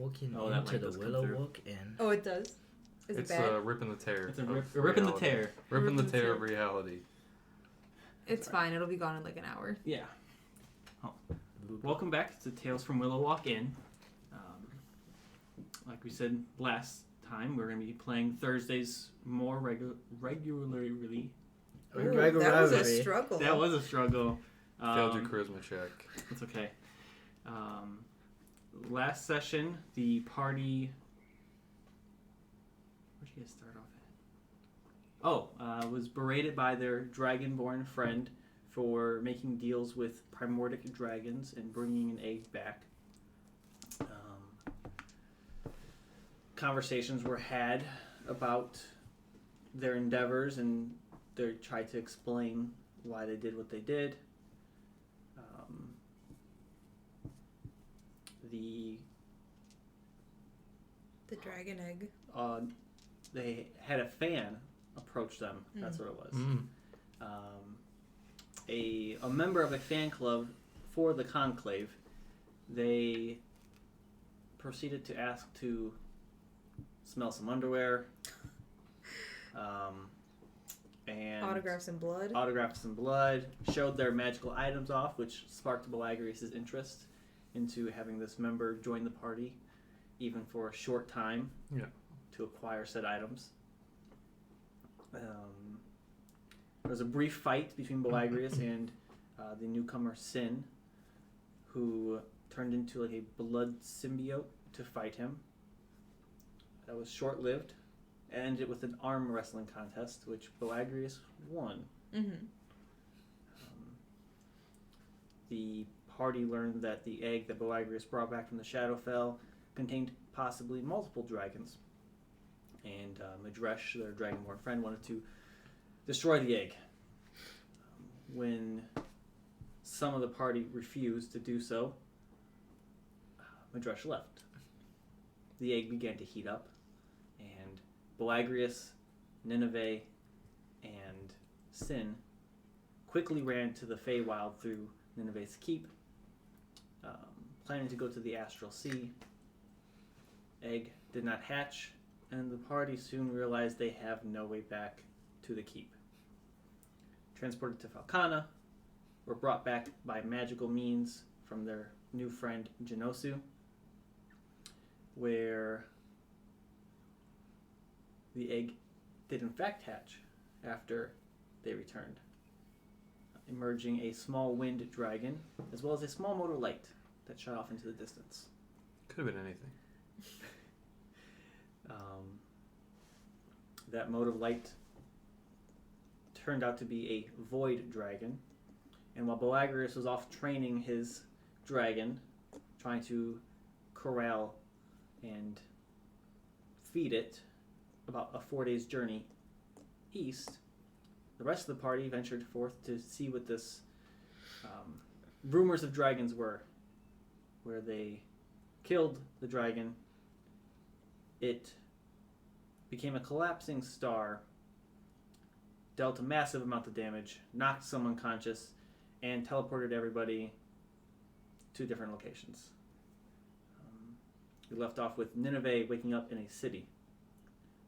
Walking Oh, that into light the does come Willow through. Walk Inn. Oh, it does. Is It's it bad? Rip and the Tear. It's a of rip in the reality. tear. Rip and the Rip and the Tear of tear. reality. It's fine. It'll be gone in like an hour. Yeah. Oh. Welcome back to Tales from Willow Walk Inn. Like we said last time, we're going to be playing Thursdays more regularly. Ooh, that was a Regularly. struggle. That was a struggle. Failed your charisma check. It's okay. Last session, the party... Where'd you guys start off at? Was berated by their dragonborn friend for making deals with primordic dragons and bringing an egg back. Conversations were had about their endeavors, and they tried to explain why they did what they did. The dragon egg. They had a fan approach them. That's what it was. A member of a fan club for the conclave. They proceeded to ask to smell some underwear, and Autographs in blood. autographs in blood, showed their magical items off, which sparked Belagrius' interest into having this member join the party, even for a short time, to acquire said items. There was a brief fight between Belagrius and the newcomer Sin, who turned into like a blood symbiote to fight him. That was short-lived. Ended with an arm wrestling contest, which Belagrius won. The party learned that the egg that Belagrius brought back from the Shadowfell contained possibly multiple dragons. And Madresh, their dragonborn friend, wanted to destroy the egg. When some of the party refused to do so, Madresh left. The egg began to heat up, and Belagrius, Nineveh, and Sin quickly ran to the Feywild through Nineveh's keep, planning to go to the Astral Sea. Egg did not hatch, and the party soon realized they have no way back to the keep. Transported to Falcana, were brought back by magical means from their new friend Genosu, where the egg did in fact hatch after they returned, emerging a small wind dragon as well as a small motor light that shot off into the distance. Could have been anything. That mode of light turned out to be a void dragon, and while Belagrius was off training his dragon, trying to corral and feed it about a 4 days journey east, the rest of the party ventured forth to see what this rumors of dragons were, where they killed the dragon. It became a collapsing star, dealt a massive amount of damage, knocked some unconscious, and teleported everybody to different locations. We left off with Nineveh waking up in a city,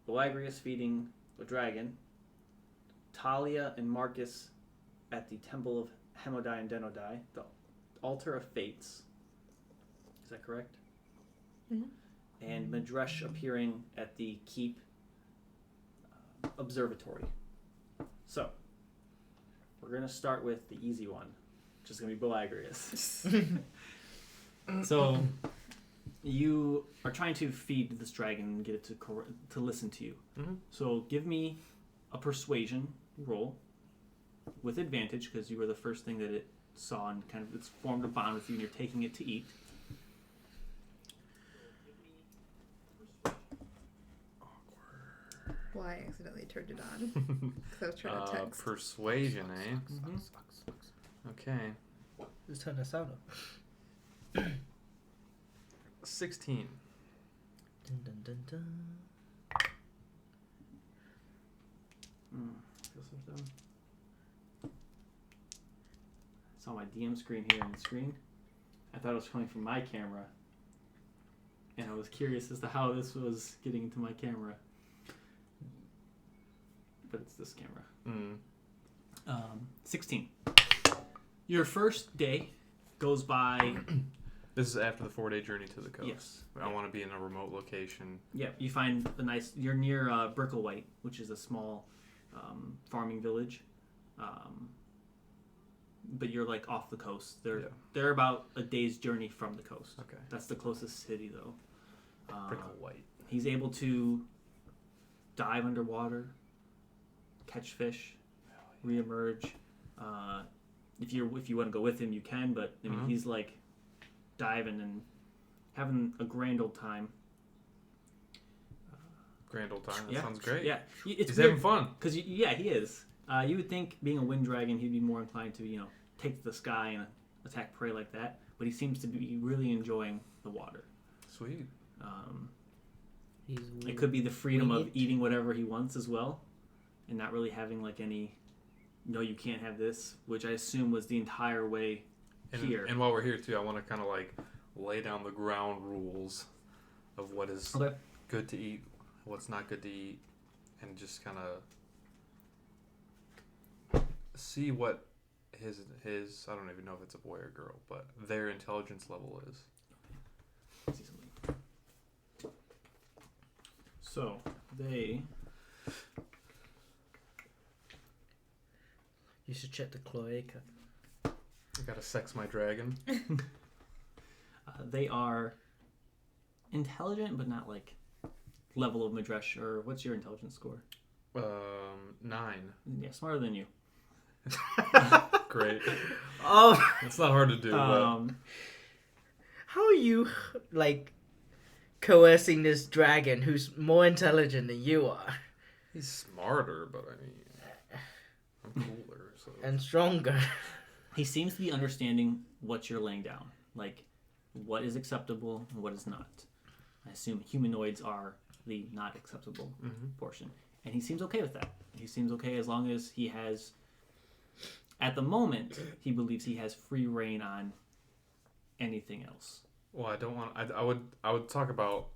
Belagrius feeding the dragon, Talia and Marcus at the Temple of Hemodai and Denodai, the Altar of Fates. Is that correct? Mm-hmm. And Madresh appearing at the Keep Observatory. So, we're going to start with the easy one, which is going to be Belagrius. So, you are trying to feed this dragon and get it to listen to you. Mm-hmm. So, give me a persuasion roll with advantage, because you were the first thing that it saw and kind of it's formed a bond with you and you're taking it to eat. Well, I accidentally turned it on. Because I was trying to text. Persuasion, eh? Mm-hmm. Okay. Just turn the sound up. 16. Dun, dun, dun, dun. Feel some sound. I saw my DM screen here on the screen. I thought it was coming from my camera. and I was curious as to how this was getting into my camera. But it's this camera. 16. Your first day goes by. This is after the 4-day journey to the coast. Yes. I want to be in a remote location. Yeah, you find a nice. You're near Bricklewhite, which is a small farming village, but you're like off the coast. They're about a day's journey from the coast. Okay. That's the closest city, though. Bricklewhite. He's able to dive underwater, catch fish, reemerge. If you want to go with him, you can. But I mean, he's like diving and having a grand old time. Grand old time. That sounds great. Yeah, He's having fun. Because he is. You would think, being a wind dragon, he'd be more inclined to take to the sky and attack prey like that. But he seems to be really enjoying the water. Sweet. It could be the freedom of eating whatever he wants as well, and not really having like any. No, you can't have this, which I assume was the entire way here. And while we're here too, I want to kind of like lay down the ground rules of what is good to eat, what's not good to eat, and just kind of see what his I don't even know if it's a boy or girl, but their intelligence level is. See something. So they. You should check the cloaca. I gotta sex my dragon. They are intelligent, but not like level of Madresh. Or what's your intelligence score? 9. Yeah, smarter than you. Great. Oh, It's not hard to do. Um, how are you like coercing this dragon who's more intelligent than you are he's smarter, but I mean, I'm cooler. So. and stronger? he seems to be understanding what you're laying down, like what is acceptable and what is not. I assume humanoids are the not acceptable portion, and he seems okay with that. He seems okay as long as he has. At the moment, he believes he has free reign on anything else. Well, I don't want. I would talk about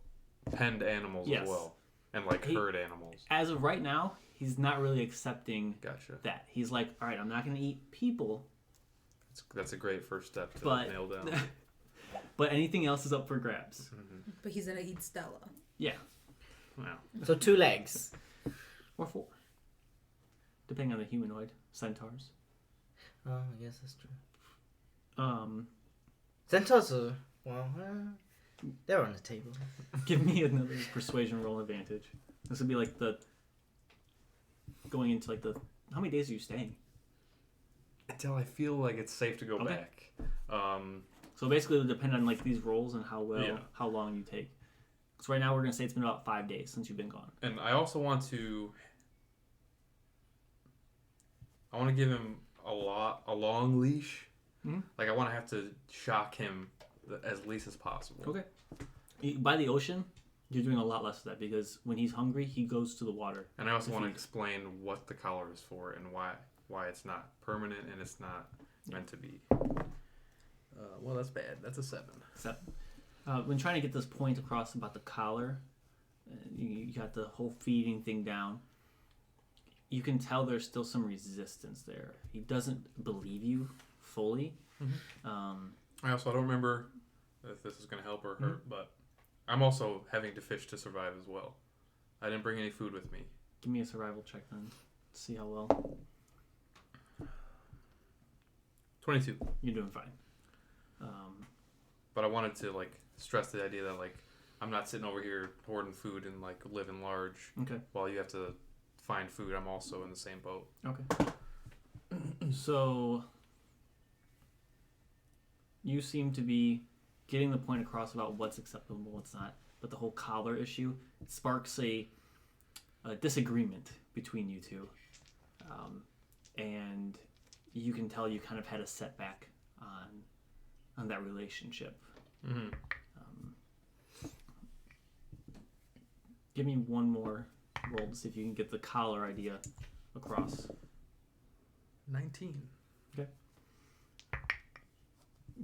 penned animals as well, and like herd animals. As of right now, he's not really accepting Gotcha. that. He's like, all right, I'm not going to eat people. That's a great first step to nail down. But anything else is up for grabs. But he's gonna eat Stella. Yeah. Wow. So 2 legs. Or 4. Depending on the humanoid. Centaurs. Oh, I guess that's true. Centaurs Centaurs are, they're on the table. Give me another persuasion roll advantage. This would be like going into like how many days are you staying? Until I feel like it's safe to go back. So basically, it'll depend on like these rolls and how long you take. Because right now we're gonna say it's been about 5 days since you've been gone. And I also want to. I want to give him a long leash. Mm-hmm. Like I want to have to shock him as least as possible. Okay. By the ocean, you're doing a lot less of that because when he's hungry, he goes to the water. And I also want to explain what the collar is for and why it's not permanent and it's not meant to be. Well, that's bad. That's a 7. 7. When trying to get this point across about the collar, you got the whole feeding thing down. You can tell there's still some resistance there. He doesn't believe you fully. Mm-hmm. I don't remember if this is going to help or hurt, but I'm also having to fish to survive as well. I didn't bring any food with me. Give me a survival check then. See how well. 22. You're doing fine. But I wanted to like stress the idea that like I'm not sitting over here hoarding food and like living large. Okay. While you have to find food, I'm also in the same boat. Okay. So you seem to be getting the point across about what's acceptable and what's not. But the whole collar issue sparks a disagreement between you two. And you can tell you kind of had a setback on that relationship. Mm-hmm. Give me one more roll to see if you can get the collar idea across. 19. Okay.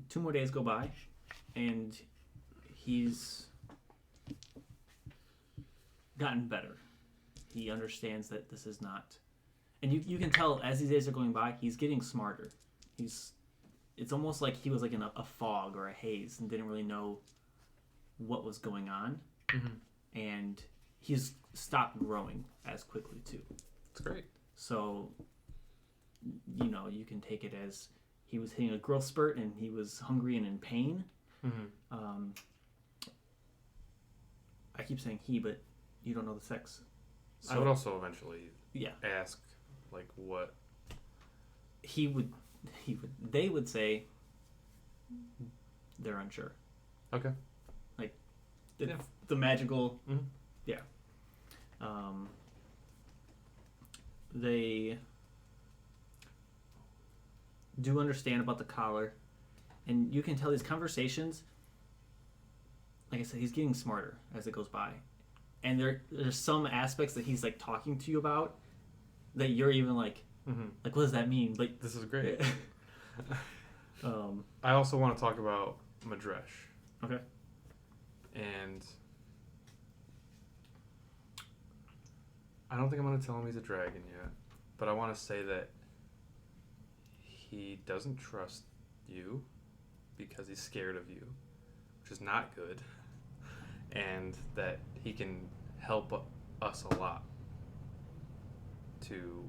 2 more days go by, and he's gotten better. He understands that this is not, and you can tell as these days are going by, he's getting smarter. It's almost like he was like in a fog or a haze and didn't really know what was going on, and he's stopped growing as quickly too. It's great. So, you can take it as he was hitting a growth spurt and he was hungry and in pain. I keep saying he, but you don't know the sex. So I would also eventually Yeah. ask, like, what... They would say they're unsure. Okay. Like, the magical... Mhm. Yeah. They do understand about the collar, and you can tell these conversations, like I said, he's getting smarter as it goes by, and there's some aspects that he's like talking to you about that you're even like what does that mean? Like, This is great. um I also want to talk about Madresh. Okay. And I don't think I'm going to tell him he's a dragon yet, but I want to say that he doesn't trust you because he's scared of you, which is not good, and that he can help us a lot to...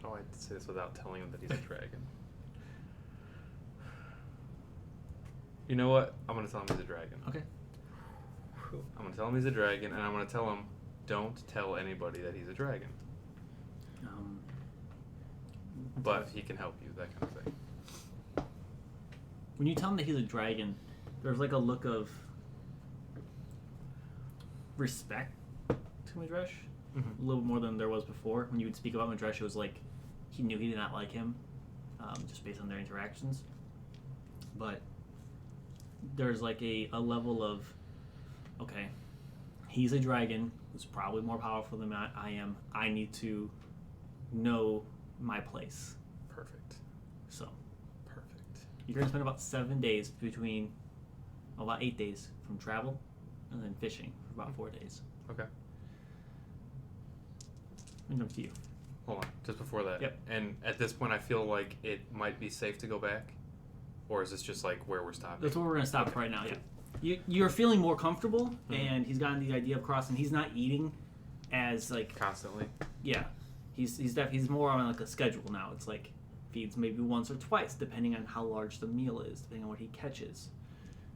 How do I say this without telling him that he's a dragon? You know what? I'm going to tell him he's a dragon. Okay. I'm going to tell him he's a dragon, and I'm going to tell him, don't tell anybody that he's a dragon. But he can help you, that kind of thing. When you tell him that he's a dragon, there's like a look of respect to Madresh. A little more than there was before. When you would speak about Madresh, it was like he knew he did not like him, just based on their interactions. But there's like a level of, okay, he's a dragon who's probably more powerful than I am. I need to know my place. Perfect. So Perfect. you're going to spend about 7 days about 8 days from travel, and then fishing for about 4 days. Okay. And up to you. Hold on, just before that. Yep. And at this point, I feel like it might be safe to go back? Or is this just like where we're stopping? That's where we're going to stop right now, yeah. You're feeling more comfortable, and he's gotten the idea of crossing. He's not eating as, like... Constantly? Yeah. He's more on, like, a schedule now. It's like feeds maybe once or twice, depending on how large the meal is, depending on what he catches.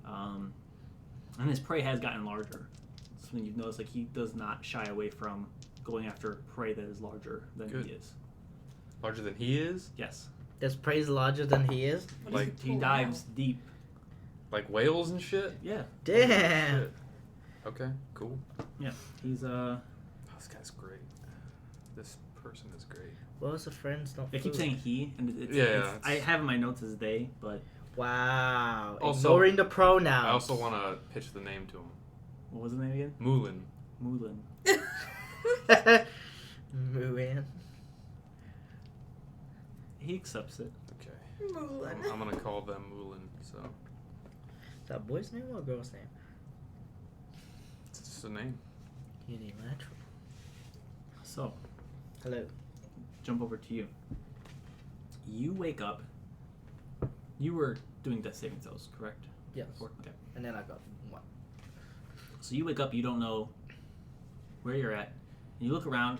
And his prey has gotten larger. Something you've noticed, like, he does not shy away from going after prey that is larger than he is. Larger than he is? Yes. Does Prey's larger than he is? Like, He dives deep. like whales and shit? Yeah. Damn. Shit. Okay, cool. Yeah. He's Oh, this guy's great. This person is great. Well, it's a friend's not I keep food. saying he, and Yeah, I have in my notes as they, but Wow. Also- Ignoring the pronouns. I also want to pitch the name to him. what was his name again? Mulan. Mulan. Mulan. He accepts it. Okay. Mulan. I'm going to call them Mulan, so... Is that a boy's name or a girl's name? It's just a name. Unilateral. So, Hello. jump over to you. You wake up. You were doing death saving throws, correct? Yes. Okay. And then I got one. So you wake up, you don't know where you're at, and you look around.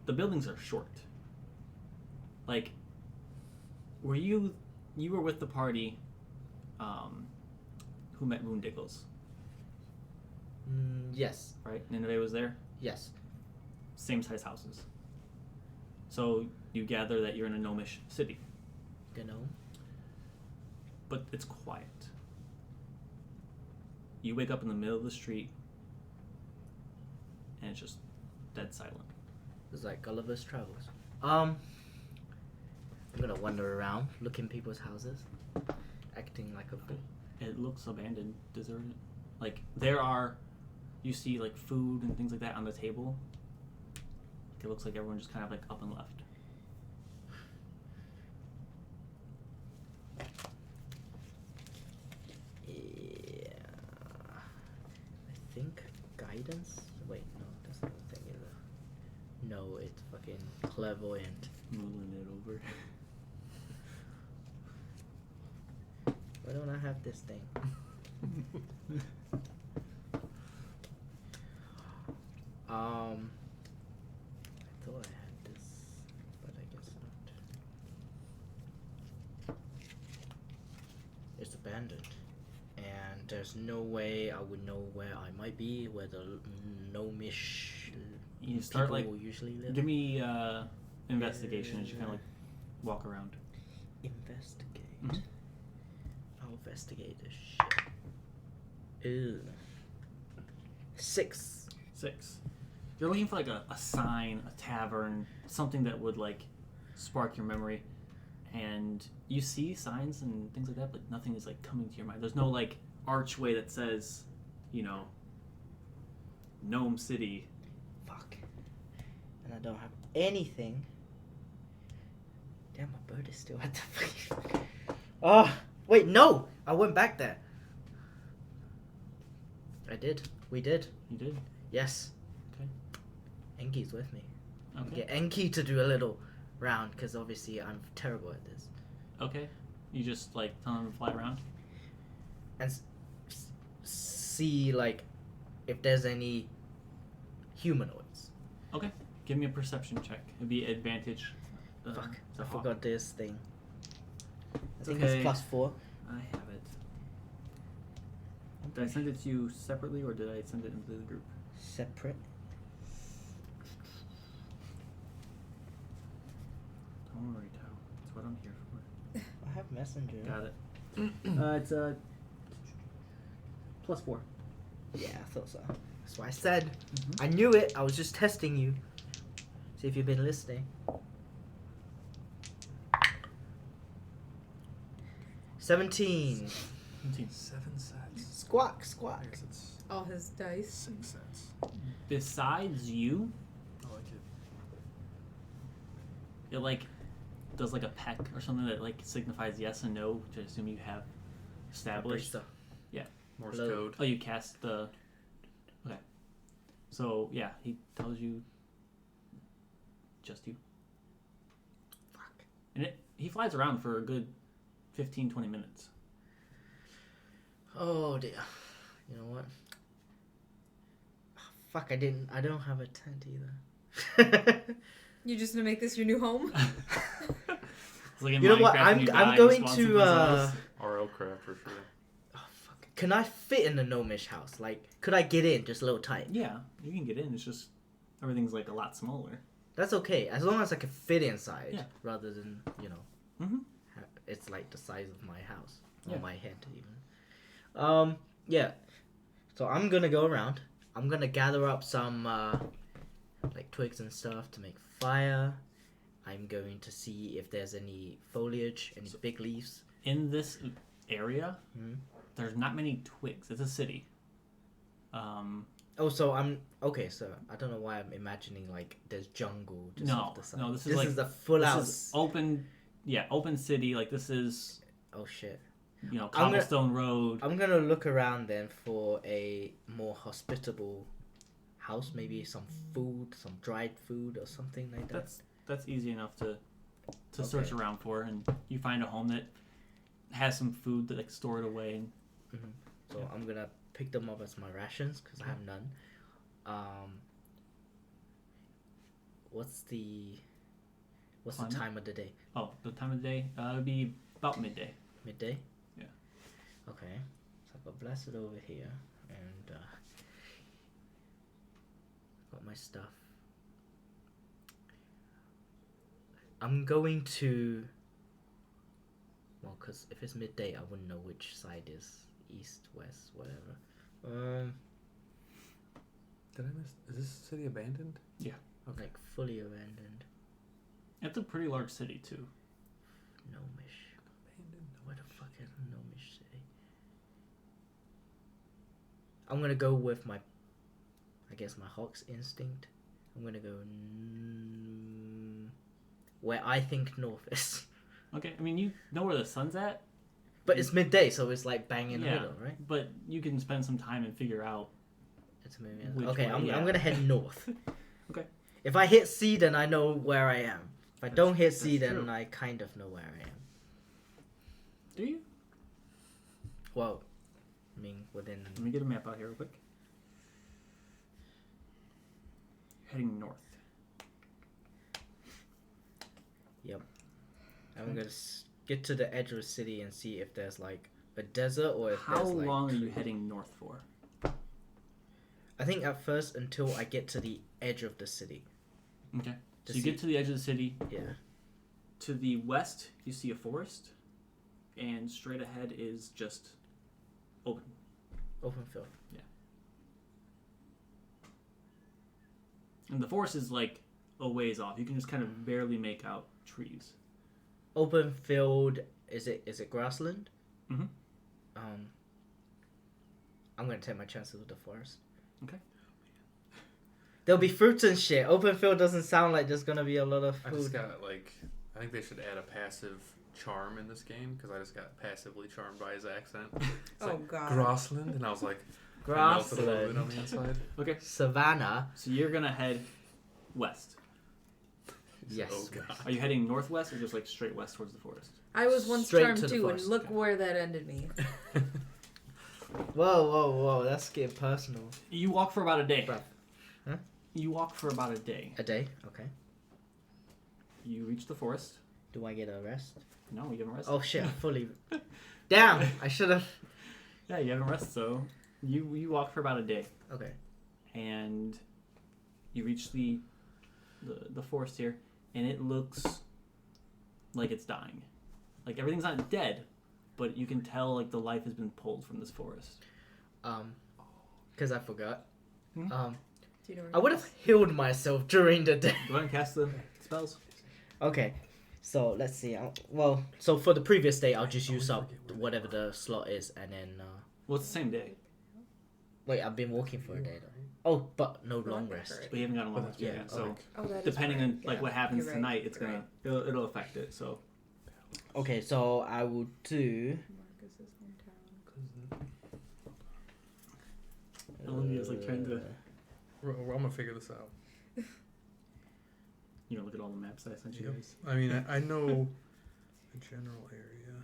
The buildings are short. Like, were you were with the party who met Moondiggles, Yes. right? Nineveh was there? Yes. Same size houses. So you gather that you're in a gnomish city, You know? but it's quiet. You wake up in the middle of the street, and it's just dead silent. It's like Gulliver's Travels. I'm gonna wander around, look in people's houses, acting like a fool. It looks abandoned, deserted. Like, you see, like, food and things like that on the table. It looks like everyone just kind of, like, up and left. Yeah. guidance? Wait, no, that's not the thing either. No, it's fucking clairvoyant. Moving it over. Why don't I have this thing? I thought I had this, but I guess not. It's abandoned, and there's no way I would know where I might be, where the gnomish You start people like. usually live. Give me investigation as you kind of like walk around. Investigate. Mhm. I'll investigate this shit. Ew. 6. 6. You're looking for like a sign, a tavern, something that would like spark your memory, and you see signs and things like that, but nothing is like coming to your mind. There's no like archway that says, you know, Gnome City. Fuck. And I don't have anything. Damn, my bird is still at the fucking. Oh, wait, no! I went back there. I did. We did. You did. Yes. Okay. Enki's with me. Okay. Get Enki to do a little round, because obviously I'm terrible at this. Okay. You just like tell them to fly around. And see, like, if there's any humanoids. Okay. Give me a perception check. It'd be advantage. Fuck, to I hawk. forgot this thing. I It's think okay. it's +4. I have it. Did I send it to you separately or did I send it into the group? Separate. Don't worry, Tao. That's what I'm here for. I have Messenger. Got it. It's +4. Yeah, I thought so. That's what I said. Mhm. I knew it. I was just testing you. See if you've been listening. 17. 17. 7 sets. Squawk, squawk. I guess it's All his dice. 6 sets. Besides you, I like it. it like does like a peck or something that like signifies yes and no, which I assume you have established. Barista. Morse Hello. code. Oh, you cast the. Okay. So yeah, he tells you. Just you. Fuck. And he flies around for a good 15-20 minutes. Oh dear. You know what? Fuck, I don't have a tent either. You just gonna make this your new home? It's like in You know what, Minecraft, when I'm you die, you going spawn to, something else. RL craft for sure. Oh fuck. Can I fit in the gnomish house? Like, could I get in just a little tight? Yeah, you can get in. It's just everything's like a lot smaller. That's okay, as long as I can fit inside, Yeah. rather than, you know, Mm-hmm. it's like the size of my house, Yeah. or my head even. Yeah. So I'm gonna go around. I'm gonna gather up some, like twigs and stuff to make fire. I'm going to see if there's any foliage, any big leaves. In this area, Mhm. there's not many twigs. It's a city. Oh, so okay. So I don't know why I'm imagining like there's jungle just No, off the side. no, this is this like- is the full this out. is open. Yeah, open city. Like this is, Oh shit. you know, I'm gonna- cobblestone road. I'm gonna look around then for a more hospitable house, maybe some food, some dried food or something like that. That's easy enough to search Okay. around for, and you find a home that has some food that like stored away. And So Yeah. I'm gonna pick them up as my rations because I have none. What's the Climate? time of the day? oh, the time of the day would be about midday. Midday? Yeah. Okay. So I've got blasted over here and got my stuff. I'm going to because if it's midday I wouldn't know which side is east, west, whatever. Did I miss? Is this city abandoned? Like fully abandoned. It's a pretty large city too. Gnomish. Abandoned. Where the fuck is Gnomish City? I'm gonna go with my, I guess my Hawk's instinct. I'm gonna go where I think north is. Okay, I mean you know where the sun's at, But it's midday, so it's like bang in the Yeah. middle, right? but you can spend some time and figure out It's moving. Which Okay, way? I'm Yeah. gonna head north. Okay. If I hit C, then I know where I am. If I don't hit C, that's then true. I kind of know where I am. Do you? Well, I mean, within. Let me get a map out here real quick. You're heading north. I'm gonna get to the edge of the city and see if there's like a desert or if How there's like. long are you heading north for? I think at first until I get to the edge of the city. Okay. To So you see- get to the edge of the city. Yeah. To the west, you see a forest, and straight ahead is just open. Open field. And the forest is like a ways off. You can just kind of barely make out trees. Open field. Is it grassland? Mhm. I'm gonna take my chances with the forest. Okay. There'll be fruits and shit. Open field doesn't sound like there's gonna be a lot of I just food. got like, I think they should add a passive charm in this game because I just got passively charmed by his accent. It's Oh like, god. Grassland, and I was like, I melted a little bit on Grassland. the inside. Okay. Savannah. So you're gonna head west. Yes. Oh god. Are you heading northwest or just like straight west towards the forest? I was once Straight charmed to the too, and forest. look where that ended me. Whoa. That's getting personal. You walk for about a day. Bruh. Huh? You walk for about a day. A day. Okay. You reach the forest. Do I get a rest? No, you haven't rested. Oh shit! Fully. Damn! I should have. Yeah, you haven't rested. So you walk for about a day, Okay. and you reach the forest here, and it looks like it's dying. Like everything's not dead, but you can tell like the life has been pulled from this forest. Because I forgot. Hmm? Do you know where I would have healed myself during the day. Go ahead and cast the spells. Okay. So let's see. So for the previous day, I'll just use up whatever the slot is, and then. Well, it's the same day, Wait, I've been walking for a day though. Oh, but no long rest. but you haven't gotten a long rest Yeah, yet. So Oh, that is depending right. on like Yeah, what happens you're right. tonight, it's You're gonna right. it'll affect it. So Okay, so I will do. Marcus's hometown. Olivia's like trying to. I'm gonna figure this out. You know, look at all the maps that I sent you Yep. guys. I mean, I know the general area.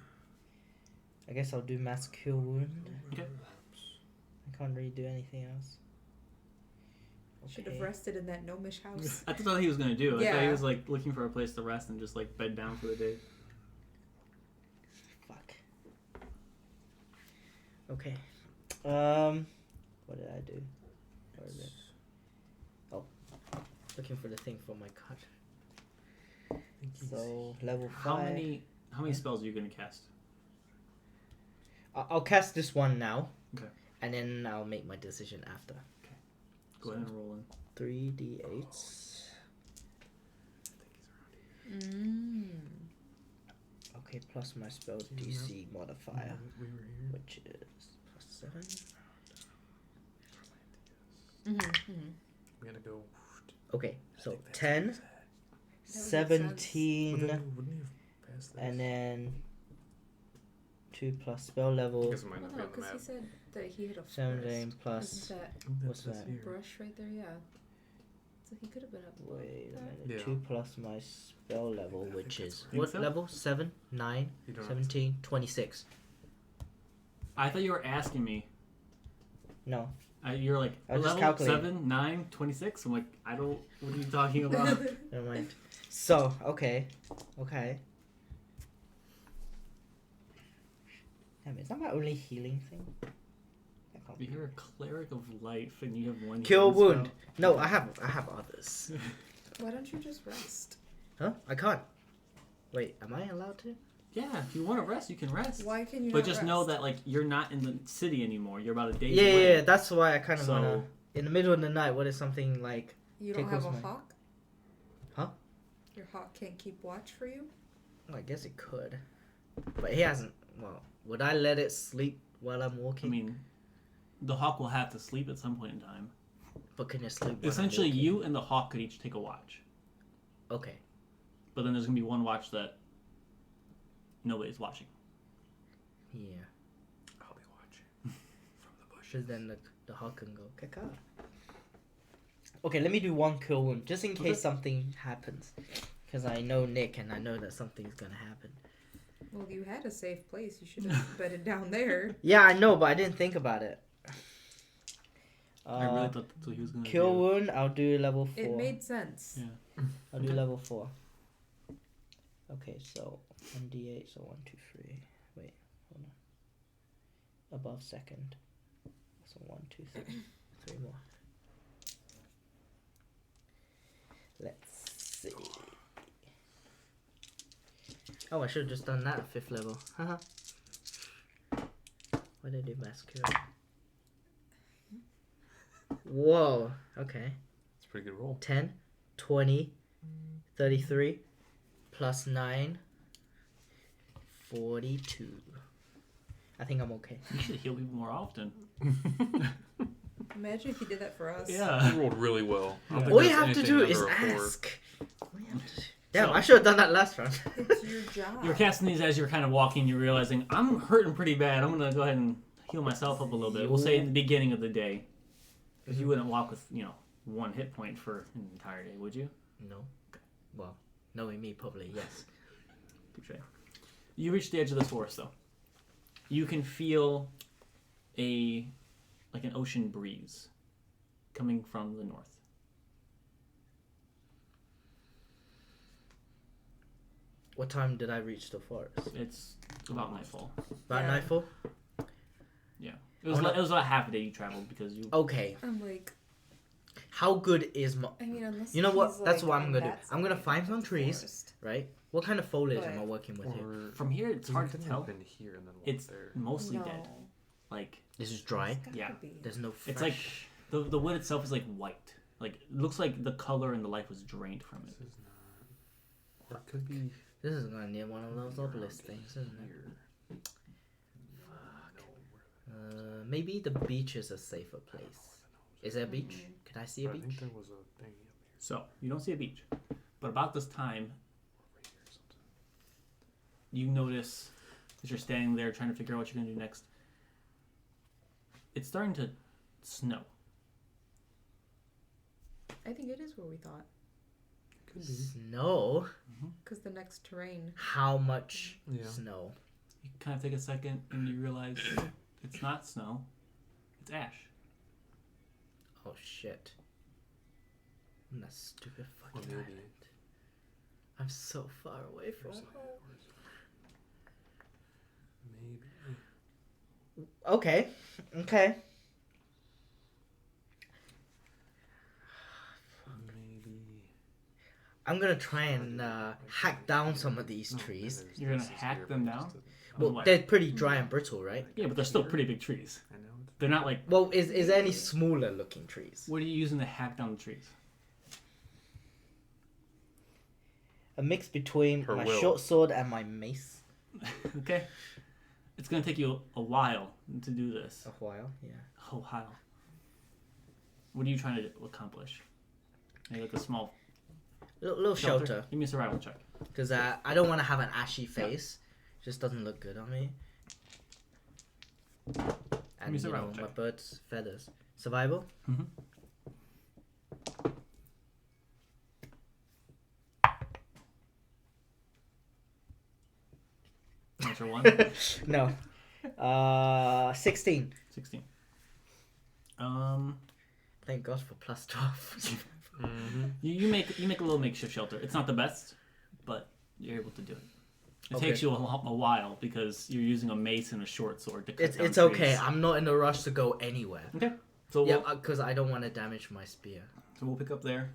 I guess I'll do mass kill wound. Okay. I can't really do anything else. Should have Okay. rested in that gnomish house. I thought he was gonna do. I thought he Yeah. was like looking for a place to rest and just like bed down for the day. Fuck. Okay. What did I do? Where is it? Oh, looking for the thing for my card. So level 5. How many spells are you gonna cast? I'll cast this one now. Okay. And then I'll make my decision after. Go ahead and roll in. 3d8s. Okay, plus my spell DC modifier, We were here. which is +7. I'm gonna go. Okay, I so think that's 10, where he's at. That would make sense. 17, Well, then wouldn't he have passed this? and then 2 plus spell I level, guess it might Well, not be no, on the because he map. said that he had a 17 forest. plus. Isn't that What's That's that? here. brush right there? Yeah. So he could have been up. above Wait a that. minute, Yeah. 2 plus my spell level, I think which that's is right. what Think so? level? 7, 9, You don't have 17, 26. I thought you were asking me. No, You're like I was just level calculating. 7, 9, 26. I'm like, I don't. What are you talking about? never mind. So, okay. Damn, is that my only healing thing? That can't be. You're a cleric of life, and you have one. Kill healing wound. spell. No, I have others. Why don't you just rest? Huh? I can't. Wait, am I allowed to? Yeah, if you want to rest, you can rest. Why can you? But not just rest? know that like you're not in the city anymore. You're about a day Yeah, away. yeah, that's why I kind of So- wanna. In the middle of the night, what is something like? you don't have a tickles my- hawk. Huh? Your hawk can't keep watch for you. Well, I guess it could, but he hasn't. Well, would I let it sleep while I'm I walking? mean, the hawk will have to sleep at some point in time. But can you sleep? While I'm Essentially, walking? you and the hawk could each take a watch. Okay. But then there's gonna be one watch that nobody's watching. Yeah. I'll be watching from the bushes. Because then the hawk can go caca. Okay, let me do one cure wound just in Okay. case something happens. Because I know Nick and I know that something's gonna happen. Well, you had a safe place. You should have bedded down there. Yeah, I know, but I didn't think about it. I really thought that's what he was gonna Cure do. wound, I'll do level 4. It made sense. Yeah. I'll do Okay. level 4. Okay, so 1d8, so 1, 2, 3. Wait, hold on. Above second. So 1, 2, 3. 3 more. Let's see. Oh, I should have just done that at 5th level. Haha. Why did I do mass cure? Whoa, okay. It's a pretty good roll. 10, 20, 33, plus 9, 42. I think I'm okay. You should heal people more often. Imagine if you did that for us. Yeah. You rolled really well. I don't Yeah. think All you there's have to anything do under is a 4. ask. All you have to do. Damn, So- I should have done that last round. It's your job. You're casting these as you're kind of walking. You're realizing I'm hurting pretty bad. I'm gonna go ahead and heal myself up a little bit. We'll say in the beginning of the day, because you wouldn't walk with 1 hit point for an entire day, would you? No. Well, knowing me, probably yes. Touche. You reach the edge of this forest, though. You can feel an ocean breeze coming from the north. What time did I reach the forest? It's about nightfall. About Yeah. nightfall? It was Oh, no. it was about half a day you traveled because you. Okay. I'm like, How good is my... I mean, unless You know what? he's, That's like, what I'm on gonna do. that I'm gonna side find of some the trees. forest. Right? What kind of foliage am I But- working with here? Or From here, it's hard to tell. Been here and then walk It's there. mostly No. dead. Like This is dry. It's gotta Yeah. be. There's no fresh... It's like the wood itself is like white. Like it looks like the color and the life was drained from it. This is not. Or it could be. This is gonna need one of those obelisk things, isn't it? Here. Maybe the beach is a safer place. Is there a beach? Can I see a But I beach? think there was a thing up here. So you don't see a beach, but about this time Right here or something. you notice as you're standing there trying to figure out what you're gonna do next. It's starting to snow. I think it is where we thought. Could be. Snow? Because the next terrain. How much Yeah. snow? You kind of take a second and you realize it's not snow, it's ash. Oh shit. I'm that stupid Or fucking maybe. island. I'm so far away from Where's home. Maybe. Okay. Okay. Maybe. I'm gonna try and hack down some of these trees. You're gonna hack them down? Well, What? they're pretty dry and brittle, right? Yeah, but they're still pretty big trees. I know. They're not like. Well, is there any smaller looking trees? What are you using to hack down the trees? A mix between Her my will. short sword and my mace. Okay. It's gonna take you a while to do this. A while, yeah. A while. What are you trying to accomplish? Maybe like a small Little shelter. Give me a survival check. Because I don't want to have an ashy face. Just doesn't look good on me. And you know, survival my check. bird's feathers. Survival? Mm-hmm. Answer one. No. 16. 16. Thank God for plus 12. Mm-hmm. You make a little makeshift shelter. It's not the best, but you're able to do it. It Okay. takes you a while because you're using a mace and a short sword to cut it's down it's okay. trees. I'm not in a rush to go anywhere. Okay. So Yeah, we'll, because I don't want to damage my spear. so we'll pick up there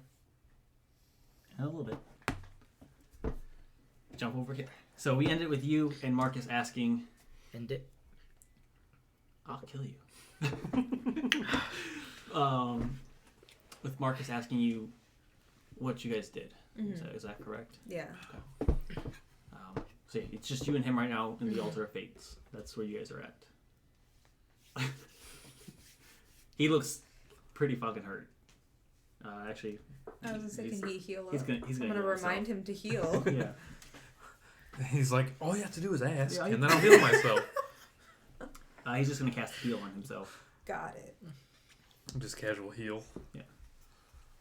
in a little bit. Jump over here. So we ended with you and Marcus asking, And it. "I'll kill you." With Marcus asking you what you guys did. Is that correct? Yeah. So yeah, it's just you and him right now in the Altar of Fates. That's where you guys are at. He looks pretty fucking hurt. Actually, I was gonna say, he's- can he heal he's up? gonna I'm gonna heal remind him to heal. himself. Yeah. He's like, all you have to do is ask, Yeah, and then I'll heal myself. He's just gonna cast heal on himself. Got it. Just casual heal.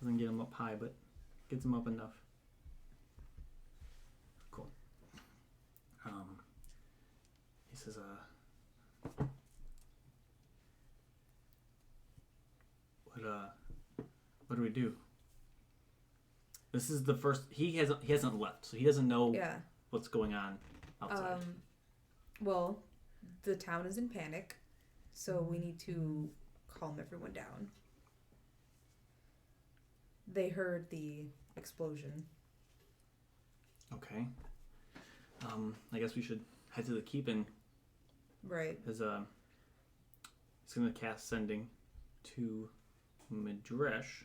Doesn't get him up high, but gets him up enough. Cool. He says, what do we do? This is the first. He hasn't left, so he doesn't know Yeah. what's going on outside. Well, the town is in panic, so we need to calm everyone down. They heard the explosion. Okay. I guess we should head to the keep and Right. he's gonna cast sending to Madresh,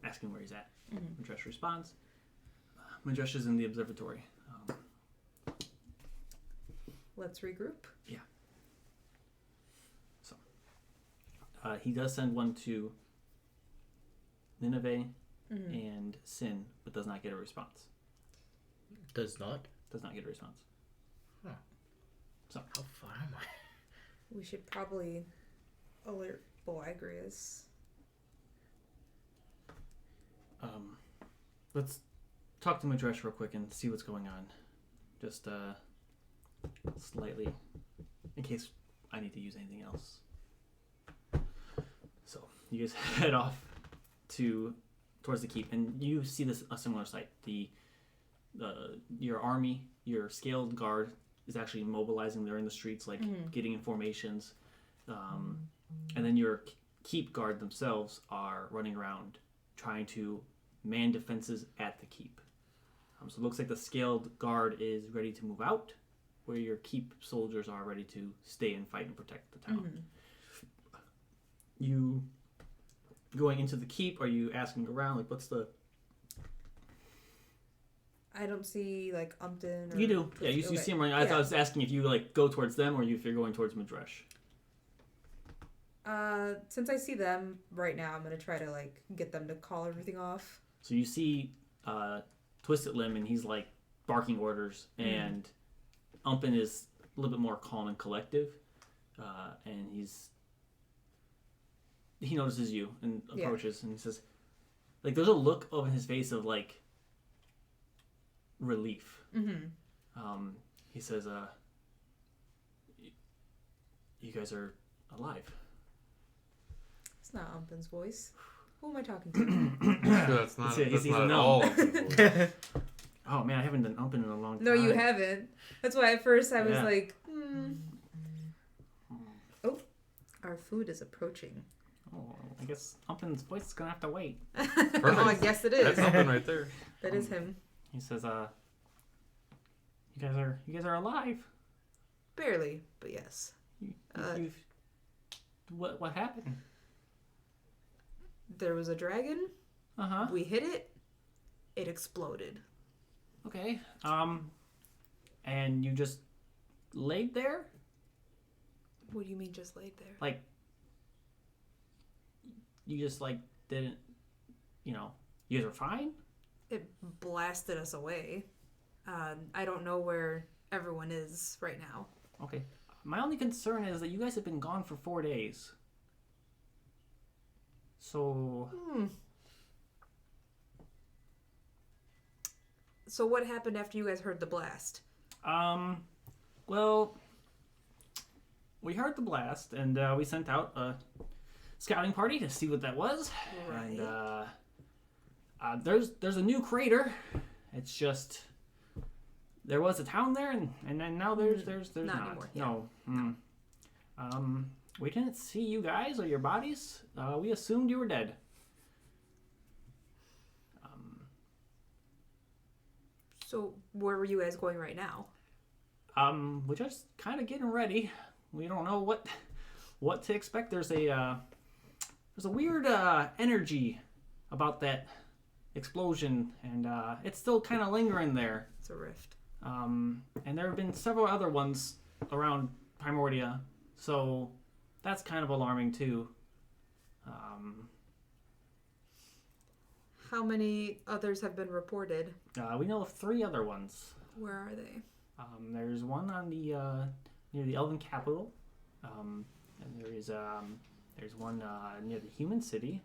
asking where he's at. Mhm. Madresh responds. Madresh is in the observatory. Let's regroup. He does send one to Nineveh Mhm. and Sin, but does not get a response. Does not. Does not get a response. How far am I? We should probably alert Boagrius. Let's talk to Madresh real quick and see what's going on. Just slightly, in case I need to use anything else. So you guys head off towards the keep, and you see a similar sight. Your army, your scaled guard, is actually mobilizing. They're in the streets, like getting in formations, and then your keep guard themselves are running around trying to man defenses at the keep. So it looks like the scaled guard is ready to move out, where your keep soldiers are ready to stay and fight and protect the town. You going into the keep? Are you asking around? Like, what's the? I don't see like Umpton. Or You do, yeah. You Okay. see them running. I was asking if you like go towards them or if you're going towards Madresh. Since I see them right now, I'm gonna try to like get them to call everything off. So you see Twisted Limb, and he's like barking orders, and Umpin is a little bit more calm and collective, and he notices you and approaches, and he says, like, there's a look on his face of like relief. He says, you guys are alive. It's not Umpton's voice. Who am I talking to? That's not, He's that's a not at gnome. all. Voice. Oh man, I haven't done Umpin in a long time. No, you haven't. That's why at first I was Yeah. like, Oh, our food is approaching. Oh, I guess Umpin's voice is gonna have to wait. Oh, I guess it is. That's something right there. That is him. He says, you guys are alive. Barely, but yes. What happened? There was a dragon. Uh-huh. We hit it. It exploded. Okay. And you just laid there? What do you mean just laid there? Like, you just, like, didn't, you guys are fine? It blasted us away. I don't know where everyone is right now. Okay. My only concern is that you guys have been gone for 4 days. So, So what happened after you guys heard the blast? well, we heard the blast, and we sent out a scouting party to see what that was. Right. And there's a new crater. It's just there was a town there, and then now there's Not not. anymore, yeah. No. We didn't see you guys or your bodies. We assumed you were dead. So where were you guys going right now? We're just kind of getting ready. We don't know what to expect. There's a weird energy about that explosion, and it's still kind of lingering there. It's a rift. And there have been several other ones around Primordia, so that's kind of alarming too. How many others have been reported? We know of 3 other ones. Where are they? There's one on the near the Elven capital, and there is There's one near the human city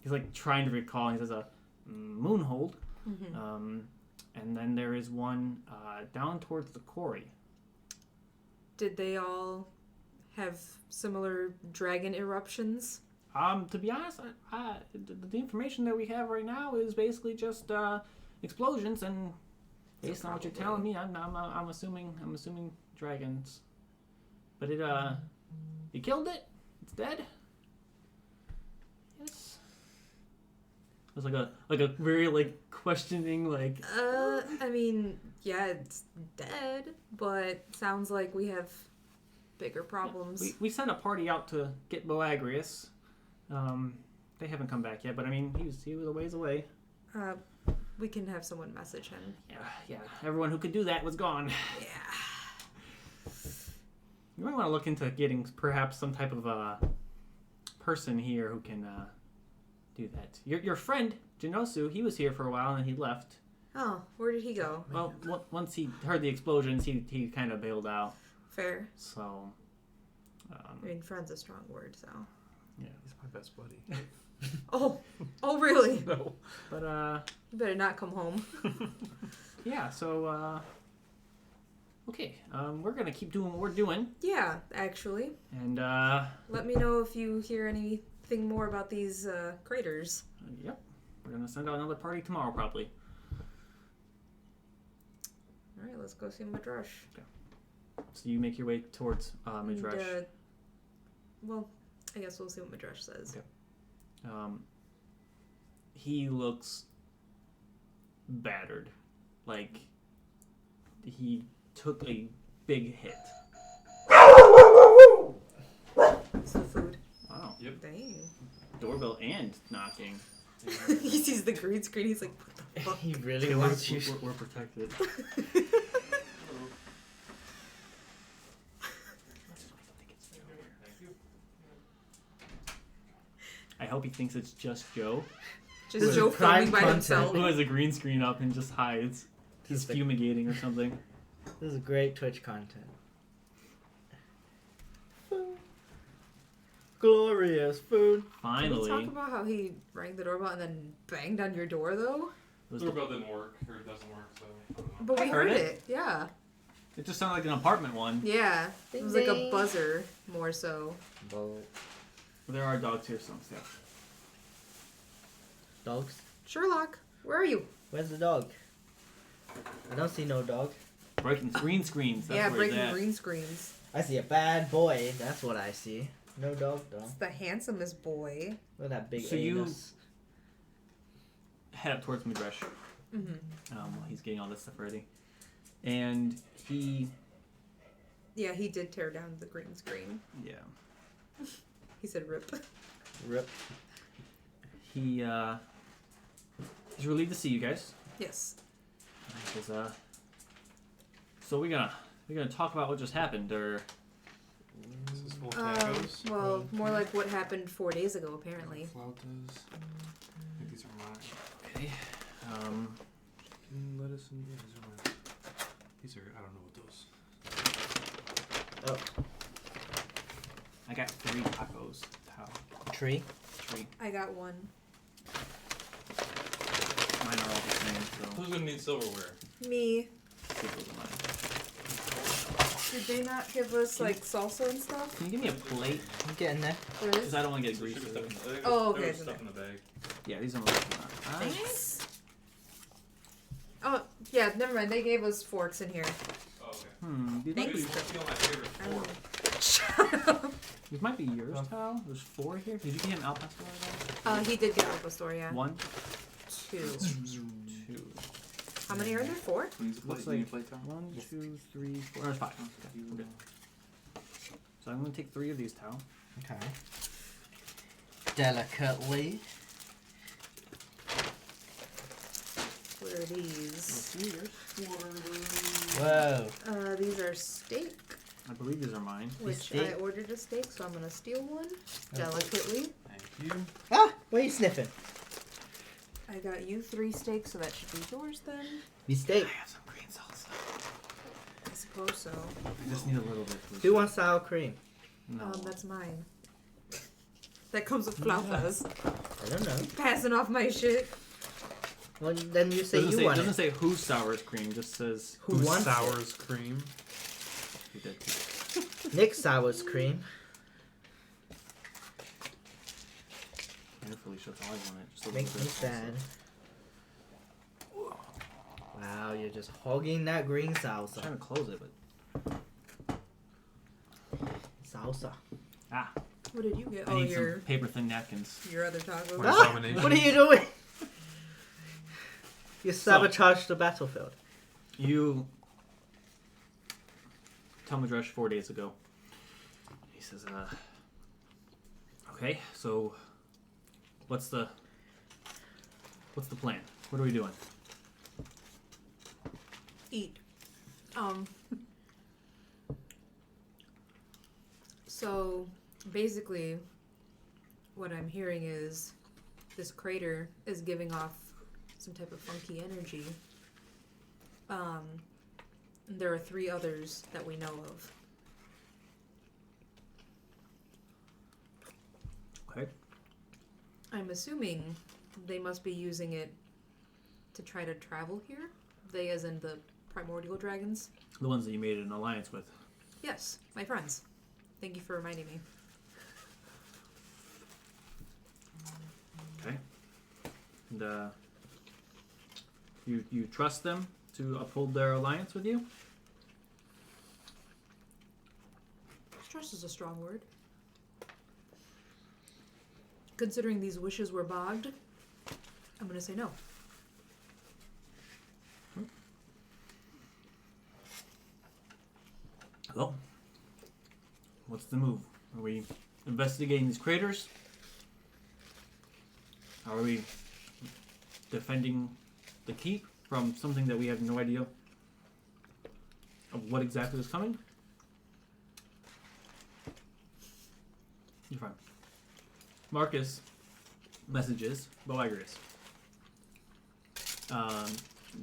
he's like trying to recall. He says a Moonhold. Mm-hmm. And then there is one down towards the quarry. Did they all have similar dragon eruptions? To be honest, the information that we have right now is basically just explosions, and based on what you're telling me, I'm assuming dragons. But you killed it. It's dead. Yes. It was like a very like questioning like. I mean, yeah, it's dead, but sounds like we have bigger problems. We sent a party out to get Boagrius. They haven't come back yet, but I mean, he was a ways away. We can have someone message him. Yeah. Everyone who could do that was gone. Yeah. You might want to look into getting perhaps some type of person here who can do that. Your friend Jinosu, he was here for a while and he left. Oh, where did he go? Well, once he heard the explosions, he kind of bailed out. Fair. So. I mean, friend's a strong word, so. Yeah, he's my best buddy. Oh, really? No. But You better not come home. yeah. So okay. We're gonna keep doing what we're doing. Yeah, actually. And Let me know if you hear anything more about these craters. yep. We're gonna send out another party tomorrow, probably. All right, let's go see Madrash. So you make your way towards Midrash. And, well, I guess we'll see what Madrash says. Okay. He looks battered. Like he took a big hit. It's the food. Wow. Yep. Dang. Doorbell and knocking. He sees the green screen. He's like, what the fuck? He really wants you. We're protected. I hope he thinks it's just Joe. Just This is Joe prime filming by content. himself. Who has a green screen up and just hides. He's This is fumigating or something. This is great Twitch content. Glorious food. Can we Finally. talk about how he rang the doorbell and then banged on your door, though? Was Doorbell didn't work, or it doesn't work, so I don't know. But we I heard heard it. it. Yeah. It just sounded like an apartment one. Yeah. Ding It was like a ding. buzzer, more so. There are dogs here, some stuff. Dogs? Sherlock, where are you? Where's the dog? I don't see no dog. Breaking green screens. That's yeah, where he's breaking at. green screens. I see a bad boy. That's what I see. No dog though. It's the handsomest boy. Look at that big So you- anus. Head up towards Midrash Mm-hmm. while he's getting all this stuff ready. And he... Yeah, he did tear down the green screen. Yeah. He said rip. Rip. He's relieved to see you guys. Yes. He says, so we're gonna talk about what just happened, or... This is full tacos. Well, more like what happened 4 days ago, apparently. Flautas. I think these are mine. Okay. Chicken, lettuce, and yeah, these are mine. These are, I don't know what those. Oh, I got 3 tacos. tree. 3. I got one. Mine are all the same, so... Who's gonna need silverware? Me. Those are mine. Did they not give us like salsa and stuff? Can you give me a plate? I'm getting there. There Because is. I don't want to get There greasy. should be stuff in the, Oh, okay, There was it's in stuff in the bag. Yeah, these are mine. Thanks. Oh, yeah, never mind. They gave us forks in here. Oh, okay. These Maybe might you be, won't steal my favorite fork. Shut up. these might be yours, Tal. There's 4 here. Did you get an al pastor at all? He did get Alpha Store, yeah. 1, 2. 2. How many are there? 4? Looks like 1, 2, 3, 4. There's 5. Okay, we're good. So I'm gonna take 3 of these, Tal. Okay. Delicately. What are these? Let's see yours. Whoa. These are steak, I believe these are mine. which steak? I ordered a steak, so I'm gonna steal one. Delicately. Thank you. Ah! What are you sniffing? I got you 3 steaks, so that should be yours then. Be steak. I have some green salsa. Yes, suppose so. I just need a little bit. Who wants sour cream? No. That's mine. That comes with flautas. I don't know. Passing off my shit. Well, then you say Doesn't you want doesn't it. say who sours cream. Just says Who wants sours cream? who did too. it? Nick sours cream. And Felicia, I want it. Just a little Makes bit me also. sad. Wow, you're just hogging that green I'm salsa. trying to close it, but Salsa. What did you get? I Oh, need your some paper thin napkins. other taco. My Ah, domination. what are you doing? You sabotaged the battlefield. You tell Madresh 4 days ago. He says, okay, so what's the plan? What are we doing? Eat. So basically, what I'm hearing is this crater is giving off some type of funky energy. There are 3 others that we know of. Okay. I'm assuming they must be using it to try to travel here. They, as in the primordial dragons. The ones that you made an alliance with. Yes, my friends. Thank you for reminding me. Okay. And you trust them to uphold their alliance with you? Trust is a strong word. Considering these wishes were bogged, I'm gonna say no. Well, what's the move? Are we investigating these craters? Are we defending the keep from something that we have no idea of what exactly is coming? You're fine. Marcus messages Boagrius.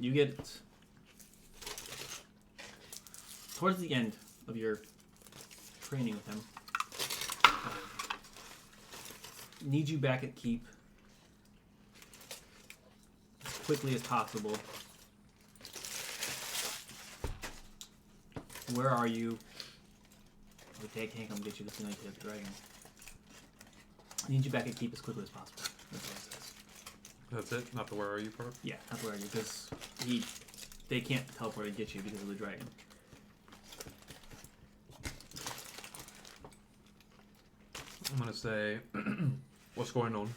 You get towards the end of your training with him. Need you back at keep as quickly as possible. Where are you? I can't come get you this night to the dragon. Need you back at keep as quickly as possible. That's what it says. That's it? Not the where are you part? Yeah, that's where are you? Because they can't teleport and get you because of the dragon. I'm gonna say, what's going on?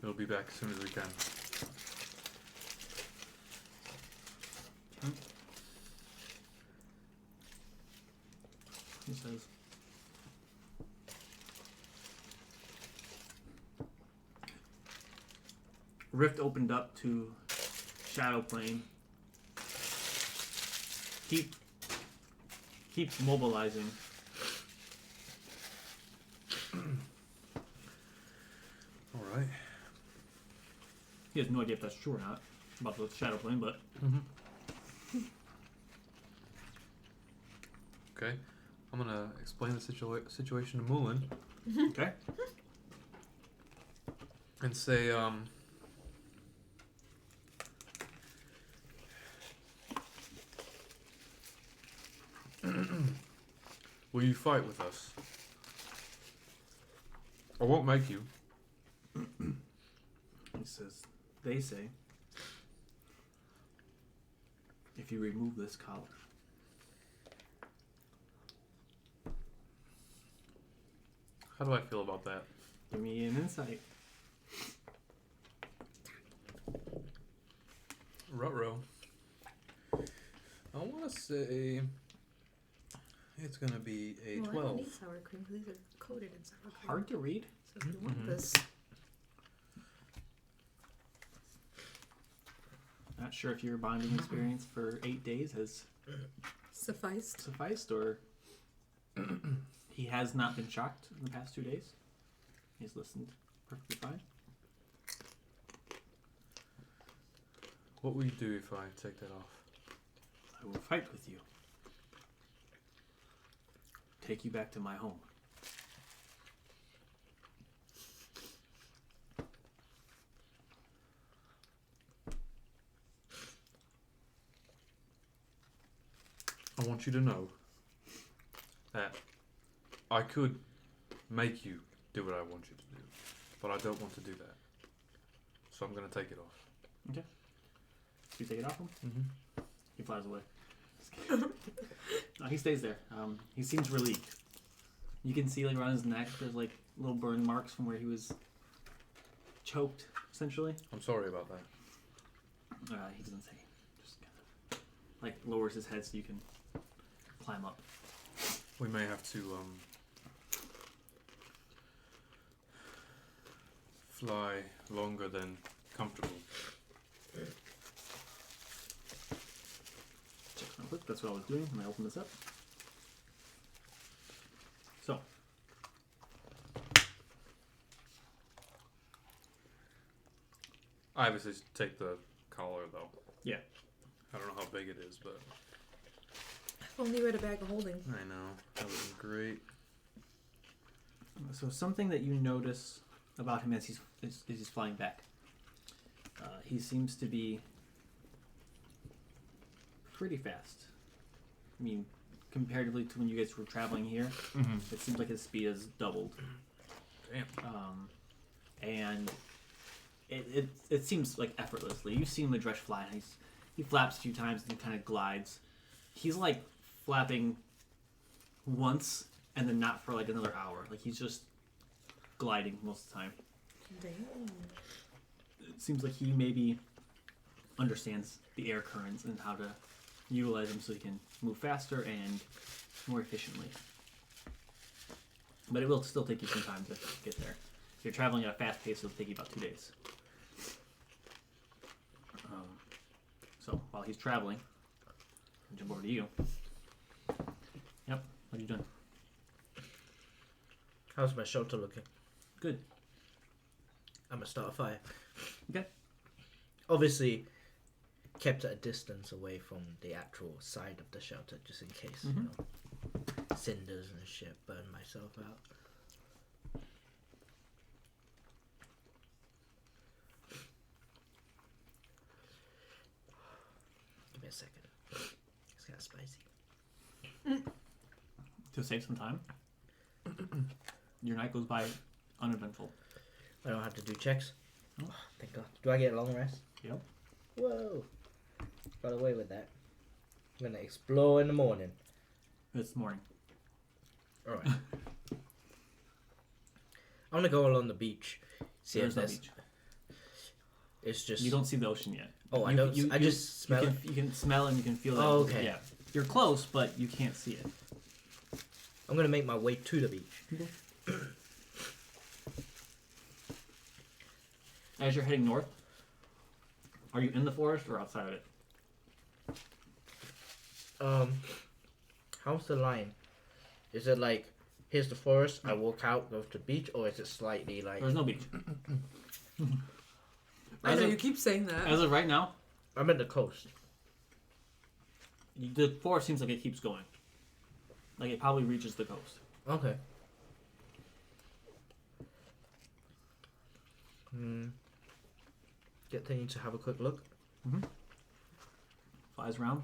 We'll be back as soon as we can. He says, Rift opened up to Shadow Plane. Keep mobilizing. Alright. He has no idea if that's true or not about the Shadow Plane, but Okay. I'm gonna explain the situation to Moulin okay. and say, will you fight with us? I won't make you. He says, they say, if you remove this collar, How do I feel about that? give me an insight. Ruh-roh. I want to say it's going to be a Well, I 12. don't need sour cream because these are coated in sour cream. Hard to read. So if you want Mhm. this, Not sure if your bonding experience for 8 days has sufficed. sufficed or he has not been shocked in the past 2 days. He's listened perfectly fine. What will you do if I take that off? I will fight with you. take you back to my home. I want you to know that I could make you do what I want you to do, but I don't want to do that. So I'm going to take it off. You take it off him? Mm-hmm. He flies away. No, he stays there. He seems relieved. You can see like around his neck, there's like little burn marks from where he was choked, essentially. I'm sorry about that. He doesn't say. Just kind of like lowers his head so you can climb up. We may have to fly longer than comfortable. Check real quick. That's what I was doing when I opened this up. So. I obviously take the collar though. Yeah. I don't know how big it is, but If only you had a bag of holding. I know that would be great. So something that you notice about him as he's flying back. He seems to be pretty fast. I mean, comparatively to when you guys were traveling here, it seems like his speed has doubled. Damn. And it seems like effortlessly. You've seen Madresh fly, and he flaps a few times and he kind of glides. He's like flapping once and then not for like another hour. Like he's just gliding most of the time. Damn. It seems like he maybe understands the air currents and how to utilize them so he can move faster and more efficiently. But it will still take you some time to get there. If you're traveling at a fast pace, it'll take you about 2 days. So while he's traveling, I'll jump over to you. Yep, what are you doing? How's my shelter looking? Good. I'm gonna start a fire. Okay. Obviously, kept at a distance away from the actual side of the shelter, just in case, you know, cinders and shit burn myself out. Give me a second. It's kind of spicy. To save some time, your night goes by uneventful. I don't have to do checks. Oh. Oh, thank God. Do I get a long rest? Yep. Whoa. Got away with that. I'm gonna explore in the morning. It's morning. Alright. I'm gonna go along the beach. See There's if no there's. beach. It's just. You don't see the ocean yet. Oh, I don't. I just smell it. You can smell it and you can feel it. Oh, okay. Yeah. You're close, but you can't see it. I'm gonna make my way to the beach. Okay. As you're heading north, are you in the forest or outside of it? How's the line? Is it like, here's the forest, I walk out, go to the beach, or is it slightly like? There's no beach. I As know of- you keep saying that. As of right now, I'm at the coast. the forest seems like it keeps going. Like it probably reaches the coast. Okay. Get Thingy to have a quick look. Flies around.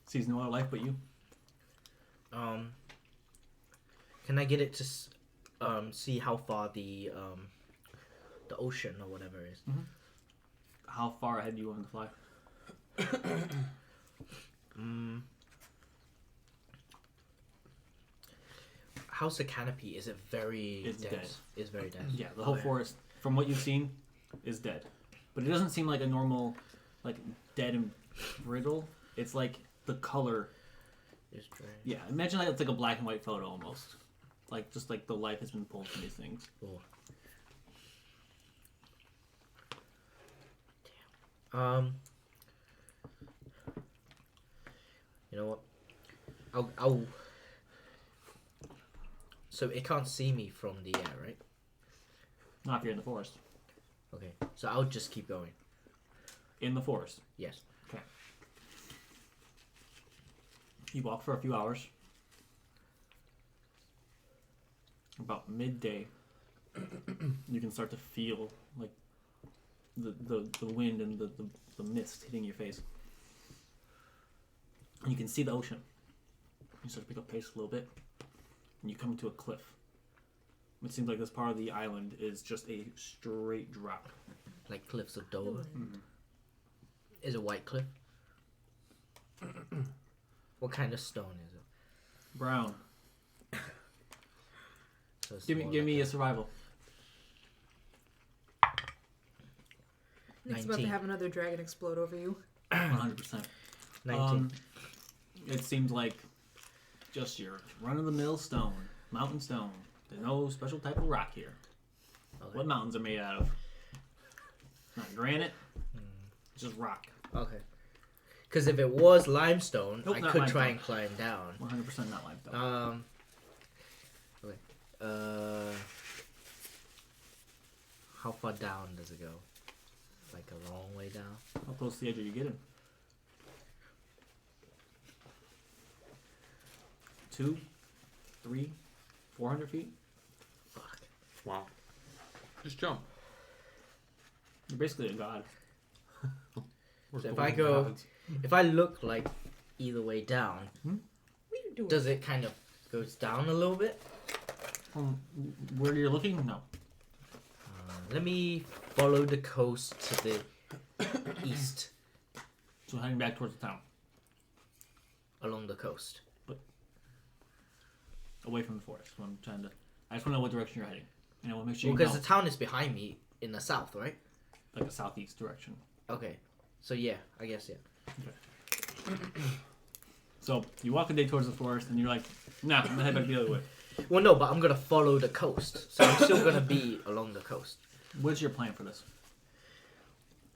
Sees no other life but you. Can I get it to see how far the ocean or whatever is? How far ahead do you want to fly? How's the canopy? Is it very It's dense? dead. It's very dense. Yeah, the whole Okay. forest, from what you've seen, is dead. But it doesn't seem like a normal, like, dead and brittle. It's like the color. It's dry. Yeah, imagine like it's like a black and white photo almost. Like, just like the life has been pulled from these things. Oh. Damn. You know what? I'll. So it can't see me from the air, right? Not if you're in the forest. Okay. So I'll just keep going. In the forest. Yes. You walk for a few hours. about midday, you can start to feel like the wind and the mist hitting your face. And you can see the ocean. You start to pick up pace a little bit, and you come to a cliff. It seems like this part of the island is just a straight drop. Like Cliffs of Dover. Mm-hmm. Is it white cliff? What kind of stone is it? Brown. So it's Give more me like a survival. Nick's about to 19. have another dragon explode over you. 100%. 19. It seems like just your run-of-the-mill stone, mountain stone. There's no special type of rock here. Okay. What mountains are made out of? Not granite. It's just rock. Okay. Because if it was limestone, Nope, I not could try limestone. and climb down. 100% not limestone. Okay. How far down does it go? Like a long way down. How close to the edge are you getting? 2, 3, 400 feet? Fuck. Wow. Just jump. You're basically a god. We're So if golden I go- gods. If I look like either way down, What are you doing? does it kind of goes down a little bit? Where you're looking? No. Let me follow the coast to the east So heading back towards the town. along the coast. Away from the forest. So I'm trying to... I just want to know what direction you're heading. And I want to make sure you Because know. the town is behind me in the south, right? Like a southeast direction. Okay. So yeah, I guess yeah. So you walk a day towards the forest and you're like, nah, I'm going to head back the other way. Well, no, but I'm gonna follow the coast, so I'm still gonna be along the coast. What's your plan for this?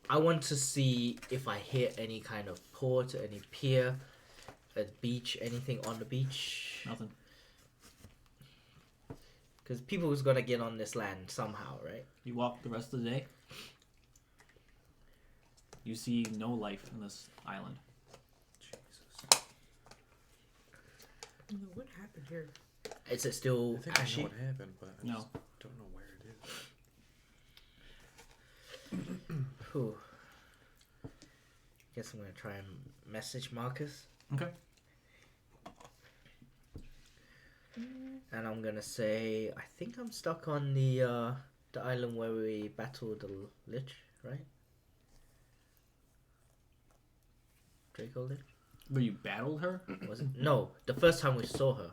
I want to see if I hit any kind of port, any pier, a beach, anything on the beach. Nothing. Because people who's gonna get on this land somehow, right? You walk the rest of the day. You see no life in this island. What happened here? Is it still I think I ashy? know what happened, but I No. just don't know where it is. Whew. Guess I'm gonna try and message Marcus, Okay. and I'm gonna say I think I'm stuck on the island where we battled the Lich, right? Draco Lich? But you battled her? Was it? No, the first time we saw her.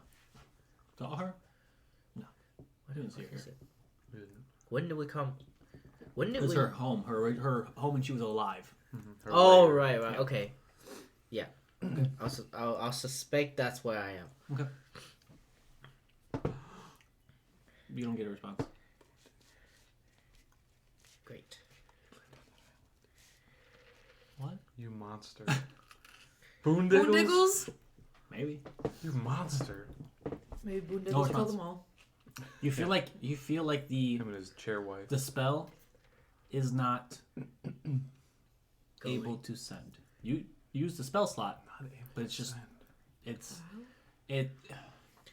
Saw her? No. What didn't see her is here. it? When did we come? When It did was we? her home. Her home when she was alive. Her Oh lair. right, right, Yeah. okay, yeah. I'll suspect that's where I am. Okay. You don't get a response. Great. What? You monster. Boondiggles? Boondiggles? Maybe. You monster. Maybe Boondiggles No killed response. them all. You feel like the Him and his chair wife. spell is not Going. able to send. You use the spell slot, but it's just it's it.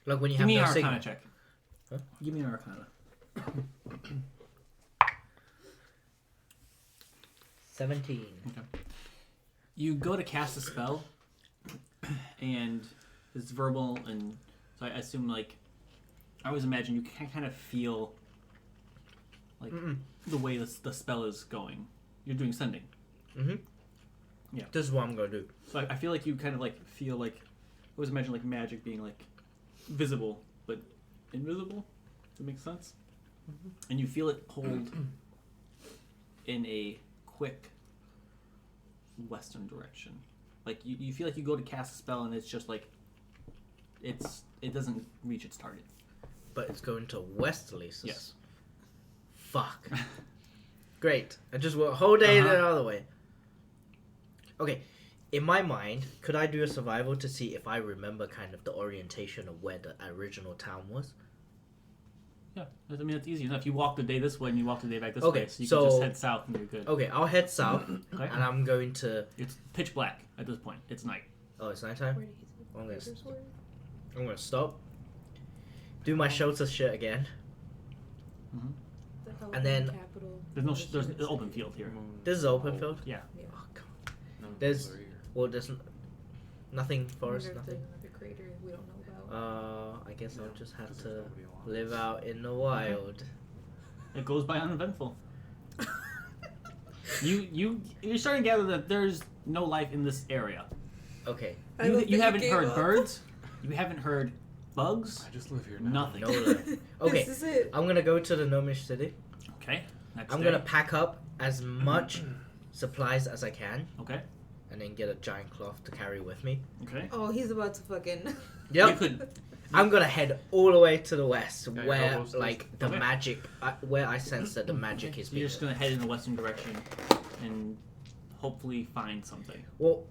Like when you Give have me no an signal. Arcana check. Huh? Give me an Arcana. 17. You go to cast a spell, and it's verbal, and so I assume like I always imagine you can kind of feel like the way the spell is going. You're doing sending, Mm-hmm. Yeah. This is what I'm gonna do. so I feel like you kind of like feel like I always imagine like magic being like visible but invisible. Does that make sense? And you feel it pulled in a quick western direction. Like you feel like you go to cast a spell and it's just like it doesn't reach its target. But it's going to westerly. So Yes. Fuck. Great. I just went a whole day Uh-huh. the other way. Okay. In my mind, could I do a survival to see if I remember kind of the orientation of where the original town was? Yeah, I mean it's easy enough. You walk the day this way and you walk the day back this Okay, way, so you so- can just head south and you're good. Okay, I'll head south, Okay. and I'm going to. It's pitch black at this point. It's night. Oh, it's nighttime. Where did he I'm gonna, say? I'm gonna stop. do my shelter shit again. The And then- Hellbound capital. There's an open field here. This is open field. Yeah. Oh, come on. No, There's- they're here. Well, there's nothing I forest, wonder if nothing. there's another crater we don't know about. I guess I'll No, just have 'cause to there's nobody alive. live out in the wild. It goes by uneventful. You're starting to gather that there's no life in this area. Okay. I don't You think haven't gave heard up. birds. You haven't heard bugs. I just live here now. Nothing. No life. Okay. This is it. I'm gonna go to the gnomish city. Okay. Next I'm day. gonna pack up as much supplies as I can, Okay. and then get a giant cloth to carry with me. Okay. Oh, he's about to fucking. You Yep. could. I'm gonna head all the way to the west, Yeah, where almost like the Okay. magic, where I sense that the magic is So you're being. just gonna head in the western direction and hopefully find something. Well,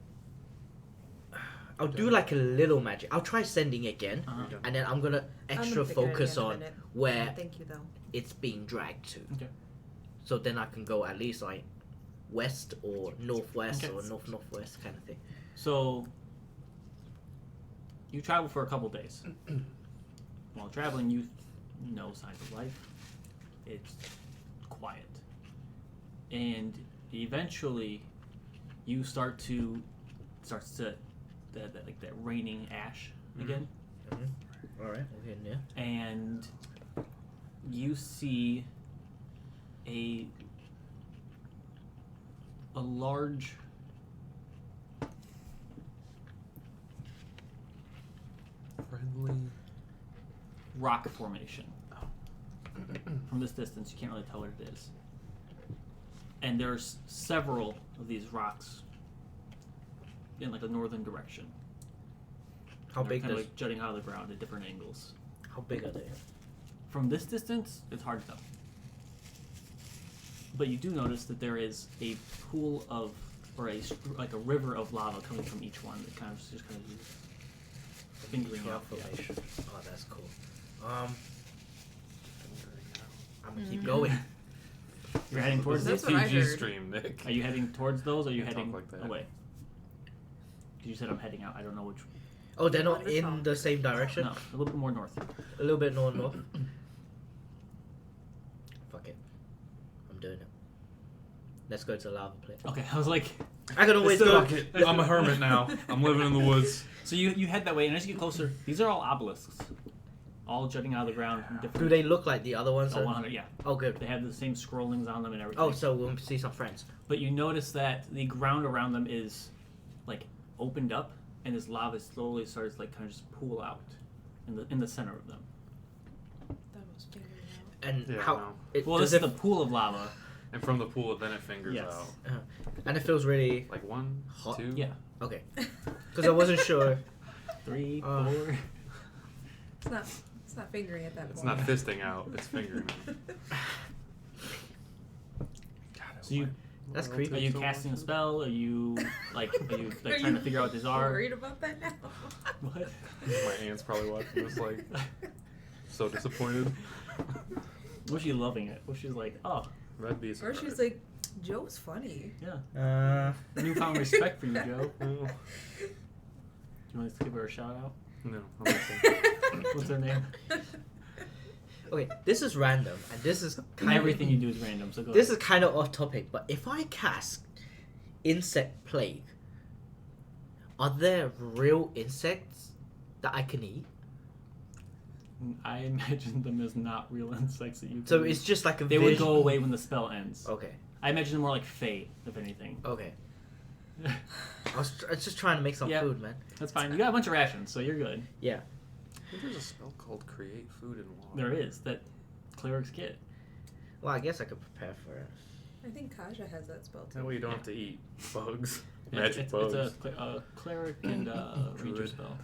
I'll do like a little magic. I'll try sending again, Uh-huh. and then I'm gonna I'm extra gonna figure it focus out in a on minute. where Thank you though. it's being dragged to. Okay. So then I can go at least like west or northwest Okay. or northwest kind of thing. So you travel for a couple days. While traveling, you no signs of life. It's quiet, and eventually, you starts to that raining ash again, All right, we're getting there. and you see a large Friendly. rock formation. From this distance, you can't really tell what it is. And there's several of these rocks in like a northern direction. How They're big kind of does? like jutting out of the ground at different angles. How big are they? From this distance, it's hard to tell. But you do notice that there is a pool of, or like a river of lava coming from each one that kind of just kind of fingering out. Yeah. Formation. Oh, that's cool. I'm gonna keep Mhm. going. You're heading towards That's these? what I PG heard. stream, Nick. Are you heading towards those, or are you Can't heading talk like that. away? 'Cause you said I'm heading out. I don't know which. Oh, they're On not the in top. the same direction. No, a little bit more north. A little bit north. Fuck it. I'm doing it. Let's go to the lava plate. Okay, I was like, I can always go. Fuck it. I'm a hermit now. I'm living in the woods. so you head that way, and as you get closer, these are all obelisks, all jutting out of the ground from different. Do they look like the other ones? Oh, 100, yeah. Oh, good. They have the same scrollings on them and everything. Oh, so we'll see some friends. But you notice that the ground around them is like opened up, and this lava slowly starts like kind of just pool out in the center of them. That was figured out. And Yeah, how? no. It, Well, does this is it, the pool of lava. And from the pool, then it fingers Yes. out. and it feels really Like 1, Hot. 2. Yeah, okay. Because I wasn't sure. 3, Uh, 4. It's not fingering at that It's point. not fisting out. It's fingering out. God, So you That's I'll creepy. are take you so casting a much. spell? Are you like Are trying you to figure out this are? Worried about that now? What? My aunt's probably watching this, like, so disappointed. Was she loving it? Was she like, oh That'd be a Or surprise. she's like, Joe's funny. yeah, newfound respect for you, Joe? Oh, Do you want us to give her a shout out? no. I'm not saying- What's her name? Okay, this is random, and this is kind Everything you do is random. So go. This ahead. is kind of off topic, but if I cast insect plague, are there real insects that I can eat? I imagine them as not real insects that you. So can- it's just like a they would vision- go away when the spell ends. Okay, I imagine them more like Fae, if anything. okay. I was just trying to make some Yeah. food, man. That's fine. You got a bunch of rations, so you're good. Yeah. I think there's a spell called Create Food in Water. There is that clerics get. Well, I guess I could prepare for it. I think Kaja has that spell too. That way you don't Yeah. have to eat bugs. Yeah, Magic it's bugs. a cleric and ranger Druid. spell.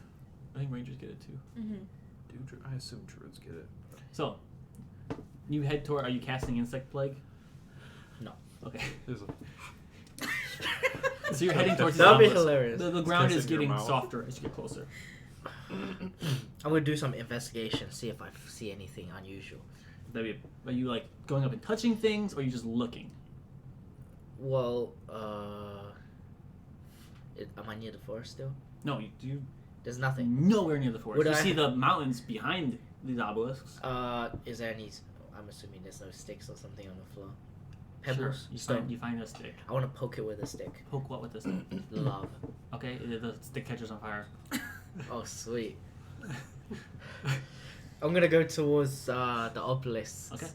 I think rangers get it too. Mm-hmm. I assume druids get it. So, you head toward. Are you casting insect plague? No. Okay. There's a So you're heading towards. That'd be the obelisk. hilarious. The ground It's is in your getting mouth. softer as you get closer. I'm gonna do some investigation, see if I see anything unusual. Are you like going up and touching things, or are you just looking? Well, am I near the forest still? No, you There's nothing. nowhere near the forest. Would you I- see the mountains behind these obelisks. Is there any? I'm assuming there's no sticks or something on the floor. Sure. Pebbles. You Stone. find a stick. I want to poke it with a stick. Poke what with the stick? Lava. Okay, the stick catches on fire. Oh, sweet. I'm gonna go towards the obelisk. Okay.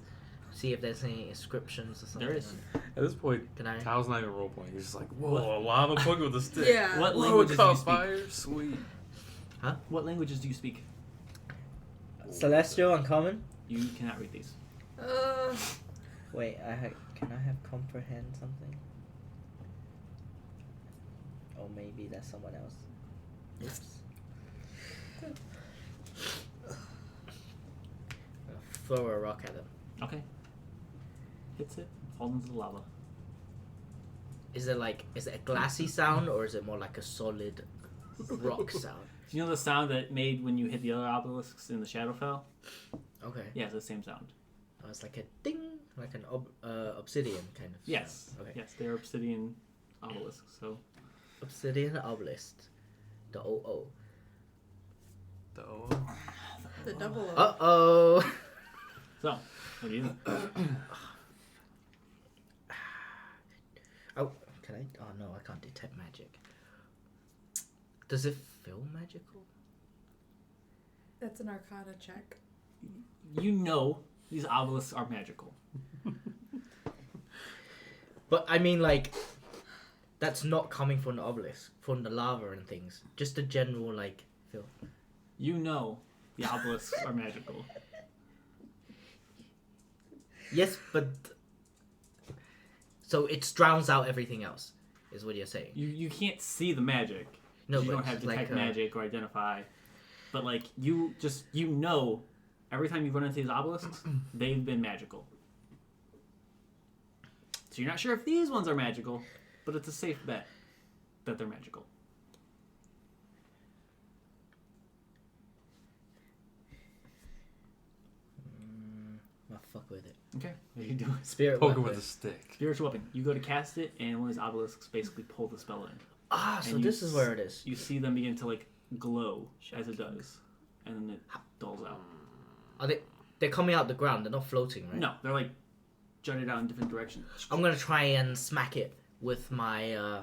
See if there's any inscriptions or something. There is. At this point, Can I? Tao's not even role playing. He's just like, whoa, What? a lava poke with a stick. Yeah. What Whoa, languages it do you caught speak? fire? Sweet. What languages do you speak? Celestial, uncommon. You cannot read these. Wait, can I have comprehend something? Or maybe that's someone else. Oops. I'll throw a rock at him. Okay. Hits it, falls into the lava. Is it a glassy sound or is it more like a solid rock sound? Do you know the sound that it made when you hit the other obelisks in the Shadowfell? Okay. Yeah, it's the same sound. Oh, it's like a ding, like an obsidian kind of. Yes. Sound. Okay. Yes, they're obsidian obelisks. So Obsidian obelisk. The OO. The O. The double O. Uh-oh. So, what do you do? Oh, can I? Oh no, I can't detect magic. Does it feel magical? That's an Arcana check. You know these obelisks are magical. But I mean, that's not coming from the obelisk, from the lava and things. Just a general feel. You know the obelisks are magical. Yes, but so it drowns out everything else, is what you're saying. You can't see the magic. No, you but don't have detect like, magic or identify. But you know, every time you run into these obelisks, they've been magical. So you're not sure if these ones are magical, but it's a safe bet that they're magical. I'll fuck with it. Okay, what are you doing? Spirit Poke it weapon. with a stick. Spiritual weapon. You go to cast it, and one of these obelisks basically pull the spell in. Ah, so and you this is where it is. You see them begin to glow as it does, and then it dulls out. Are they? They're coming out the ground. They're not floating, right? No, they're jutted out in different directions. I'm gonna try and smack it with my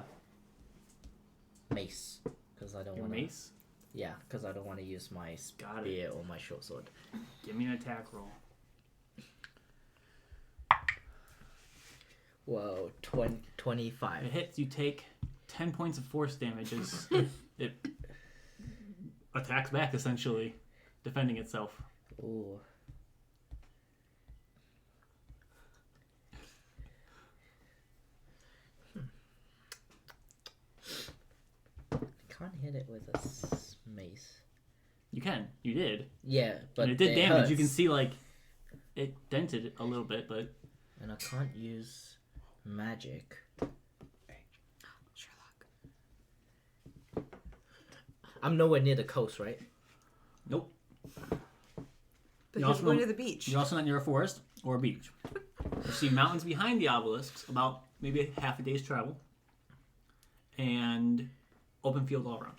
mace, because I don't Your want mace. Yeah, because I don't want to use my Got it. spear or my short sword. Give me an attack roll. Whoa, 25. It hits. You take 10 points of force damage as it attacks back, essentially, defending itself. Ooh. Can't hit it with a mace. You can. You did. Yeah, but and it did damage. You can hurts. see, it dented it a little bit, but And I can't use magic. Sherlock. I'm nowhere near the coast, right? nope. But You he's also going don't- to the beach. You're also not near a forest or a beach. You see mountains behind the obelisks, about maybe half a day's travel, and open field all around.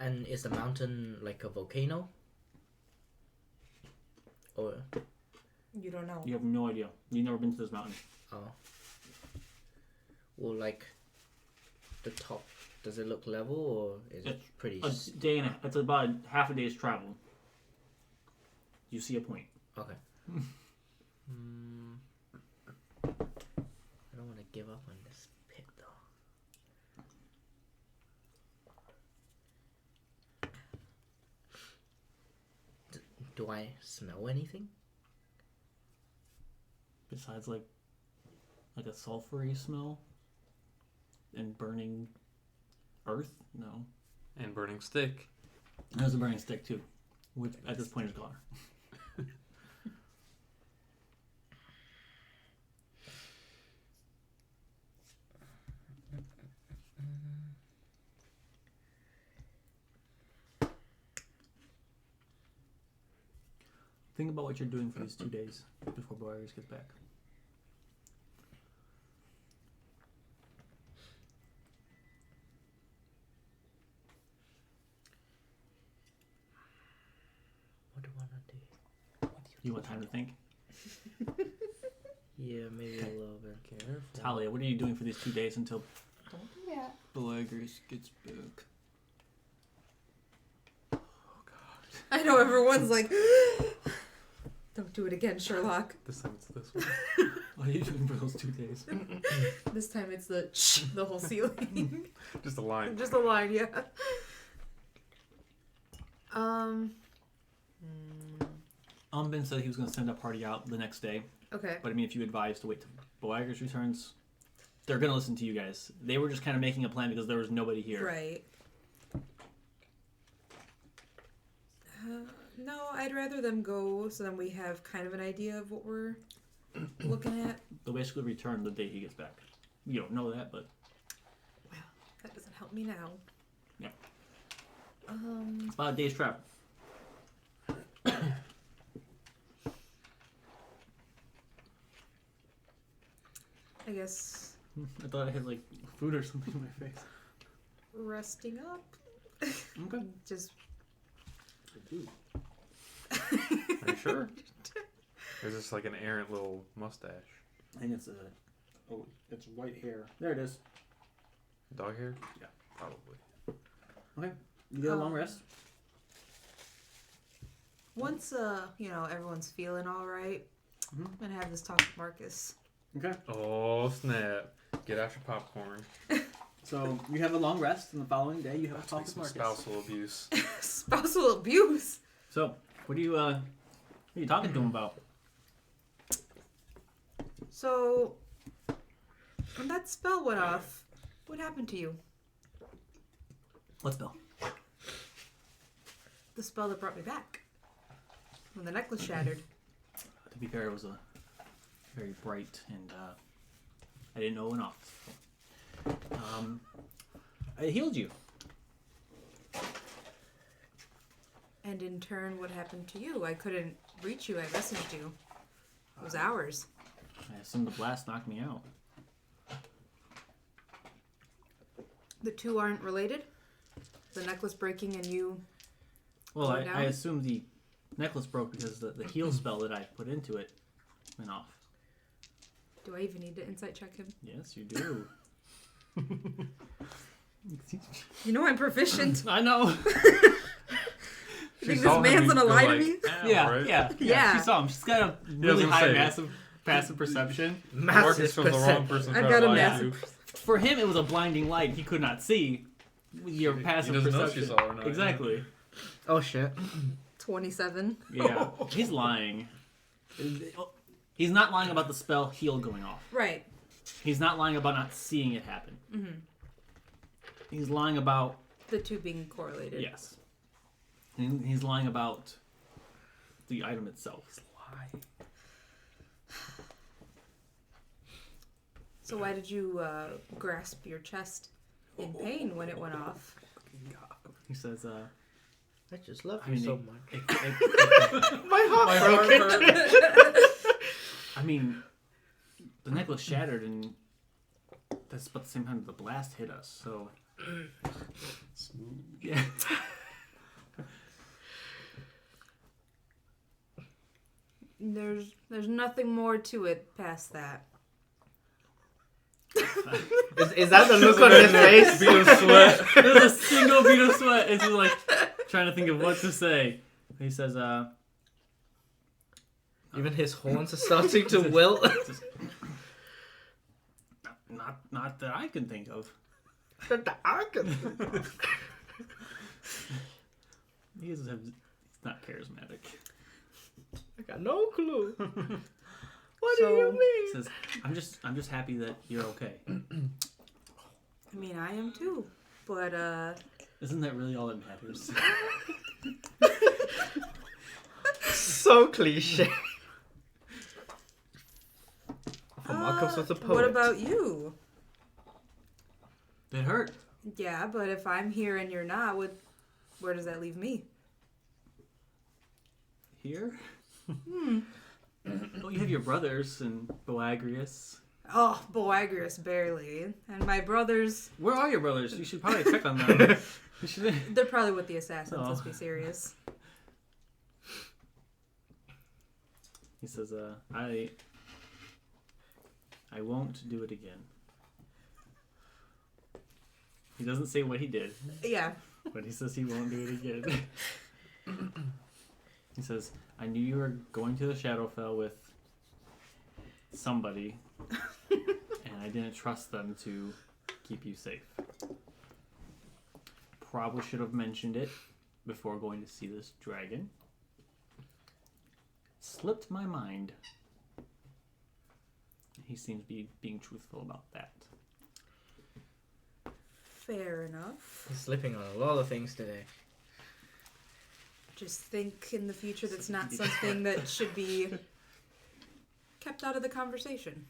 And is the mountain like a volcano? Or You don't know. You have no idea. You've never been to this mountain. oh, well, the top. Does it look level or is it It's pretty? It's about half a day's travel. You see a point. Okay. I don't want to give up on this pit though. Do I smell anything? Besides like a sulfury smell and burning earth? No. And burning stick. There's a burning stick too, which at this point is gone. Think about what you're doing for these 2 days before Boreas gets back. What do I want to You want time to think? Yeah, maybe a little bit. Careful. Talia, what are you doing for these 2 days until Don't do that. Belagris gets back? I know everyone's like, don't do it again, Sherlock. This time it's this one. What are you doing for those 2 days? This time it's the whole ceiling. Just a line. Just a line, yeah. Umbin said he was going to send a party out the next day. Okay. But I mean, if you advise to wait till Boagris returns, they're going to listen to you guys. They were just kind of making a plan because there was nobody here. Right. No, I'd rather them go so then we have kind of an idea of what we're looking at. They'll basically return the day he gets back. You don't know that, but Well, that doesn't help me now. Yeah. Um, it's about a day's travel. I guess I thought I had like food or something in my face. resting up. Okay. Just I do. Are you sure? There's just like an errant little mustache. I think it's it's white hair. There it is. Dog hair? Yeah. Probably. Okay. You get a long rest. once everyone's feeling all right, Mhm. I'm gonna have this talk with Marcus. Okay. Oh, snap. Get out your popcorn. So you have a long rest, and the following day you have a Take talk with some Marcus. spousal abuse. Spousal abuse. So what are you talking to him about? So when that spell went off, what happened to you? What spell? The spell that brought me back. When the necklace shattered. To be fair, it was a very bright, and I didn't know it went off. I healed you. And in turn, what happened to you? I couldn't reach you. I messaged you. It was hours. I assume the blast knocked me out. The two aren't related? The necklace breaking and you... Well, Going down? I assume the necklace broke because the heal spell that I put into it went off. Do I even need to insight check him? Yes, you do. You know I'm proficient. I know. You think this man's gonna lie to me? Yeah. Yeah. She saw him. She's got a was really gonna high say. massive passive perception. Massive Marcus was the wrong percent. person I've trying got to a lie to massive you. For him, it was a blinding light. He could not see your He passive doesn't know if perception. she saw her or not. Exactly. Oh shit. 27. Yeah. He's lying. He's not lying about the spell heal going off. Right. He's not lying about not seeing it happen. Mm-hmm. He's lying about The two being correlated. yes. He's lying about the item itself. So why did you grasp your chest in pain when it went off? He says, I just love I you mean, so much. My heart My heart broken. I mean, the necklace shattered, and that's about the same time the blast hit us. So, Smooth. yeah. There's nothing more to it past that. Is that the look on his face? Beat of sweat. There's a single bead of sweat, and she's like trying to think of what to say. He says, Even his horns are starting to wilt. not that I can think of. He's not charismatic. I got no clue. What So- do you He mean? says, I'm just happy that you're okay. I mean, I am too. But, Isn't that really all that matters? So cliche. Marcos was a poet. what about you? It hurt. Yeah, but if I'm here and you're not, where does that leave me? Here? Well, you have your brothers and Boagrius. Oh, Boagrius, barely. And my brothers, Where are your brothers? You should probably check on them. You should. they're probably with the assassins, Oh. let's be serious. He says, I won't do it again. He doesn't say what he did, Yeah. but he says he won't do it again. He says, I knew you were going to the Shadowfell with somebody, and I didn't trust them to keep you safe. Probably should have mentioned it before going to see this dragon. Slipped my mind. He seems to be being truthful about that. Fair enough. He's slipping on a lot of things today. Just think in the future that's not something that should be kept out of the conversation.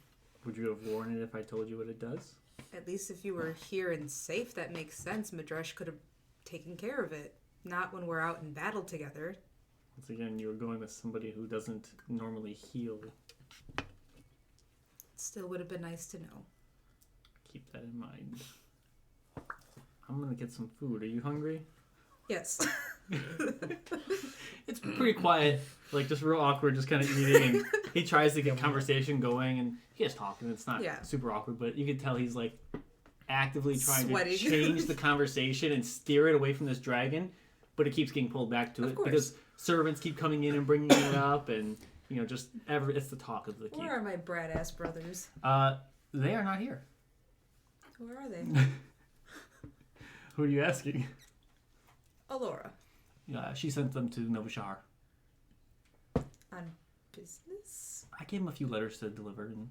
Would you have worn it if I told you what it does? At least if you were here and safe, that makes sense. Madresh could have taken care of it. Not when we're out in battle together. Once again, you were going with somebody who doesn't normally heal. Still would have been nice to know. Keep that in mind. I'm gonna get some food. Are you hungry? Yes. It's pretty quiet, like just real awkward, just kind of eating. And he tries to get conversation going, and he is talking. It's not super awkward, but you can tell he's like actively trying Sweating. to change the conversation and steer it away from this dragon, but it keeps getting pulled back to Of it course. because servants keep coming in and bringing it up, and just it's the talk of the keep. Where are my brat ass brothers? They are not here. Where are they? Who are you asking? Alora. She sent them to Novashar. On business? I gave them a few letters to deliver, and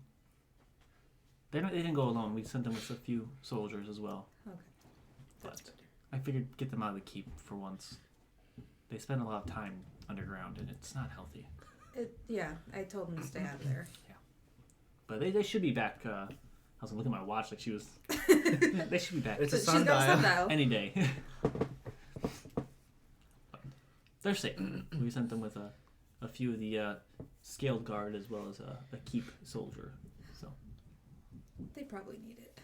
they didn't go alone. We sent them with a few soldiers as well. Okay. But I figured get them out of the keep for once. They spend a lot of time underground, and it's not healthy. Yeah, I told them to stay out of there. But they should be back. I was looking at my watch like she was. They should be back It's a She's got a sundial. sundial. any day. But they're safe. We sent them with a few of the scaled guard as well as a keep soldier. So, They probably need it.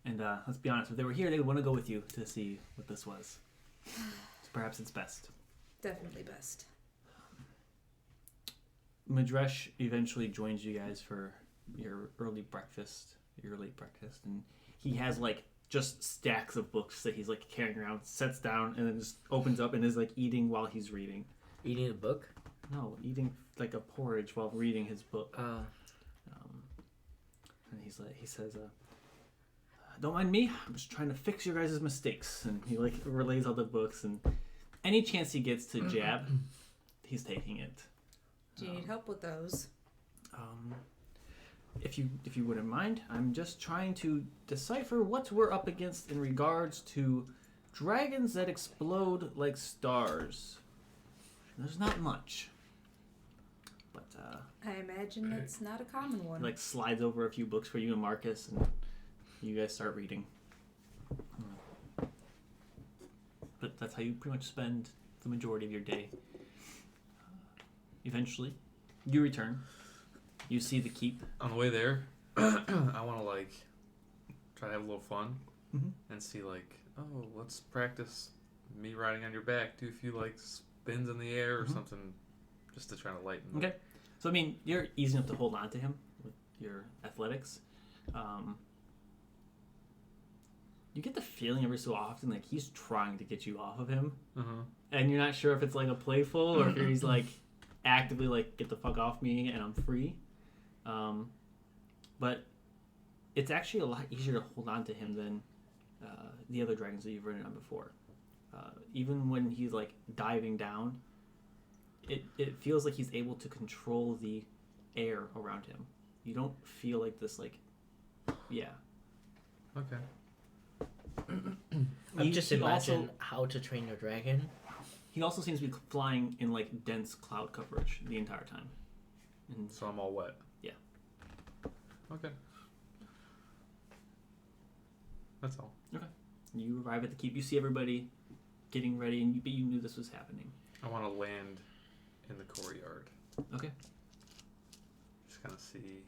and let's be honest, if they were here, they would want to go with you to see what this was. So perhaps it's best. Definitely best. Madresh eventually joins you guys for your late breakfast, and he has like just stacks of books that he's like carrying around, sets down, and then just opens up and is like eating while he's reading. Eating a book? No, eating like a porridge while reading his book. And he says, "Don't mind me. I'm just trying to fix your guys' mistakes." And he like relays all the books, and any chance he gets to jab, he's taking it. Do you need help with those? If you wouldn't mind, I'm just trying to decipher what we're up against in regards to dragons that explode like stars. There's not much, but I imagine that's not a common one. he like slides over a few books for you and Marcus, and you guys start reading. But that's how you pretty much spend the majority of your day. Eventually, you return. You see the keep. On the way there, I want to like try to have a little fun and see like, oh, let's practice me riding on your back. Do a few like spins in the air or something, just to try to lighten. Okay. So I mean, you're easy enough to hold on to him with your athletics. You get the feeling every so often like he's trying to get you off of him, and you're not sure if it's like a playful or if he's like actively like get the fuck off me and I'm free. But it's actually a lot easier to hold on to him than the other dragons that you've ridden on before. Even when he's like diving down, it feels like he's able to control the air around him. You don't feel like this like, yeah. Okay. I've just imagined also, how to train your dragon. he also seems to be flying in like dense cloud coverage the entire time. And So I'm all wet. Yeah. Okay. That's all. you arrive at the keep. You see everybody getting ready, and you knew this was happening. I want to land in the courtyard. Okay. Just kind of see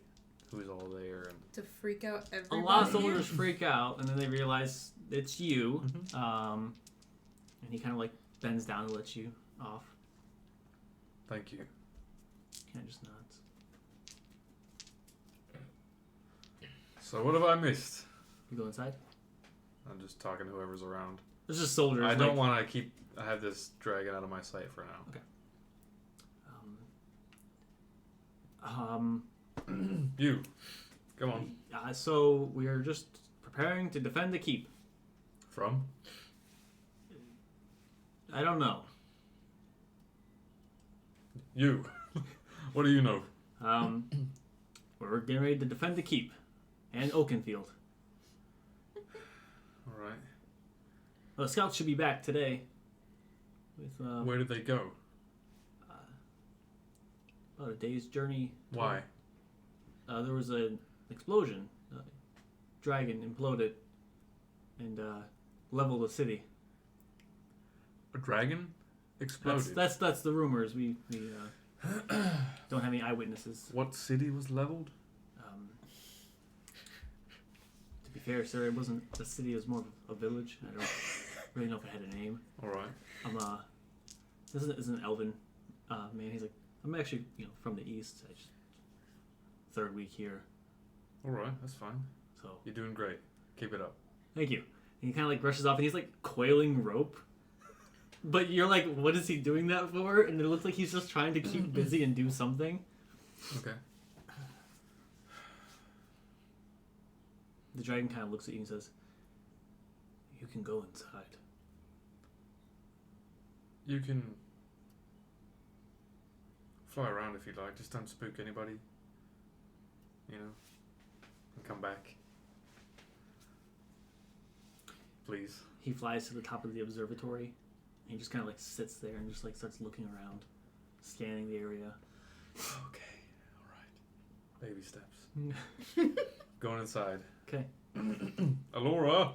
who's all there and To freak out A everybody. lot of soldiers freak out, and then they realize it's you. And he kind of like bends down to let you off. thank you. Yeah, just nods. So what have I missed? You go inside. I'm just talking to whoever's around. There's just soldiers. I don't want to have this dragon out of my sight for now. You, come on. So we are just preparing to defend the keep. From? I don't know. You. What do you know? We're getting ready to defend the keep and Oakenfield. All right. Well, the scouts should be back today. With Where did they go? about a day's journey. Why? There was an explosion. Dragon imploded and leveled the city. A dragon exploded. That's the rumors. We don't have any eyewitnesses. What city was leveled? To be fair, sir, it wasn't a city. It was more of a village. I don't really know if it had a name. All right. This is an elven man. He's like, I'm actually from the east. I just third week here. All right. That's fine. So You're doing great. Keep it up. thank you. And he kind of like rushes off, and he's like coiling rope. But you're like, what is he doing that for? And it looks like he's just trying to keep busy and do something. Okay. The dragon kind of looks at you and says, "You can go inside." You can fly around if you like. Just don't spook anybody. You know. And come back. Please. He flies to the top of the observatory, and he just kind of like sits there and just like starts looking around, scanning the area. Okay. All right. Baby steps. Going inside. Okay. Alora.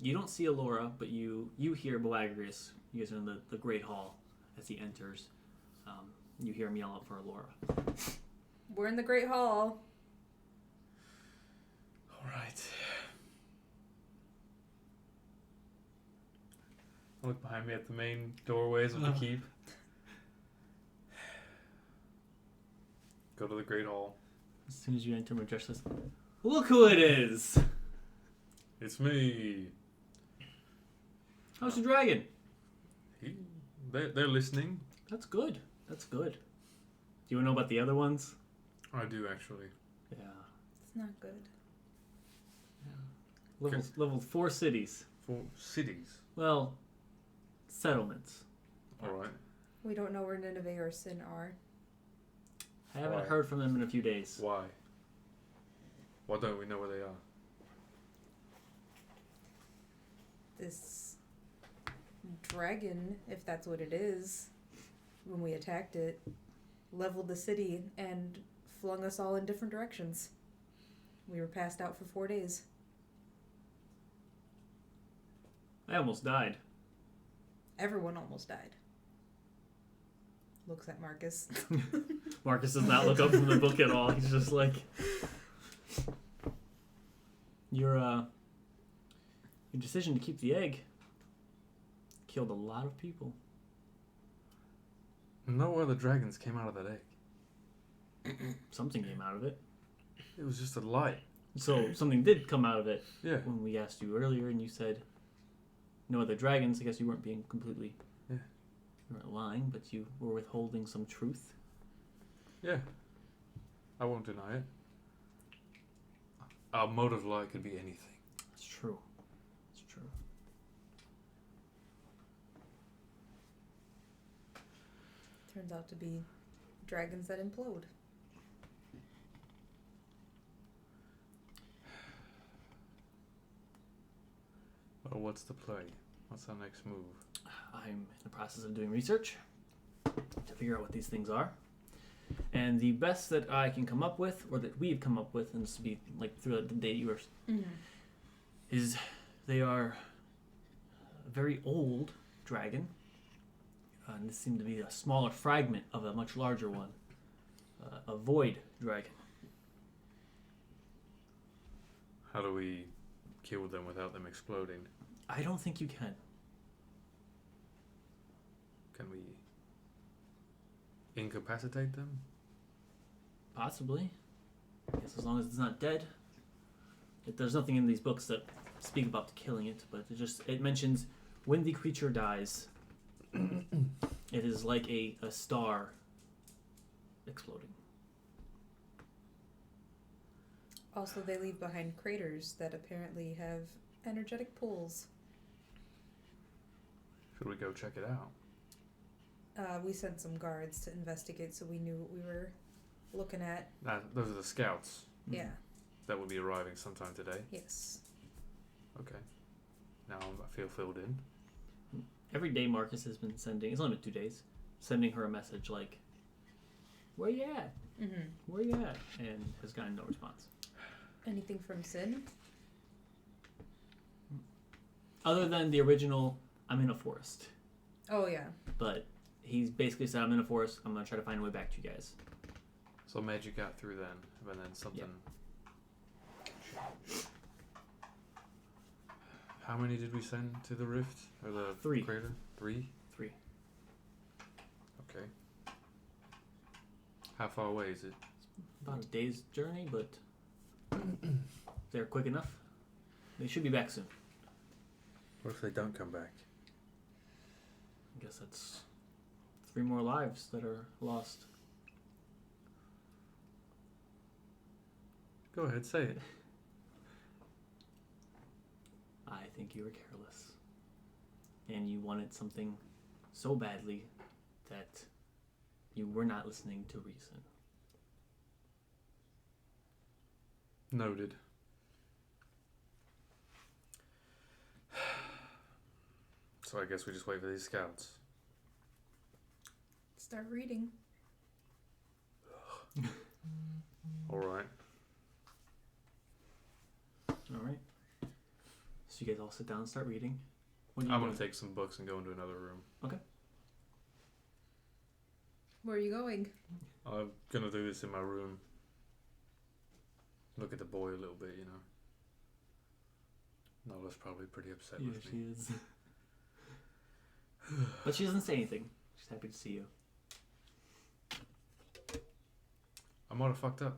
You don't see Alora, but you hear Boagrius. You guys are in the Great Hall as he enters. You hear him yell out for Alora. We're in the Great Hall. All right. I look behind me at the main doorways of the keep. Go to the Great Hall. As soon as you enter, Majesh says, "Look who it is! It's me. How's the dragon?" They're listening. That's good. That's good. Do you want to know about the other ones? I do actually. Yeah. It's not good. Leveled 4 cities. 4 cities. Well, settlements. All right. We don't know where Nineveh or Sin are. I haven't Why? heard from them in a few days. Why? Why don't we know where they are? This dragon, if that's what it is, when we attacked it, leveled the city and flung us all in different directions. We were passed out for 4 days. I almost died. Everyone almost died. Looks at Marcus. Marcus does not look up from the book at all. He's just like, your decision to keep the egg killed a lot of people. No other dragons came out of that egg. Something came out of it. It was just a light. So something did come out of it Yeah. when we asked you earlier, and you said no other dragons. I guess you weren't being completely. Yeah. You weren't lying, but you were withholding some truth. Yeah. I won't deny it. Our motive light could be anything. It's true. It's true. Turns out to be dragons that implode. Well, what's the play? What's our next move? I'm in the process of doing research to figure out what these things are. And the best that I can come up with, or that we've come up with, and this will be like throughout the day yours, is they are a very old dragon. And this seemed to be a smaller fragment of a much larger one. A void dragon. How do we kill them without them exploding? I don't think you can. Can we incapacitate them? Possibly. I guess as long as it's not dead. There's nothing in these books that speak about killing it, but it mentions when the creature dies, it is like a star exploding. Also, they leave behind craters that apparently have energetic pools. Should we go check it out? We sent some guards to investigate, so we knew what we were looking at. Those are the scouts Yeah. that will be arriving sometime today. Yes. Okay. Now I feel filled in. Every day Marcus has been sending, it's only been 2 days, sending her a message like, where you at? Mm-hmm. Where you at? And has gotten no response. Anything from Sin? Other than the original, I'm in a forest. Oh, yeah. But he's basically said, I'm in a forest, I'm going to try to find a way back to you guys. So magic got through then, and then something. How many did we send to the rift or the 3. crater? 3. 3. Okay. How far away is it? About a day's journey, but they're quick enough. They should be back soon. What if they don't come back? I guess that's 3 more lives that are lost. Go ahead, say it. I think you were careless. And you wanted something so badly that you were not listening to reason. Noted. So I guess we just wait for these scouts. Start reading. Alright. Alright. So you guys all sit down and start reading. What are you I'm doing? going to take some books and go into another room. Where are you going? I'm going to do this in my room. Look at the boy a little bit, you know. Nola's probably pretty upset Yeah, with she me. is. But she doesn't say anything. She's happy to see you. I might have fucked up.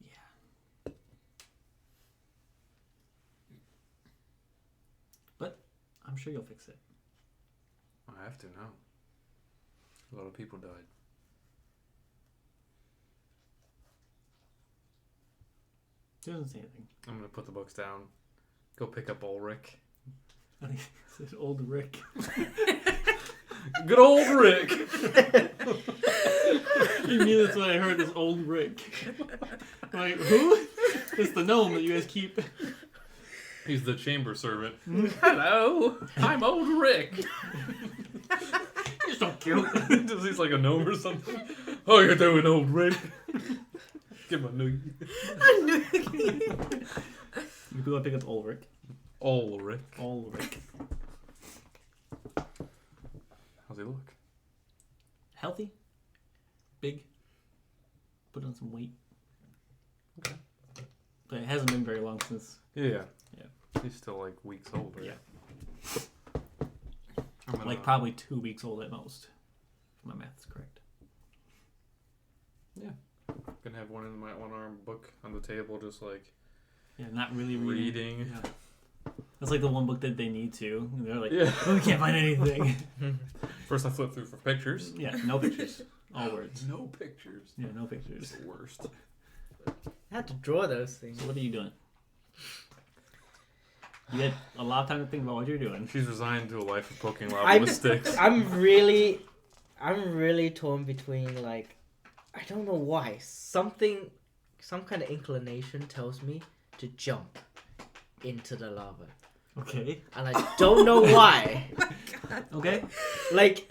Yeah. But I'm sure you'll fix it. I have to now. A lot of people died. She doesn't say anything. I'm going to put the books down. Go pick up Ulrich. I think it's old Rick. Good old Rick! You knew that's what I heard is old Rick. Like, who? It's the gnome that you guys keep. He's the chamber servant. Hello, I'm old Rick. You're so cute. Does he's like a gnome or something? How you doing, old Rick? Give him a noogie. You go pick up old Rick. Old Rick. Old Rick. How's he look? Healthy. Big. Put on some weight. Okay. But it hasn't been very long since. Yeah. Yeah. He's still like weeks old, right? Yeah. I'm gonna, Like probably 2 weeks old at most. If my math is correct. gonna have one in my one arm book on the table, just like Yeah, not really reading. Yeah. That's like the one book that they need to. And they're like, Yeah. oh, we can't find anything. First, I flip through for pictures. Yeah, no pictures. All words. No pictures. Yeah, no It's pictures. the worst. I had to draw those things. So what are you doing? You had a lot of time to think about what you're doing. She's resigned to a life of poking lava I'm- with sticks. I'm really torn between, like, I don't know why. Some kind of inclination tells me to jump into the lava. Okay. And I don't know why. Okay. Like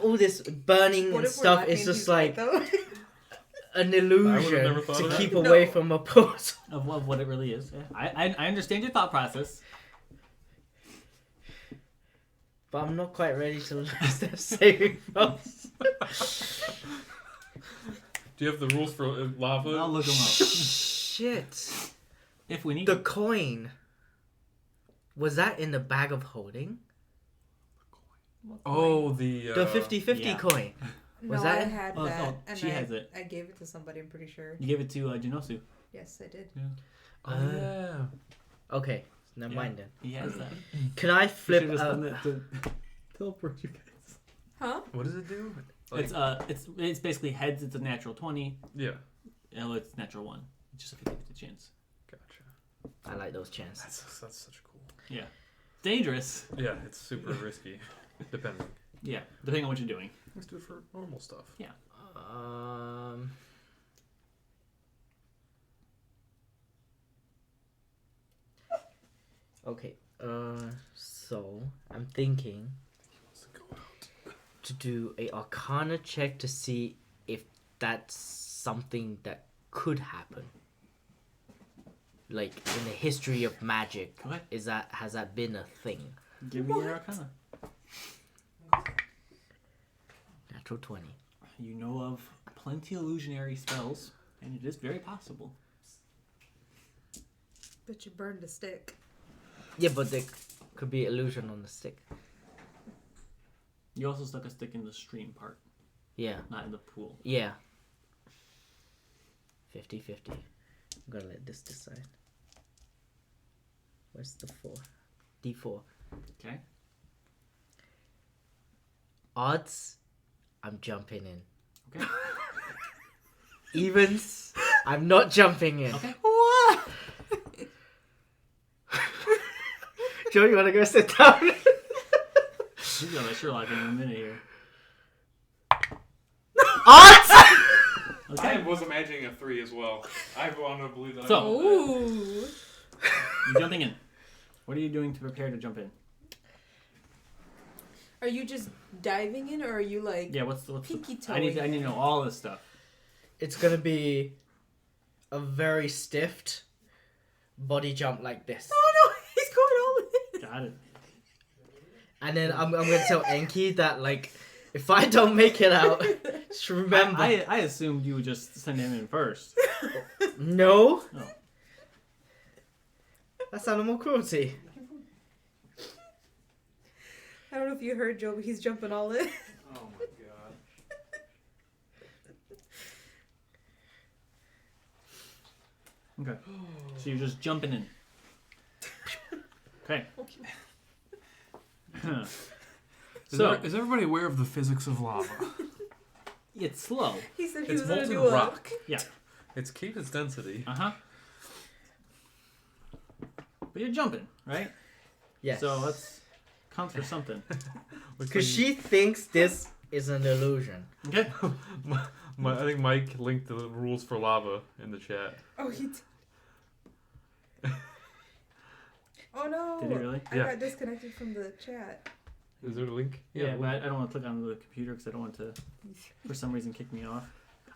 all this burning What and if we're stuff laughing is too just hard, like though? an never illusion thought to of that. keep No. away from a puzzle. Of what it really is. Yeah. I understand your thought process. But I'm not quite ready to lose that saving throws. Do you have the rules for lava? I'll look them up. Shit. If we need The them. coin. Was that in the bag of holding? Oh, the The 50-50 yeah. coin. No, Was that I it? had Oh, that, oh, and she I, has it. I gave it to somebody. I'm pretty sure. You gave it to Jinosu. Yes, I did. Oh, yeah. Okay, never Yeah. mind then. He has that. Can I flip? You should've just done that to teleport you guys. Huh? What does it do? Like, It's basically heads. It's a natural 20. yeah. It's natural 1. It's just a 50 chance. Gotcha. I like those chances. That's such cool. Yeah. Dangerous. Yeah, it's super risky, depending. Yeah. Depending on what you're doing. Let's do it for normal stuff. Um. Okay. So I'm thinking Let's go out. to do a Arcana check to see if that's something that could happen. Like in the history of magic, Go ahead. has that been a thing? Give me your Arcana. Natural 20. You know of plenty of illusionary spells, and it is very possible. But you burned a stick. Yeah, but there could be illusion on the stick. You also stuck a stick in the stream part, Yeah. not in the pool. Yeah. 50-50. I'm gonna let this decide. Where's the 4? D4. Okay. Odds, I'm jumping in. Okay. Evens, I'm not jumping in. Okay. What? Joe, you wanna go sit down? He's gonna Sherlock in a minute here. Odds! Okay. I was imagining a 3 as well. I want to believe that. So- I know that. Ooh. You're jumping in. What are you doing to prepare to jump in? Are you just diving in, or are you like? Yeah. What's the Pinky I need toeing to know all this stuff. It's gonna be a very stiffed body jump like this. Oh no, he's going all in. Got it. And then I'm gonna tell Enki that, like, if I don't make it out, just remember. I assumed you would just send him in first. No. Oh. That's animal cruelty. I don't know if you heard Joe, but he's jumping all in. Oh my god. Okay. So you're just jumping in. Okay. Is everybody aware of the physics of lava? It's slow. He said he It's was gonna molten do a rock. Yeah. It's keep its density. Uh-huh. But you're jumping, right? Yes. So let's count for something. Because she thinks this is an illusion. Okay. I think Mike linked the rules for lava in the chat. Oh, oh no! Did he really? I Yeah. got disconnected from the chat. Is there a link? Yeah, but I don't want to click on the computer because I don't want to, for some reason, kick me off.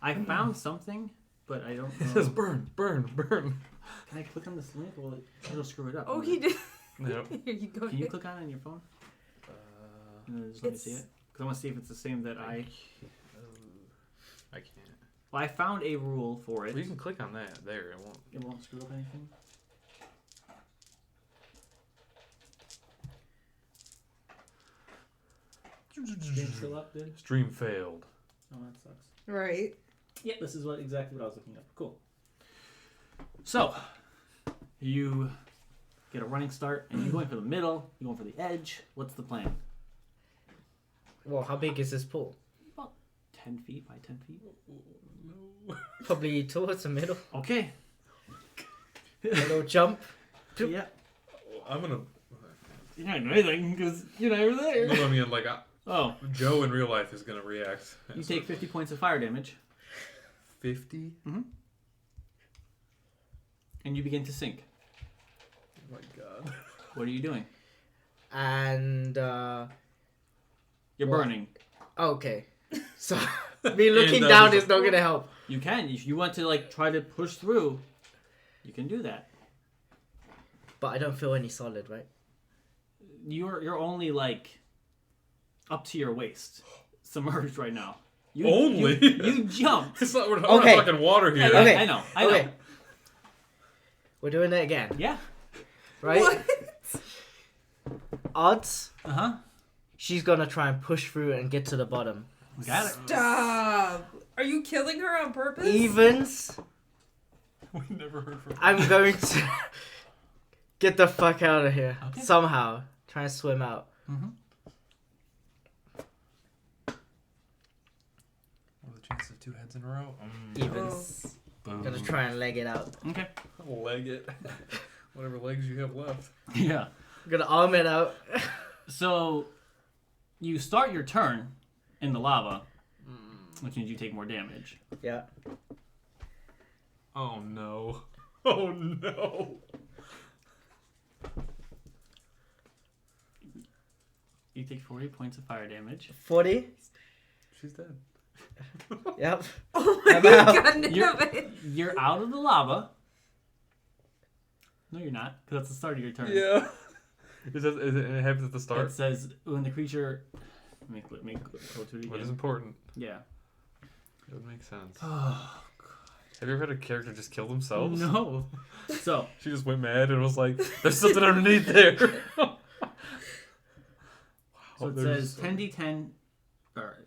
I found something, but I don't It know. says burn, burn, burn. Can I click on this link? Well, it'll screw it up. Oh, he did. Yep. Here you go. Can you click on it on your phone? And then just let me see it. Because I want to see if it's the same that I... I can't. Well, I found a rule for it. Well, you can click on that. There, it won't. It won't screw up anything. Game still up, dude? Stream failed. Oh, that sucks. Right. Yeah, this is exactly what I was looking up. Cool. So, you get a running start, and you're going for the middle, you're going for the edge. What's the plan? Well, how big is this pool? 10 feet by 10 feet? No. Probably towards the middle. Okay. A little jump. Yeah. I'm gonna. You're not doing anything because you're not even there. No, I mean, like, Oh, Joe in real life is gonna react. you take 50 points of fire damage, 50. and you begin to sink. Oh my god. What are you doing? And, You're What? burning. okay. So, me looking And, down there's is not gonna help. You can. If you want to, like, try to push through, you can do that. But I don't feel any solid, right? You're only, like, up to your waist, submerged right now. Only? You jumped. It's not. We're not Okay. talking water here. Okay. I know. Okay. We're doing it again, Yeah. right? What? Odds. Uh-huh. she's gonna try and push through and get to the bottom. Got it. Stop. Are you killing her on purpose? Evens, We never heard from. I'm going to get the fuck out of here Okay. somehow. Try and swim out. Mm-hmm. What are the chances of 2 heads in a row? Evens. Boom. Gonna try and leg it out. Okay. Leg it. Whatever legs you have left. Yeah. Gonna arm it out. So you start your turn in the lava, which means you take more damage. Yeah. Oh no. Oh no. You take 40 points of fire damage. 40. She's dead. Yep. Oh my I'm out. god, You're- damn it. You're out of the lava. No, you're not, because that's the start of your turn. Yeah. It happens at the It start? says when the creature. Make go to it What is again. important? Yeah. It would make sense. Oh, Have you ever had a character just kill themselves? no. So, She just went mad and was like, there's something underneath there. so Wow, it there's- says 10d10. Or,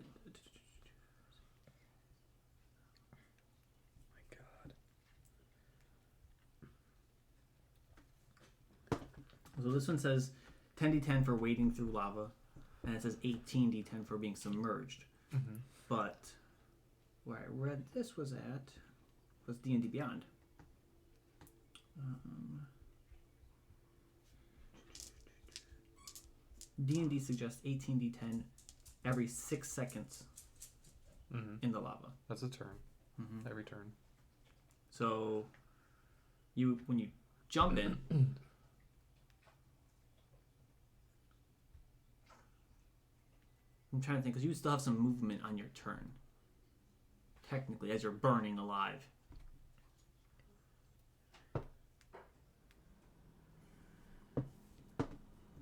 my God. so this one says 10d10 for wading through lava, and it says 18d10 for being submerged. Mhm. But where I read this was at was D&D Beyond. D&D suggests 18d10 every 6 seconds Mhm. in the lava. That's a turn. Mm-hmm. Every turn. So when you jump in, I'm trying to think, because you still have some movement on your turn. Technically, as you're burning alive.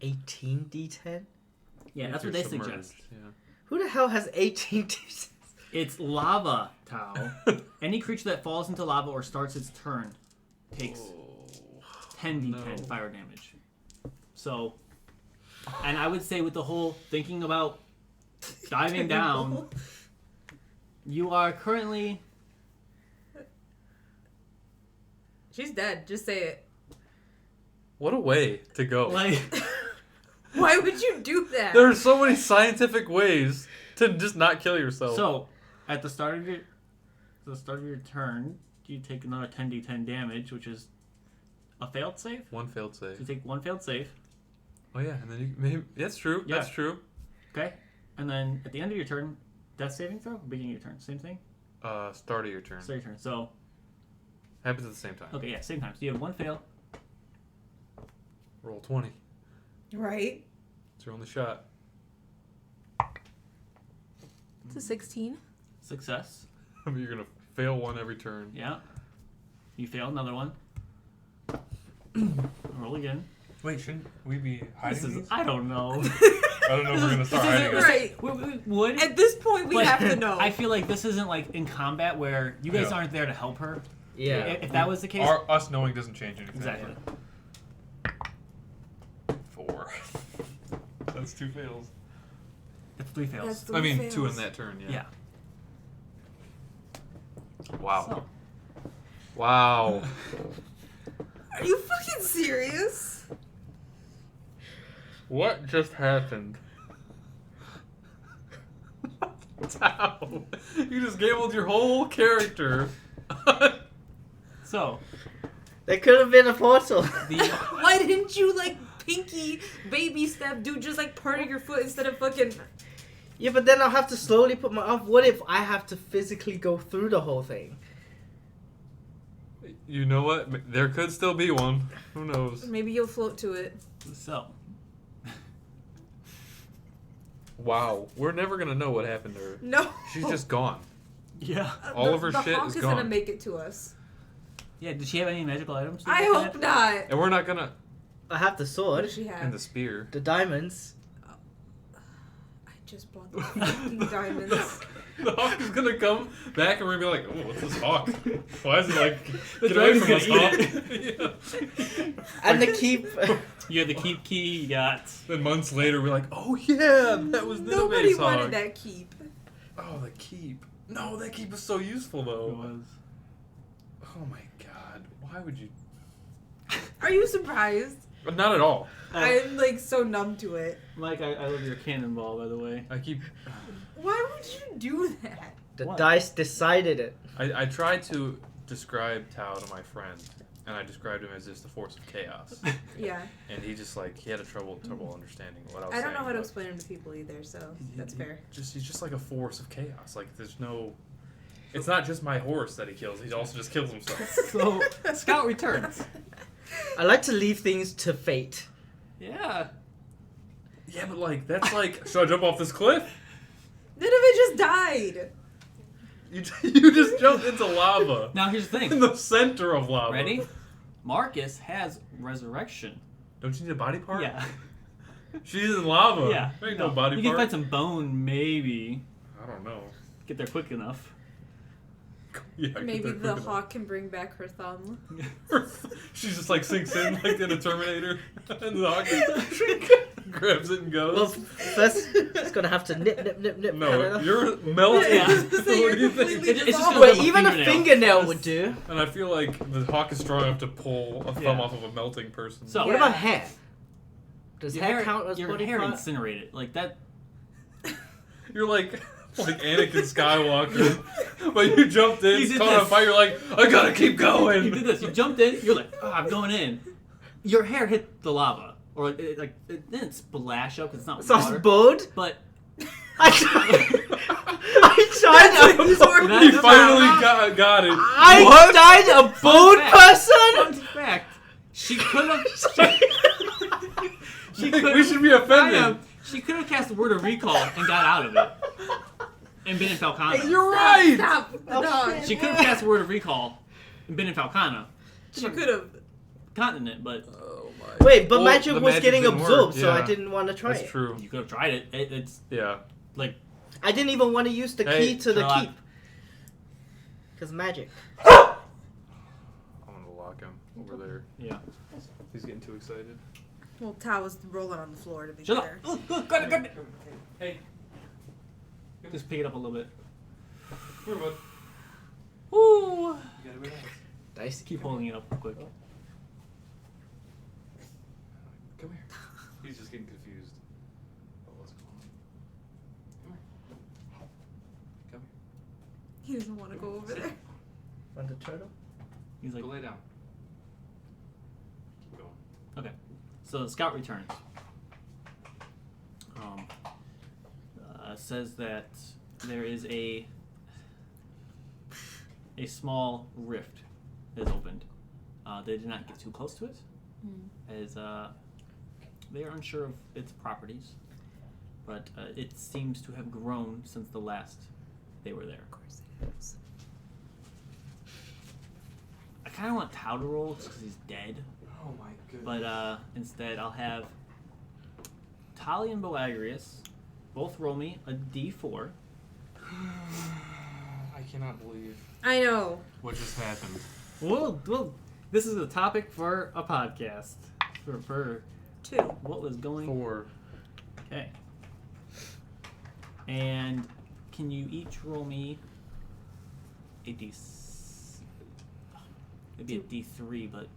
D10. Yeah, that's If what you're they submerged, suggest. Yeah. Who the hell has 18 D10s? It's lava, Tao. Any creature that falls into lava or starts its turn takes 10d10 no. fire damage. So, and I would say with the whole thinking about diving down, you are currently She's dead. Just say it. What a way to go. like Why would you do that? There are so many scientific ways to just not kill yourself. so. At the start of your turn, you take another 10d10 damage, which is a failed save. One failed So you save. take one failed save, Oh yeah, and then you maybe that's true. Yeah. That's true. okay, and then at the end of your turn, death saving throw. Beginning of your turn, same thing. Start of your turn. Start your turn. So Happens at the same time. okay, yeah, same time. So you have one fail. Roll 20. Right? It's your only shot. It's a 16. Success. You're gonna fail one every turn. Yeah. You fail another one. Roll again. Wait, shouldn't we be hiding This is, these? I don't know. I don't know if we're gonna start This hiding isn't them. Right. We would. At this point, we but have to know. I feel like this isn't like in combat where you guys Yeah. aren't there to help her. Yeah. If that was the case. Us knowing doesn't change anything. Exactly. 4. That's 2 fails. It's 3 fails. That's I mean, 2 fails. in that turn, yeah. Yeah. Wow. So, Wow. Are you fucking serious? What just happened? How? You just gambled your whole character. so There could have been a portal. the Why didn't you, like, pinky baby step do just, like, part of your foot instead of fucking... Yeah, but then I'll have to slowly put my arm. What if I have to physically go through the whole thing? You know what? There could still be one. Who knows? Maybe you'll float to it. so Wow. We're never gonna know what happened to her. No. She's just gone. yeah. All of her the shit hawk is gonna gone. make it to us. Yeah. Did she have any magical items? I hope not. And we're not gonna. I have the What sword, does she have? And the spear. the diamonds. I just bought the fucking diamonds. The hawk is gonna come back and we're gonna be like, oh, what's this hawk? Why is it like, The get away dragon's from us, gonna hawk? Yeah. And the keep. You had the keep key. You got. Then months later, we're like, oh yeah, that was Nobody Nineveh's wanted hog. that keep. Oh, the keep. No, that keep is so useful though. It was. Oh my god, why would you? Are you surprised? Not at all. I'm like so numb to it. Mike, I love your cannonball, by the way. I keep. Why would you do that? The What? dice decided it. I tried to describe Tao to my friend, and I described him as just the force of chaos, Yeah. and he just like he had a trouble understanding what I was I saying. don't know how to but explain him to people either, so that's fair. He's just like a force of chaos. Like there's no. It's not just my horse that he kills. He also just kills himself. So, Scout returns. I like to leave things to fate. Yeah. Yeah, but like that's like, should I jump off this cliff? Nineveh just died. You just jumped into lava. Now here's the In thing. the center of lava. Ready? Marcus has resurrection. Don't you need a body part? Yeah. She's in lava. Yeah. There ain't no body You part. can find some bone, maybe. I don't know. Get there quick enough. Yeah, get Maybe there the quick enough. hawk can bring back her thumb. She's just like sinks in like in a Terminator, and the hawk just grabs it and goes. Well, first it's gonna have to nip, cut it no, off. you're melting. Yeah. what do you think? completely It's just dissolved. gonna Wait, have a even a fingernail. fingernail would do. And I feel like the hawk is strong enough to pull a thumb Yeah. off of a melting person. So- What Yeah. about hair? Does Your hair count as your body hair part? incinerated. Like that. You're like Anakin Skywalker, but you jumped in, You did caught on this. fire. You're like, I gotta keep You going. did this. You jumped in. You're like, oh, I'm going in. Your hair hit the lava, or it didn't splash up because it's not So water. it's bored? But I tried a bored. That's You about- finally got it. I tried a bored Fun person? fact: she could have. She Nick, could. we should be offended. She could have cast the word of recall and got out of it, and been in Falcana. You're right. Stop. No. She could have cast the word of recall and been in Falcana She could have. continent, but Oh my. Wait, but Well, magic the was magic getting didn't work, absorbed, so I yeah. didn't want to try That's it. true. you could have tried it. It's Yeah. like I didn't even want to use the Hey, key to the Sherlock. keep. Because magic. I'm gonna lock him over there. yeah. He's getting too excited. Well, Tao was rolling on the floor to be Shut up! fair. Got it! Hey, just pick it up a little bit. Here, bud. Woo! You gotta relax. Dice. Keep holding it up quick. Come here. He's just getting confused. Oh, what's going on? Come here. He doesn't want to go over there. Want the turtle? He's like, Go lay down. Keep going. okay. So the scout returns. Says that there is a small rift has opened. They did not get too close to it, as they are unsure of its properties, but it seems to have grown since the last they were there. Of course it is. I kind of want Tao to roll just because he's dead, Oh my goodness. but instead I'll have Tali and Boagrius both roll me a d4. I cannot believe I know. what just happened. Well, this is a topic for a podcast. For 2. what was going. 4. Okay. And can you each roll me a d? It'd be a d3, but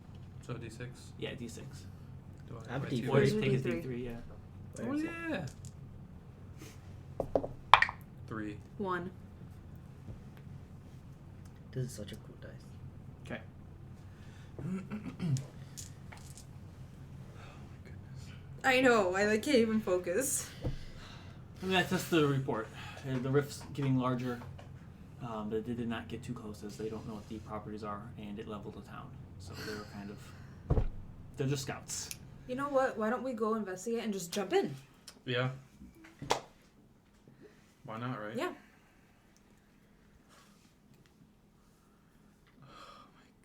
So D6. yeah, d6. Do I have a my D4. two? Or Where's just your take his D3? d3, yeah. Where Oh is it? yeah. 3. 1. This is such a cool dice. Okay. I know. I can't even focus. I mean, that's just the report. The rift's getting larger, but they did not get too close as they don't know what the properties are, and it leveled the town. So they're kind of. They're just scouts. You know what? Why don't we go investigate and just jump in? Yeah. Why not, right? Yeah.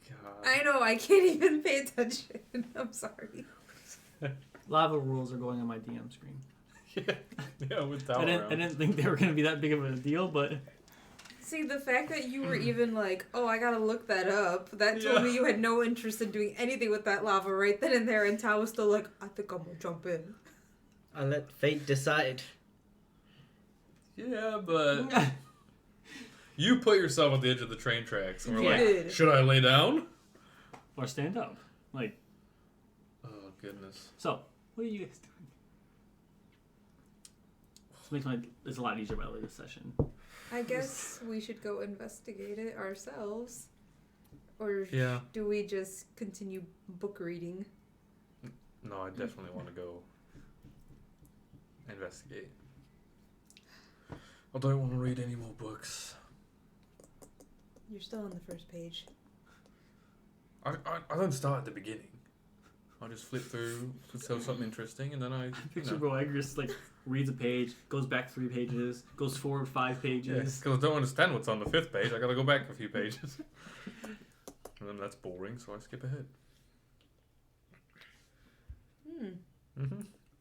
God. I know. I can't even pay attention. I'm sorry. Lava rules are going on my DM screen. Yeah, with Tao I around. didn't think they were going to be that big of a deal, but See, the fact that you were even like, oh, I gotta look that up, that told me you had no interest in doing anything with that lava right then and there, and Tao was still like, I think I'm gonna jump in. I'll let fate decide. Yeah, but you put yourself at the edge of the train tracks, and we're You like, did. should I lay down? Or stand up. Like, Oh goodness. so, what are you guys doing? This makes it's a lot easier by the way this session. I guess we should go investigate it ourselves. Or Yeah. do we just continue book reading? No, I definitely want to go investigate. I don't want to read any more books. You're still on the first page. I don't start at the beginning. I just flip through to tell something interesting, and then I Picture Boagrius like reads a page, goes back 3 pages, goes forward 5 pages. because I don't understand what's on the 5th page. I gotta go back a few pages, and then that's boring, so I skip ahead.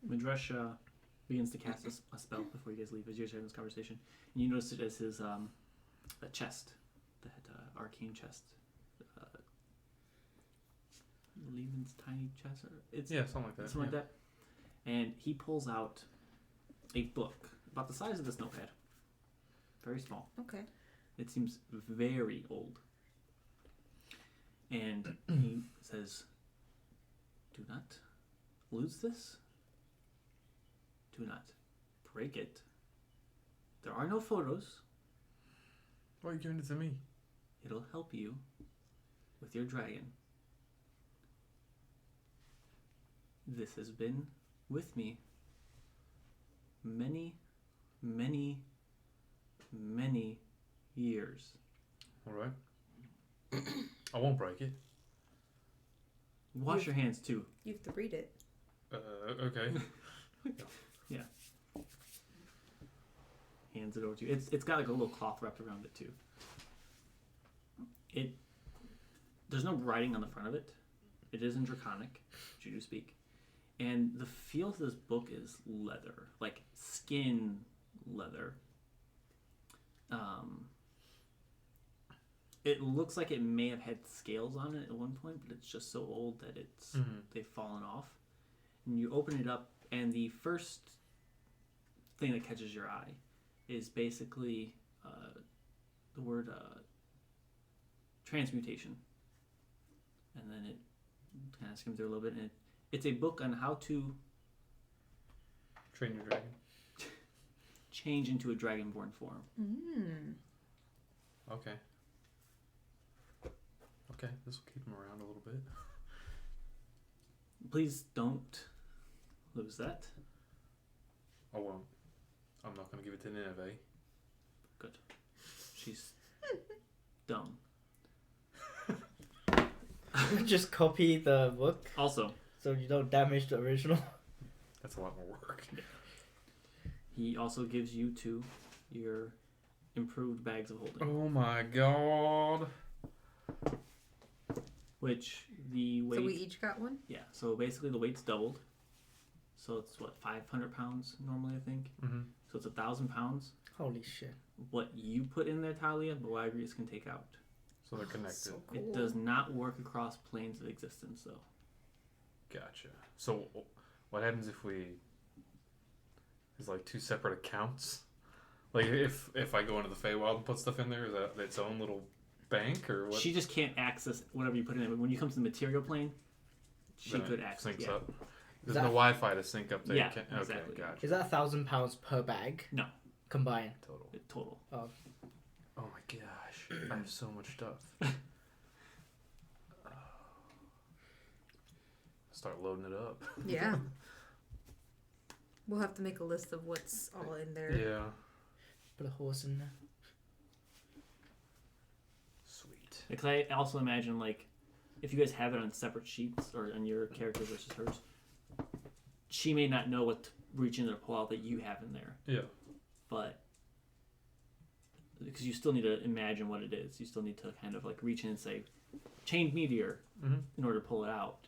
Midrash begins to cast a spell before you guys leave as you're having this conversation, and you notice it as his a chest, that arcane chest. Lehman's tiny chest. It's Yeah, something like that. something like that. And he pulls out a book about the size of this notepad. Very small. Okay. It seems very old. And he says, do not lose this. Do not break it. There are no photos. Why are you giving it to me? It'll help you with your dragon. This has been with me many, many, many years. All right. I won't break it. Wash your hands too. You have to read it. Okay. Hands it over to you. It's got like a little cloth wrapped around it too. There's no writing on the front of it. It is in Draconic, which you do speak. And the feel of this book is leather, like skin leather. It looks like it may have had scales on it at one point, but it's just so old that they've fallen off. And you open it up, and the first thing that catches your eye is basically the word transmutation. And then it kind of skims through a little bit, and it's a book on how to Train your dragon. change into a dragonborn form. Okay. Okay, this will keep him around a little bit. Please don't lose that. I won't. I'm not going to give it to Nineveh. Good. She's dumb. Just copy the book Also, so you don't damage the original. That's a lot more work. he also gives you 2 your improved bags of holding, Oh my god. which the weight. So we each got one? Yeah. So basically, the weight's doubled. So it's what 500 pounds normally, I think. Mm-hmm. So it's 1,000 pounds. Holy shit. What you put in there, Talia, Boagrius can take out. So they're connected. So cool. It does not work across planes of existence, though. Gotcha. So what happens if there's like 2 separate accounts? Like if I go into the Feywild and put stuff in there, is that its own little bank or what? She just can't access whatever you put in there. But when you come to the material plane, she Then it could access. syncs Yeah. up. There's that- no Wi-Fi to sync up there. Yeah, Okay, exactly. gotcha. Is that £1,000 per bag? No. Combined. Total. Total. Oh, Oh my gosh, I have so much stuff. Start loading it up. Yeah. We'll have to make a list of what's all in there. Yeah. put a horse in there. Sweet. Because I also imagine, like, if you guys have it on separate sheets or on your character versus hers, she may not know what to reach in or pull out that you have in there. Yeah. But because you still need to imagine what it is, you still need to kind of like reach in and say, chained meteor, in order to pull it out.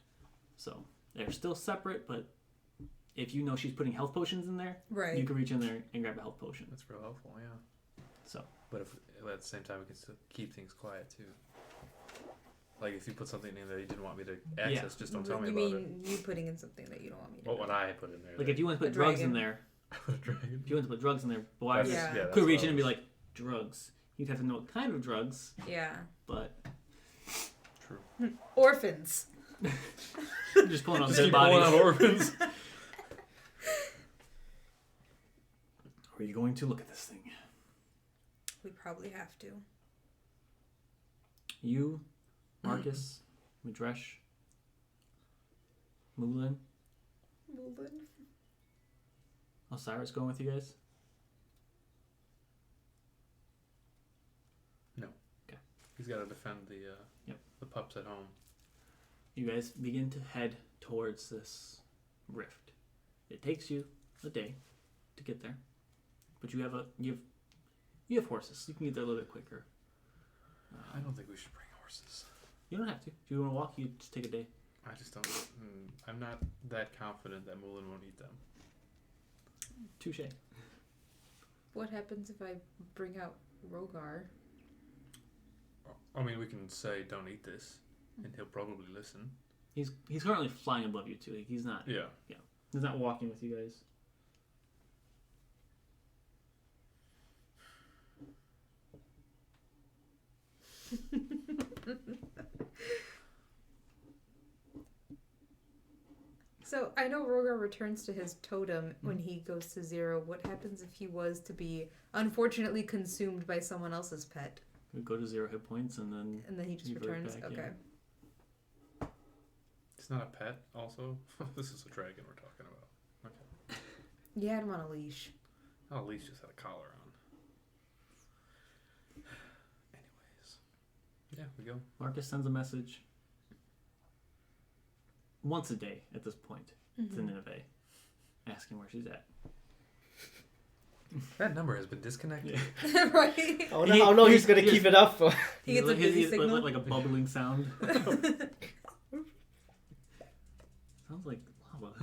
So they're still separate, but if you know she's putting health potions in there, Right. you can reach in there and grab a health potion. That's real helpful. Yeah. So But if at the same time we can still keep things quiet too. Like if you put something in that you didn't want me to access, just don't tell me you about mean you putting in something that you don't want me to What know. would I put in there? Like if you want to A put drugs in dragon. there, put a dragon. if you want to put drugs in there, Boagrus Yeah. that's could what reach I in and be was- like, drugs. You'd have to know what kind of drugs, Yeah. but True. Orphans. just pulling out Just dead keep pulling out bodies. orphans. Are you going to look at this thing? We probably have to. You, Marcus, Madresh, Moulin, Osiris going with you guys? He's got to defend the Yep. the pups at home. You guys begin to head towards this rift. It takes you a day to get there, but you have you have horses. You can get there a little bit quicker. I don't think we should bring horses. You don't have to. If you want to walk, you just take a day. I just don't. I'm not that confident that Mullen won't eat them. Touche. What happens if I bring out Rogar? I mean, we can say don't eat this, and he'll probably listen. He's currently flying above you too. He's not Yeah. he's not walking with you guys. So I know Rogar returns to his totem when he goes to 0. What happens if he was to be unfortunately consumed by someone else's pet, We go to 0 hit points and then and then he just Revert returns? back, Okay. yeah. It's not a pet. Also, this is a dragon we're talking about. Okay. You had him on a leash. Oh, at least just had a collar on. Anyways, yeah, we go. Marcus sends a message once a day at this point to Nineveh, asking where she's at. That number has been disconnected. Yeah. Right? I wonder how long he's gonna keep it up for. He gets a busy He's signal. like a bubbling sound. Sounds like lava.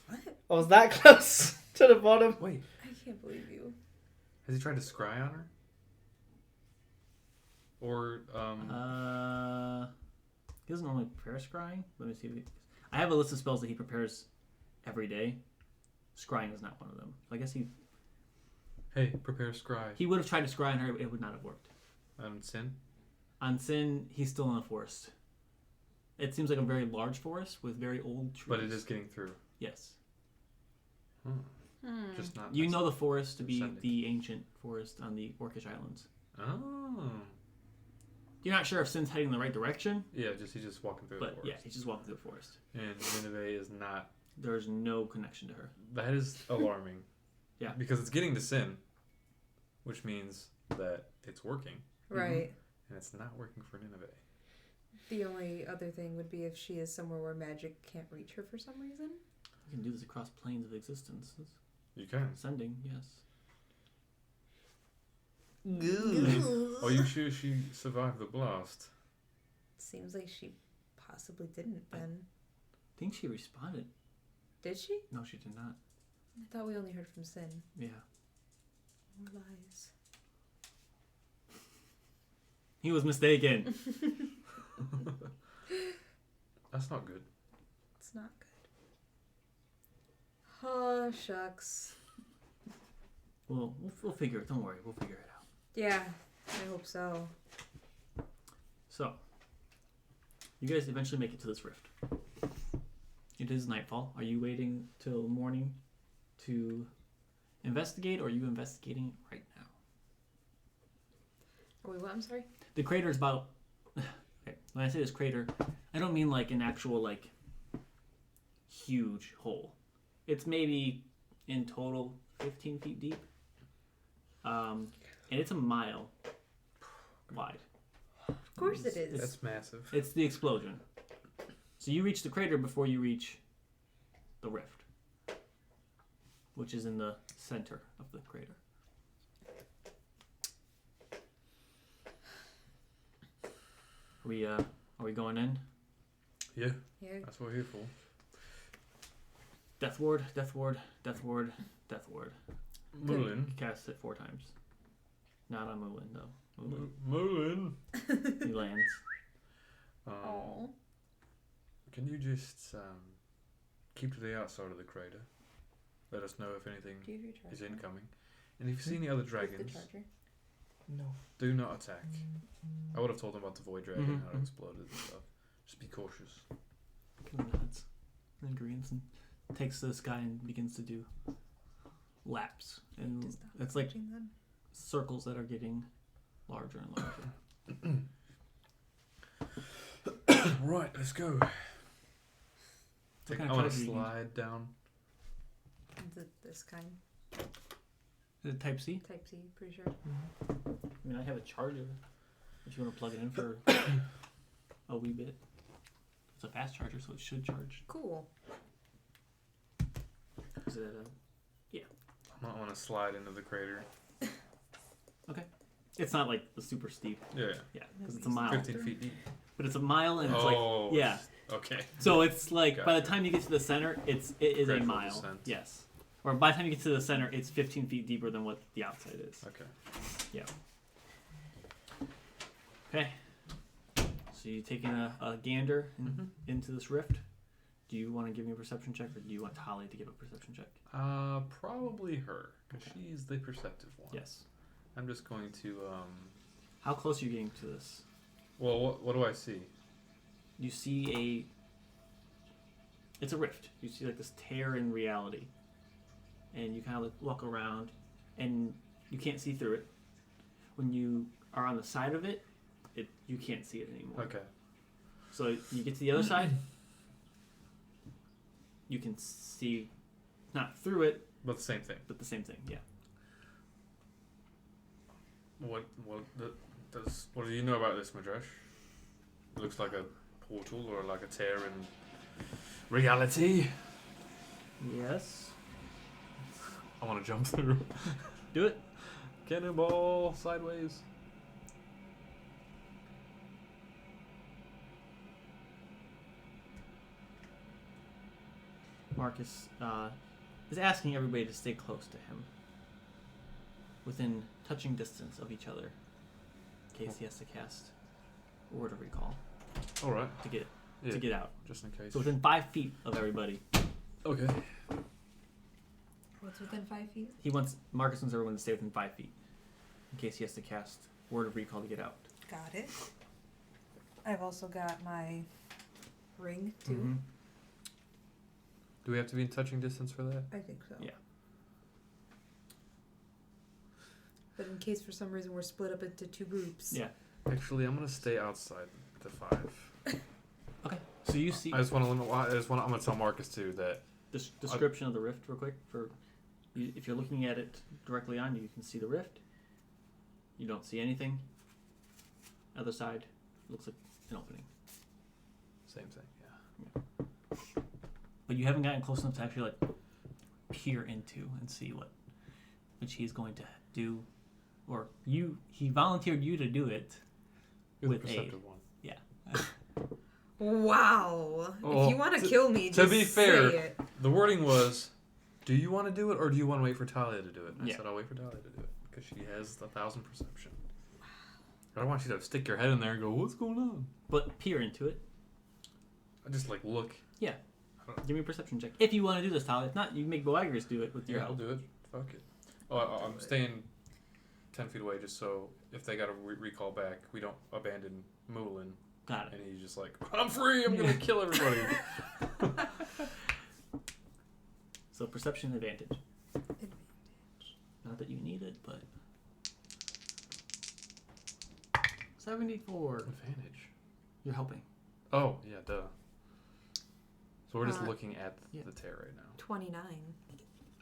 What? I was that close to the bottom. Wait, I can't believe you. has he tried to scry on her? Or He doesn't normally prepare scrying. Let me see. I have a list of spells that he prepares every day. Scrying is not one of them. I guess hey, prepare scry he would have tried to scry on her. It would not have worked. on sin. On Sin, he's still in a forest. It seems like a very large forest with very old trees. But it is getting through. Yes. Just not. You know the forest to be Ascending. the ancient forest on the Orcish Islands. Oh. You're not sure if Sin's heading in the right direction, Yeah, he's just walking through the but forest. yeah, he's just walking through the forest. And Nineveh is not. There's no connection to her. That is alarming. Yeah. Because it's getting to sin, which means that it's working, Right. and it's not working for Nineveh. The only other thing would be if she is somewhere where magic can't reach her for some reason. You can do this across planes of existence. You can. Ascending, yes. Are you sure she survived the blast? Seems like she possibly didn't then. I think she responded. Did she? No, she did not. I thought we only heard from Sin. Yeah. More lies. He was mistaken. That's not good. It's not good. Oh, shucks. We'll figure it. Don't worry. We'll figure it out. Yeah, I hope so. So, you guys eventually make it to this rift. It is nightfall. Are you waiting till morning to investigate, or are you investigating right now? Are we what? I'm sorry? The crater is about... Okay, when I say this crater, I don't mean like an actual, like, huge hole. It's maybe, in total, 15 feet deep. And it's a mile wide. Of course it is. That's massive. It's the explosion. So you reach the crater before you reach the rift, which is in the center of the crater. Are we going in? Yeah, Yeah. that's what we're here for. Death ward, death ward, death ward, death ward. Mullen, Cast it 4 times. Not on Moulin, though. Moulin. Moulin. He lands. Oh. Can you just keep to the outside of the crater? Let us know if anything Do you have your charger? is incoming. And if you see any other With the dragons, charger? No. do not attack. I would have told them about the void dragon, Mhm, how it mhm. exploded and stuff. Just be cautious. Kind of nods. And agrees and takes this guy and begins to do laps. And Just stop it's like watching them. circles that are getting larger and larger. Right, let's go. What kind I of want charger to do you need? slide down. This kind. Is it Type C? Type C, pretty sure. I mean, I have a charger. If you want to plug it in for a wee bit. It's a fast charger, so it should charge. Cool. Is it a... I might want to slide into the crater. It's not like the super steep. Yeah, Yeah, because it's a mile. 15 feet deep. But it's a mile and it's Oh, like... Yeah. Okay. So it's like, by the Gotcha. time you get to the center, it is a Gradual mile. descent. Yes. Or by the time you get to the center, it's 15 feet deeper than what the outside is. Okay. Okay. So you taking a gander into this rift. Do you want to give me a perception check, or do you want Holly to give a perception check? Probably her, because Okay. she's the perceptive one. Yes. I'm just going to, How close are you getting to this? well, what do I see? You see it's a rift. You see like this tear in reality. And you kind of like look around and you can't see through it. When you are on the side of it, you can't see it anymore. Okay. So you get to the other side, you can see not through it, But the same thing. but the same thing. Yeah. What do you know about this, Madresh? It looks like a portal or like a tear in reality. Yes. I want to jump through. Do it. Cannonball sideways. Marcus is asking everybody to stay close to him, within touching distance of each other, in case he has to cast Word of Recall All right. to get Yeah. to get out. Just in case. So within 5 feet of everybody, Okay. What's within 5 feet? Marcus wants everyone to stay within 5 feet, in case he has to cast Word of Recall to get out. Got it. I've also got my ring, too. Mhm. Do we have to be in touching distance for that? I think so. Yeah. But in case for some reason we're split up into two groups. Yeah. Actually, I'm gonna stay outside the 5. Okay. So you see I just want to limit. I'm gonna tell Marcus too that. this description of the rift real quick. If you're looking at it directly on you, you can see the rift. You don't see anything. Other side looks like an opening. Same thing. Yeah. But you haven't gotten close enough to actually like peer into and see which he's going to do, or he volunteered you to do it. You're With the perceptive one. Wow. Oh, if you want to kill me, to just be fair, say it. The wording was, "Do you want to do it, or do you want to wait for Talia to do it?" And Yeah. I said, "I'll wait for Talia to do it because she has 1,000 perception." I don't want you to stick your head in there and go, "What's going on?" But peer into it. I just like look. Give me a perception check. If you want to do this, Tyler. If not, you can make Boagris do it with your Yeah, I'll help. do it. Fuck it. Oh, I'm staying 10 feet away just so if they got to recall back, we don't abandon Moulin. Got it. And he's just like, "I'm free. I'm gonna kill everybody." So perception advantage. Advantage. Not that you need it, but 74. Advantage. You're helping. Oh yeah, duh. So we're just Uh, looking at yeah. the tear right now. 29.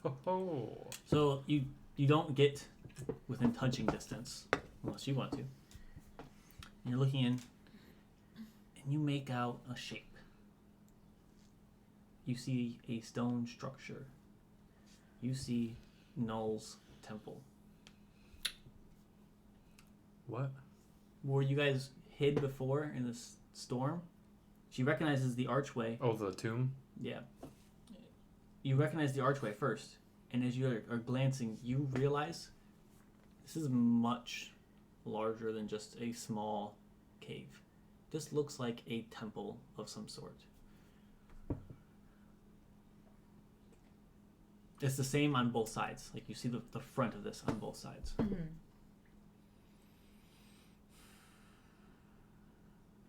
Oh ho. So you don't get within touching distance unless you want to. And you're looking in, and you make out a shape. You see a stone structure. You see Null's temple. What? Where you guys hid before in this storm, she recognizes the archway. Oh, the tomb. Yeah. You recognize the archway first, and as you are glancing, you realize This is much larger than just a small cave. This looks like a temple of some sort. It's the same on both sides. Like you see the front of this on both sides. Mm-hmm.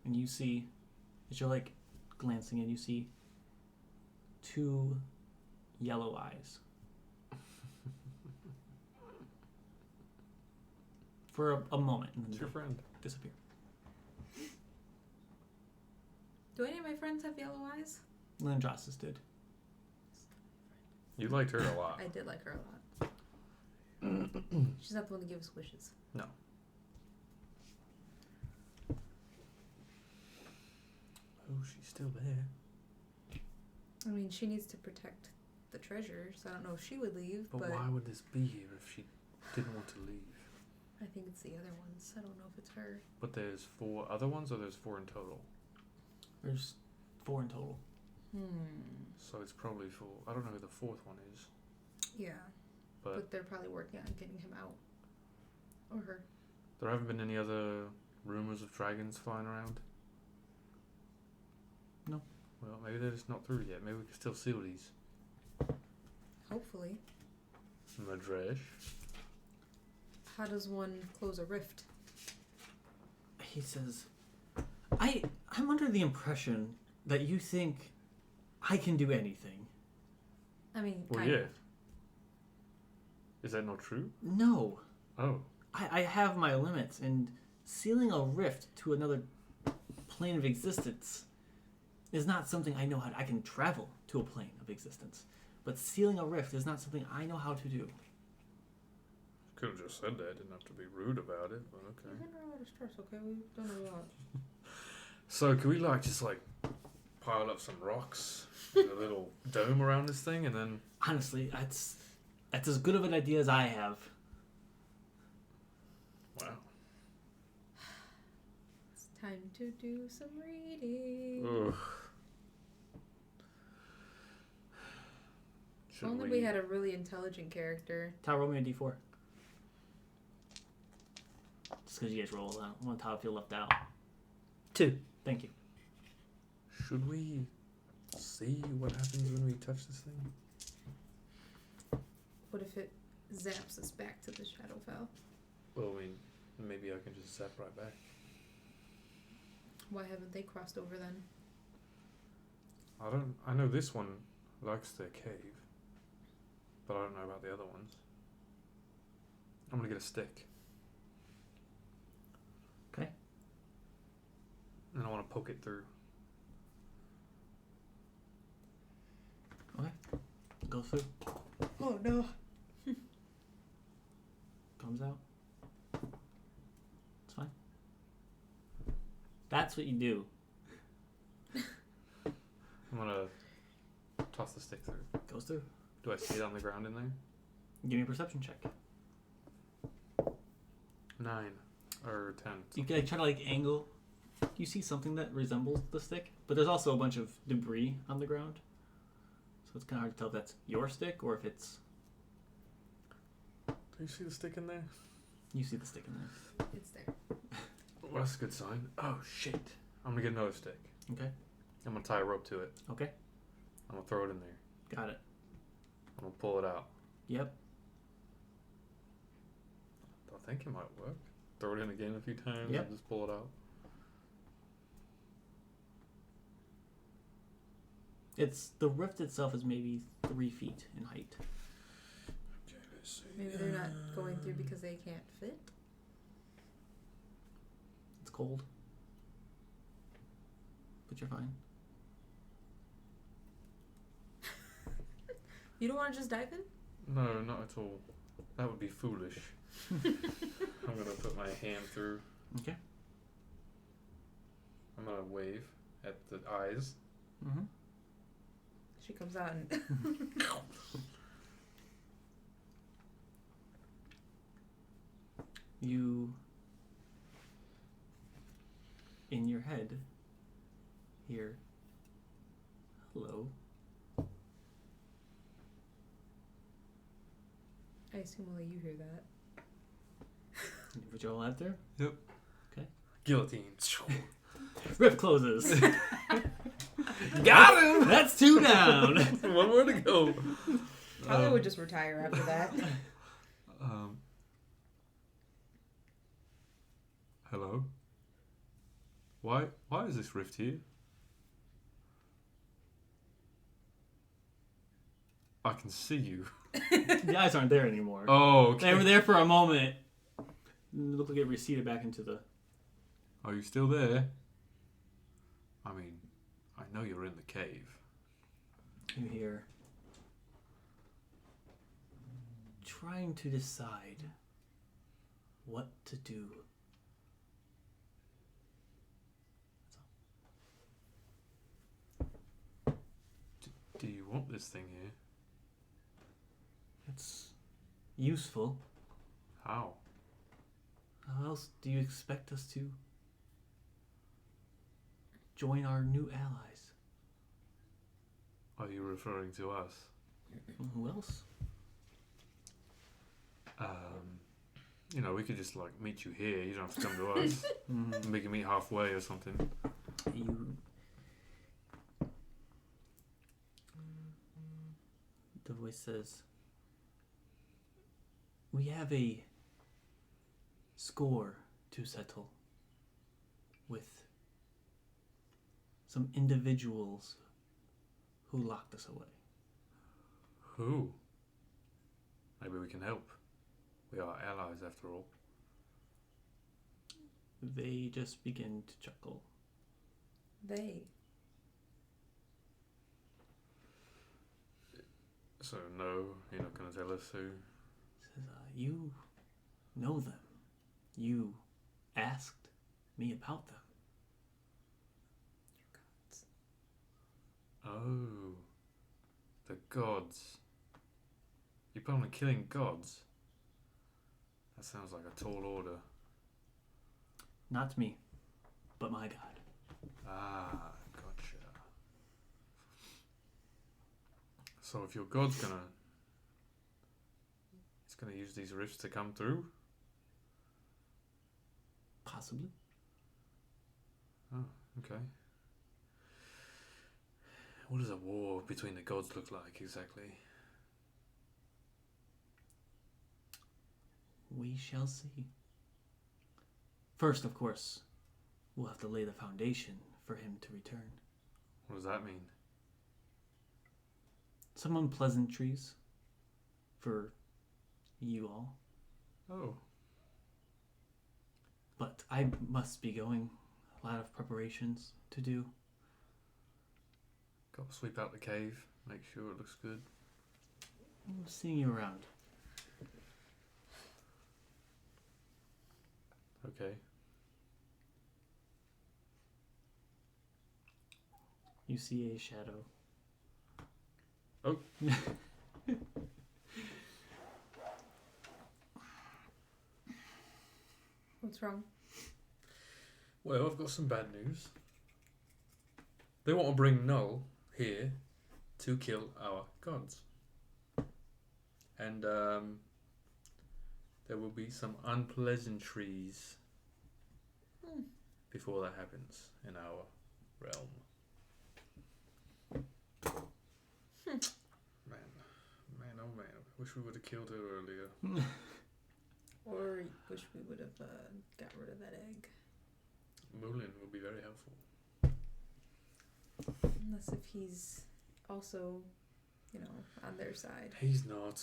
And you see, as you're like glancing in, you see 2 yellow eyes. For a moment, and then It's your friend. disappear. Do any of my friends have yellow eyes? Landrassus did. You liked her a lot. I did like her a lot. She's not the one to give us wishes. No. Oh, she's still there. I mean, she needs to protect the treasure, so I don't know if she would leave, But but why would this be here if she didn't want to leave? I think it's the other ones. I don't know if it's her. But there's 4 other ones, or there's 4 in total? There's 4 in total. So it's probably 4. I don't know who the 4th one is. Yeah. But- But they're probably working on getting him out. Or her. There haven't been any other rumors of dragons flying around? No. Well, maybe they're just not through yet. Maybe we can still seal these. Hopefully. Madresh. How does one close a rift? He says, I'm under the impression that you think I can do anything. I mean, Well, kind yeah. of. Is that not true? No. Oh. I have my limits, and sealing a rift to another plane of existence is not something I know how to... I can travel to a plane of existence, but sealing a rift is not something I know how to do. Could have just said that. Didn't have to be rude about it, but okay. We're under a lot of stress, okay? We've done a lot. So, can we, just pile up some rocks in a little dome around this thing, and then... Honestly, that's as good of an idea as I have. Wow. It's time to do some reading. Ugh. If Should only we had a really intelligent character. Tao, roll me a d4. Just because you guys roll out. I want Tao to feel left out. 2. Thank you. Should we see what happens when we touch this thing? What if it zaps us back to the Shadowfell? Well, I mean, maybe I can just zap right back. Why haven't they crossed over then? I know this one likes their cave, but I don't know about the other ones. I'm gonna get a stick. Okay. And I want to poke it through. Go through. Oh no. Comes out. It's fine. That's what you do. I'm gonna toss the stick through. Goes through. Do I see it on the ground in there? Give me a perception check. 9 or 10. You can try to angle. You see something that resembles the stick, but there's also a bunch of debris on the ground. So it's kind of hard to tell if that's your stick or if it's... Do you see the stick in there? You see the stick in there. It's there. Well, that's a good sign. Oh shit! I'm gonna get another stick. Okay. I'm gonna tie a rope to it. Okay. I'm gonna throw it in there. Got it. I'm gonna pull it out. Yep. I think it might work. Throw it in again a few times Yep. and just pull it out. The rift itself is maybe 3 feet in height. Okay, let's see. Maybe they're not going through because they can't fit. It's cold. But you're fine. You don't want to just dive in? No, not at all. That would be foolish. I'm gonna put my hand through. Okay. I'm gonna wave at the eyes. Mm-hmm. She comes out and You, in your head, hear, hello. I assume only you hear that. Put you all out there. Guillotine. Rift closes. Got him! That's 2 down. One more to go. Tyler would just retire after that. Hello? Why is this rift here? I can see you. The eyes aren't there anymore. Oh, okay. They were there for a moment. Look like it receded back into the... Are you still there? I mean, I know you're in the cave. You hear... Trying to decide what to do. Do you want this thing here? It's useful. How? How else do you expect us to join our new allies? Are you referring to us? Who else? You know, we could just like meet you here. You don't have to come to us. We can meet halfway or something. You... The voice says, we have a score to settle with some individuals who locked us away. Who? Maybe we can help. We are allies after all. They just begin to chuckle. They. So no, you're not going to tell us who? Says, you know them. You asked me about them. Oh, the gods. You plan on killing gods? That sounds like a tall order. Not me, but my god. Ah, gotcha. So if your god's gonna use these rifts to come through? Possibly. Oh, okay. What does a war between the gods look like exactly? We shall see. First, of course, we'll have to lay the foundation for him to return. What does that mean? Some unpleasantries for you all. Oh, But I must be going. A lot of preparations to do. got to sweep out the cave, make sure it looks good. I'm seeing you around. Okay. You see a shadow. Oh. What's wrong? Well, I've got some bad news. They want to bring Null here to kill our gods. And there will be some unpleasantries before that happens in our realm. Man, oh man, wish we would have killed her earlier. Or wish we would have got rid of that egg. Mulin would be very helpful. Unless if he's also, you know, on their side. He's not.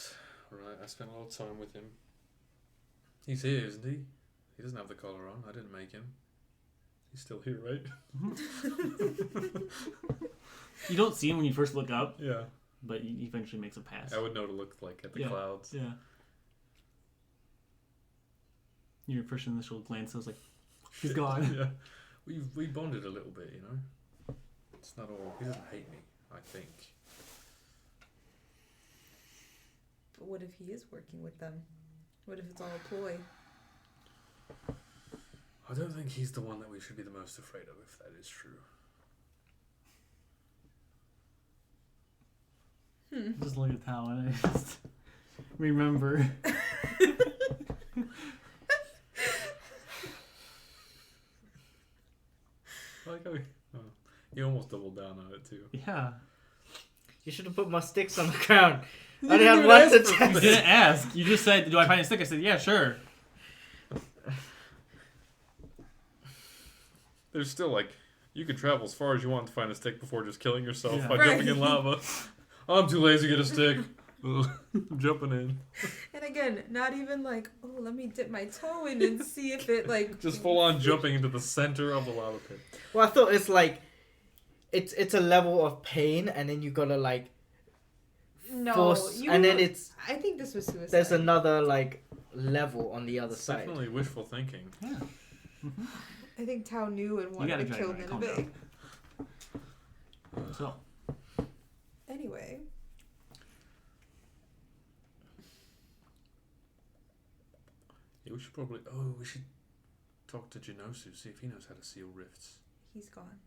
Right, I spent a lot of time with him. He's here, isn't he? He doesn't have the collar on. I didn't make him. He's still here, right? You don't see him when you first look up, Yeah. but he eventually makes a pass. I would know to look like at the Yeah. clouds. Yeah. Your first initial glance was like, he's gone. Yeah. We bonded a little bit, you know. It's not all. He doesn't hate me, I think. But what if he is working with them? What if it's all a ploy? I don't think he's the one that we should be the most afraid of, if that is true. Just look at Talon and I just remember. how he almost doubled down on it too. Yeah. You should have put more sticks on the ground. You I only didn't had even one ask to for You test. didn't ask. You just said, "Do I find a stick?" I said, "Yeah, sure." There's still like you could travel as far as you want to find a stick before just killing yourself Yeah. by Right. jumping in lava. I'm too lazy to get a stick. I'm jumping in. And again, not even like, oh, let me dip my toe in and see if it like. Just full on jumping into the center of the lava pit. Well, I thought it's like, it's a level of pain, and then you gotta like No, force, you. and then it's I think this was suicide. there's another like level on the other It's side. definitely wishful thinking. Yeah. I think Tao knew and You wanted gotta to drag kill it. Calm Nineveh. down. So, Anyway, Yeah, we should probably. Oh, we should talk to Jinosu, see if he knows how to seal rifts. he's gone.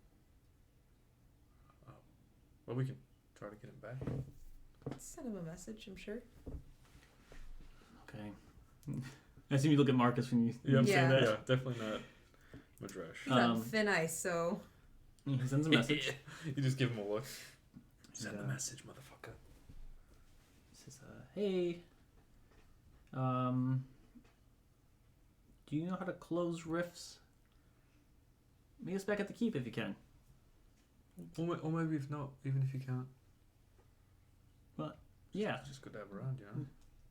Well, we can try to get him back. Send him a message, I'm sure. okay. I assume you look at Marcus when you Yeah. say Yeah, that. definitely not Madresh. He's on Um, thin ice, so He sends a message. You just give him a look. Send And, the message, motherfucker. Says, "Hey, do you know how to close rifts? Meet us back at the keep if you can." Or maybe if not, even if you can't. Yeah. It's just good to have around, you know?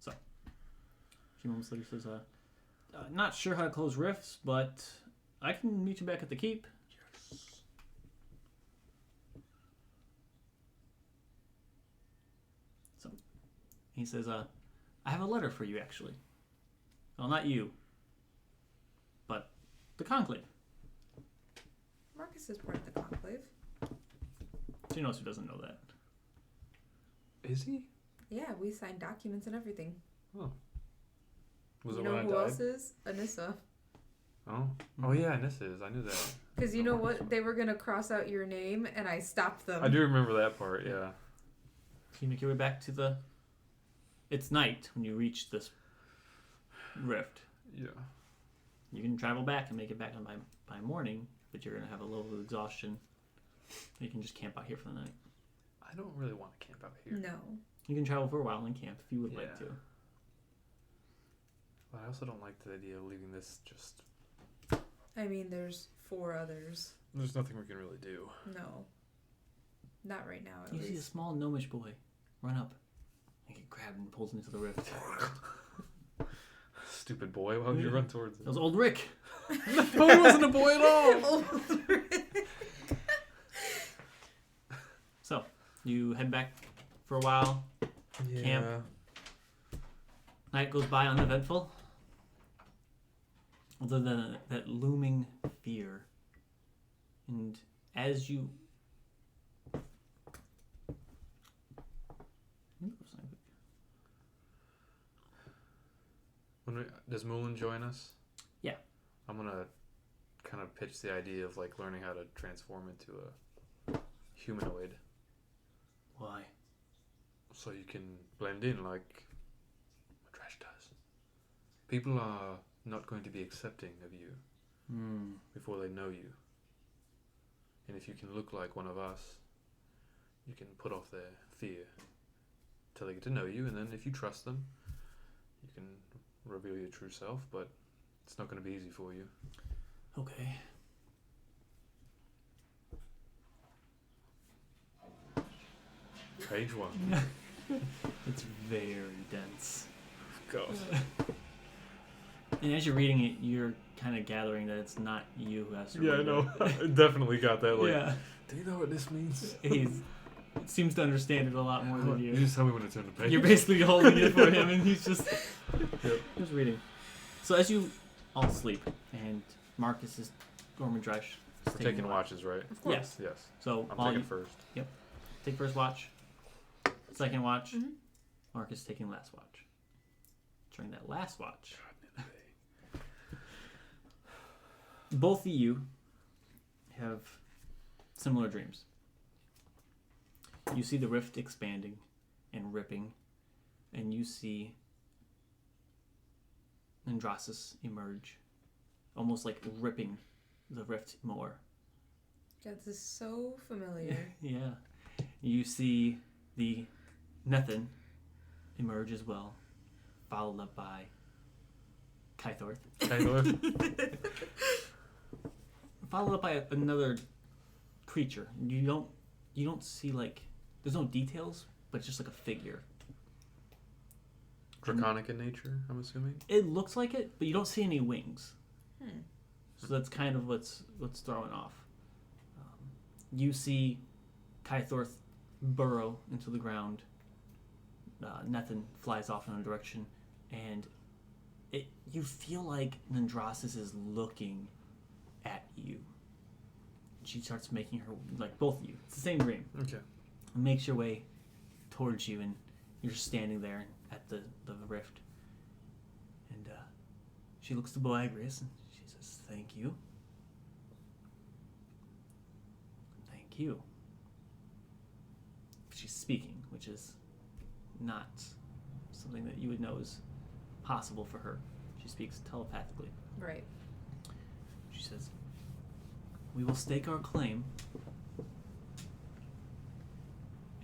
A few moments later says, "Not sure how to close rifts, but I can meet you back at the keep." Yes. He says, "I have a letter for you, actually. Well, not you, but the Conclave." Marcus is part of the conclave. She knows who doesn't know that. Is he? Yeah, we signed documents and everything. Was You it know when who I else died? is? Anissa. Oh yeah, and this is. I knew that. Because you know what? They were going to cross out your name, and I stopped them. I do remember that part, yeah. You make your way back to the... It's night when you reach this rift. Yeah. You can travel back and make it back on by morning, but you're going to have a level of exhaustion. You can just camp out here for the night. I don't really want to camp out here. No. You can travel for a while and camp if you would like Yeah. to. But I also don't like the idea of leaving this just... I mean, there's 4 others. There's nothing we can really do. No. Not right now, at You see a least. small gnomish boy run up and get grabbed and pulled into the rift. Stupid boy, why would you run towards That him? was old Rick. No, he wasn't a boy at all! So, you head back for a while. Camp. Night goes by uneventful. Other than that looming fear. And as you... Does Moulin join us? Yeah. I'm gonna kind of pitch the idea of like learning how to transform into a humanoid, Why? so you can blend in like Madresh does. People are not going to be accepting of you before they know you. And if you can look like one of us, you can put off their fear till they get to know you, and then if you trust them, you can reveal your true self, but it's not going to be easy for you. Okay. Page 1. It's very dense. God. And as you're reading it, you're kind of gathering that it's not you who has to Yeah, I read know. it. I definitely got that. Like, Yeah. do you know what this means? He seems to understand it a lot more than You you. just tell me when to turn the page. You're basically holding it for him, and he's just Yep. just reading. So as you all sleep, and Marcus is Gorman Dresh. We're taking watches, right? Of course. Yes. Yes. So I'm while taking you first. take first watch, second watch, Mhm. Marcus taking last watch. During that last watch, both of you have similar dreams. You see the rift expanding and ripping, and you see Andrasus emerge, almost like ripping the rift more. God, this is so familiar. Yeah. You see the Nethin emerge as well, followed up by Kythorth. Followed up by another creature. You don't see like there's no details, but it's just like a figure. Draconic in nature, I'm assuming. It looks like it, but you don't see any wings. Hmm. So that's kind of what's throwing off. You see Kythorth burrow into the ground. Nethin flies off in a direction, and you feel like Nandrasis is looking at you. She starts making her, like both of you, it's the same dream. Okay. Makes your way towards you, and you're standing there at the rift. And she looks to Boagrius, and she says, "Thank you. Thank you." She's speaking, which is not something that you would know is possible for her. She speaks telepathically. Right. She says, "We will stake our claim,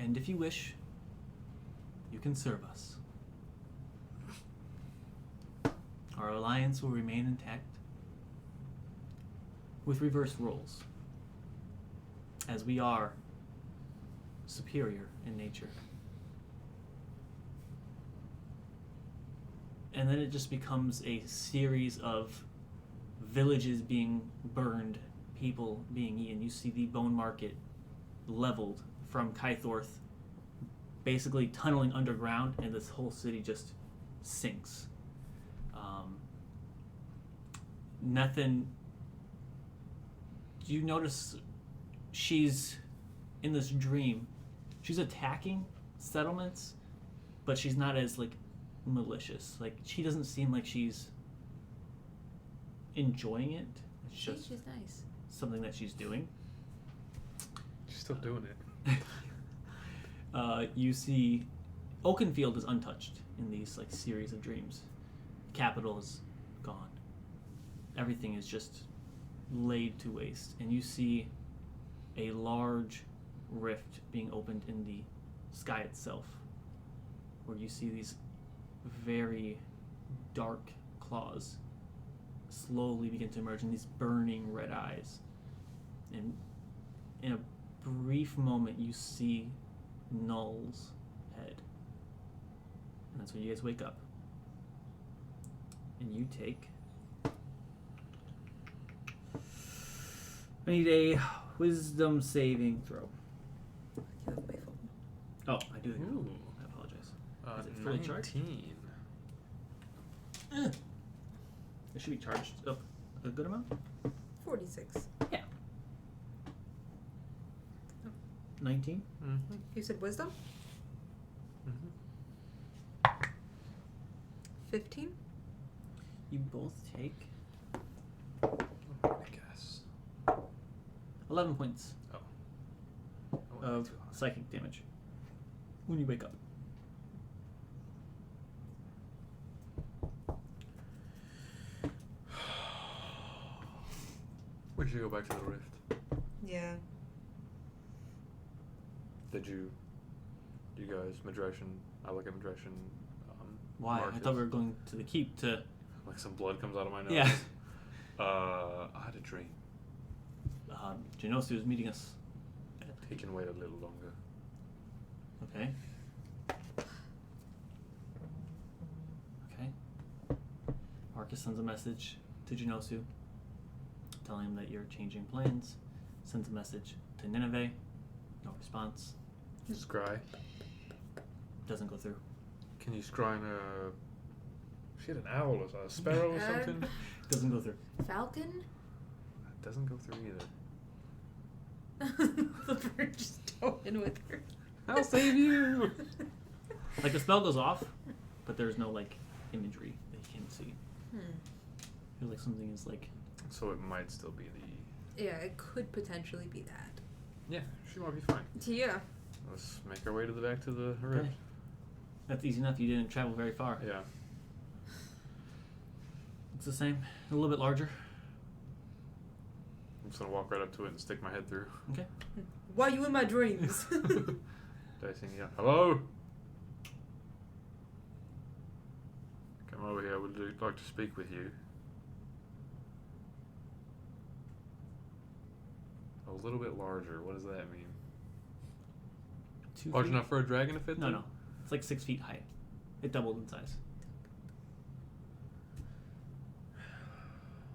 and if you wish, you can serve us. Our alliance will remain intact, with reverse roles, as we are superior in nature." And then it just becomes a series of villages being burned, people being eaten. You see the bone market leveled from Kythorth, basically tunneling underground, and this whole city just sinks. Nethin, you notice she's in this dream. She's attacking settlements, but she's not as like malicious. Like she doesn't seem like she's enjoying it. It's just She's nice. something that she's doing. She's still doing it. You see Oakenfield is untouched in these like series of dreams. Capital is gone. Everything is just laid to waste, and you see a large rift being opened in the sky itself, where you see these very dark claws slowly begin to emerge in these burning red eyes. And in a brief moment, you see Null's head. And that's when you guys wake up. And you take... I need a wisdom saving throw. That's my fault. Oh, I do. Ooh. I apologize. Uh, Is it fully charged? 19. It should be charged up a good amount. 46. 19. Mm-hmm. You said wisdom? Mm-hmm. 15? You both take I guess. 11 points Oh, of too high. psychic damage when you wake up. We should go back to the rift. Yeah. Did you guys, Madreshan, Alaka Madreshan, Why? Marcus, I thought we were going to the keep to. like some blood comes out of my nose. Yeah. I had a dream. Genosu is meeting us. He can wait a little longer. Okay. Okay. Marcus sends a message to Genosu telling him that you're changing plans. Sends a message to Nineveh. No response. Scry. Doesn't go through. Can you scry in a... She had an owl or a sparrow or something? Doesn't go through. Falcon? It doesn't go through either. The bird just dove in with her. I'll save you! Like the spell goes off, but there's no like imagery that you can see. Feels like something is like. So it might still be the... Yeah, it could potentially be that. Yeah, she might be fine. Yeah. Let's make our way back to the rift. Okay. That's easy enough. You didn't travel very far. Yeah. It's the same. A little bit larger. I'm just gonna walk right up to it and stick my head through. Why you in my dreams? Dicing, yeah. Hello? Come over here. I would like to speak with you. A little bit larger. What does that mean? 2 Large feet? enough for a dragon to fit No, through? no. It's like 6 feet high. It doubled in size.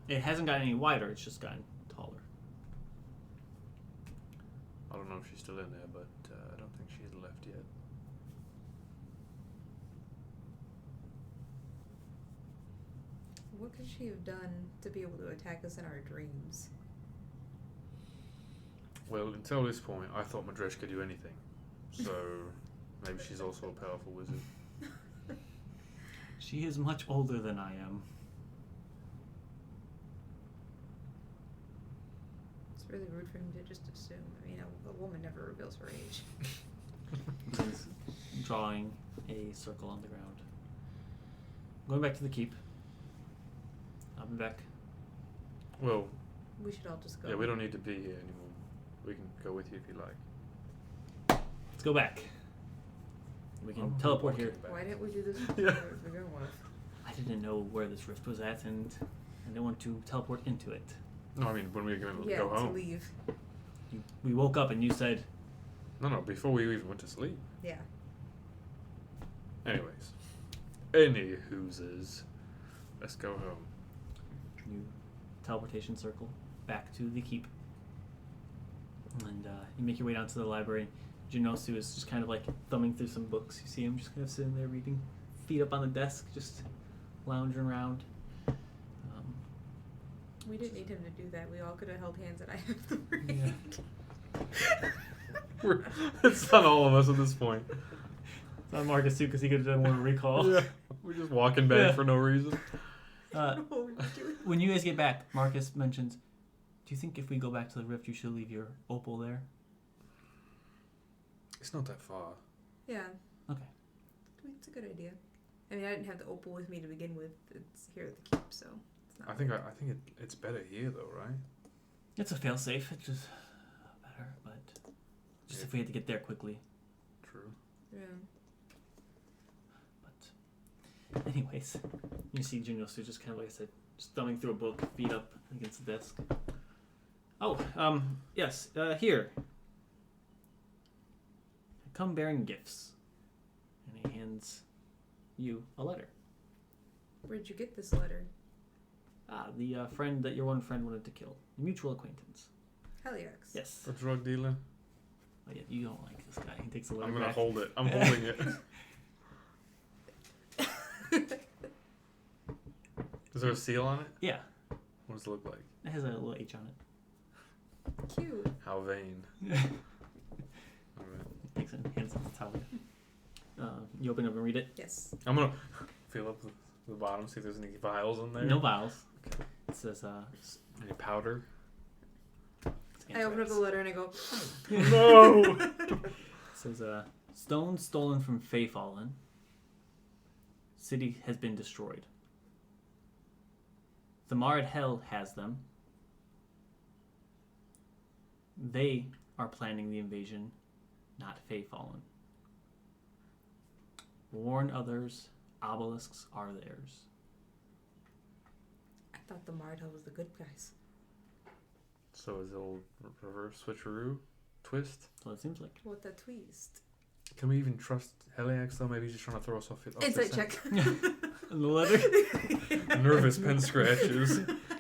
It hasn't gotten any wider. It's just gotten taller. I don't know if she's still in there, but I don't think she had left yet. What could she have done to be able to attack us in our dreams? Well, until this point, I thought Madresh could do anything. So maybe she's also a powerful wizard. She is much older than I am. It's really rude for him to just assume. I mean, a woman never reveals her age. He's drawing a circle on the ground. Going back to the keep. I'll be back. Well, We should all just go. yeah, we don't need to be here anymore. We can go with you if you like. Let's go back. We can I'm teleport walking here. back. Why didn't we do this Yeah. before to begin with? I didn't know where this rift was at, and I didn't want to teleport into it. No, I mean when we were going to Yeah, go to home. leave. We woke up and you said, No, before we even went to sleep. Yeah. Anyways, any hooses. Let's go home. you teleportation circle back to the keep. And you make your way down to the library. Jinosu is just kind of like thumbing through some books. You see him just kind of sitting there reading, feet up on the desk, just lounging around. We didn't need him to do that. We all could have held hands and I have the ring. It's not all of us at this point. It's not Marcus too, because he could have done one recall. Yeah, we're just walking back Yeah. for no reason. What were we doing? When you guys get back, Marcus mentions, do you think if we go back to the rift, you should leave your opal there? It's not that far. Yeah. Okay. I mean, it's a good idea. I mean, I didn't have the opal with me to begin with. It's here at the keep, so it's not. I think it's better here though, right? It's a fail-safe. It's just better, but just if we had to get there quickly. True. Yeah. But anyways, you see Jinosu just kind of, like I said, just thumbing through a book, feet up against the desk. Oh, yes, here. Come bearing gifts. And he hands you a letter. Where'd you get this letter? The friend that your one friend wanted to kill. A mutual acquaintance. Heliax. Yes. A drug dealer. Oh, yeah, you don't like this guy. He takes the letter I'm gonna back. hold it. I'm holding it. Is there a seal on it? Yeah, What does it look like? it has a little H on it. Cute. How vain. Alright. Takes it and hands it to Talia. You open it up and read it. Yes. I'm gonna feel up the bottom, see if there's any vials in there. No vials. Okay. It says, Any powder? I open up the letter and I go. No! It says, stone stolen from Fae Fallen. City has been destroyed. The Marad Hell has them. They are planning the invasion, not Fae Fallen. Warn others, obelisks are theirs. I thought the Mardell was the good guys. So is it a reverse switcheroo twist? So it seems like. What the twist? Can we even trust Heliax though? Maybe he's just trying to throw us off. Insight check. In the letter? Nervous pen scratches.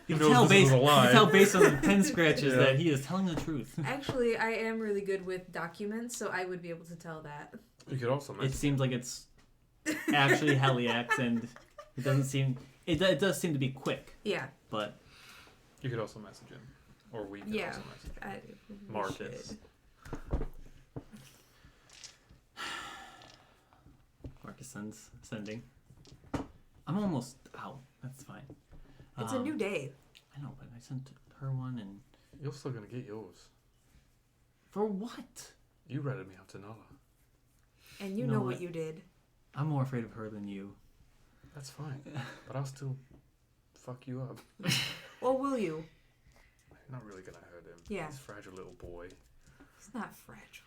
He You knows tell this based, is a you lie. tell based on the pen scratches Yeah. that he is telling the truth. Actually, I am really good with documents, so I would be able to tell that. You could also It message. seems like it's actually Heliax, and it doesn't seem. It does seem to be quick, Yeah. but You could also message him, or we could Yeah. also message him. We Marcus. should. Marcus sending. I'm almost out. That's fine. It's a new day. I know, but I sent her one, and You're still gonna get yours. for what? You ratted me out to Nala. And you know know what? what you did. I'm more afraid of her than you. That's fine, but I'll still fuck you up. Or will you? You're not really gonna hurt him. Yeah. He's a fragile little boy. He's not fragile.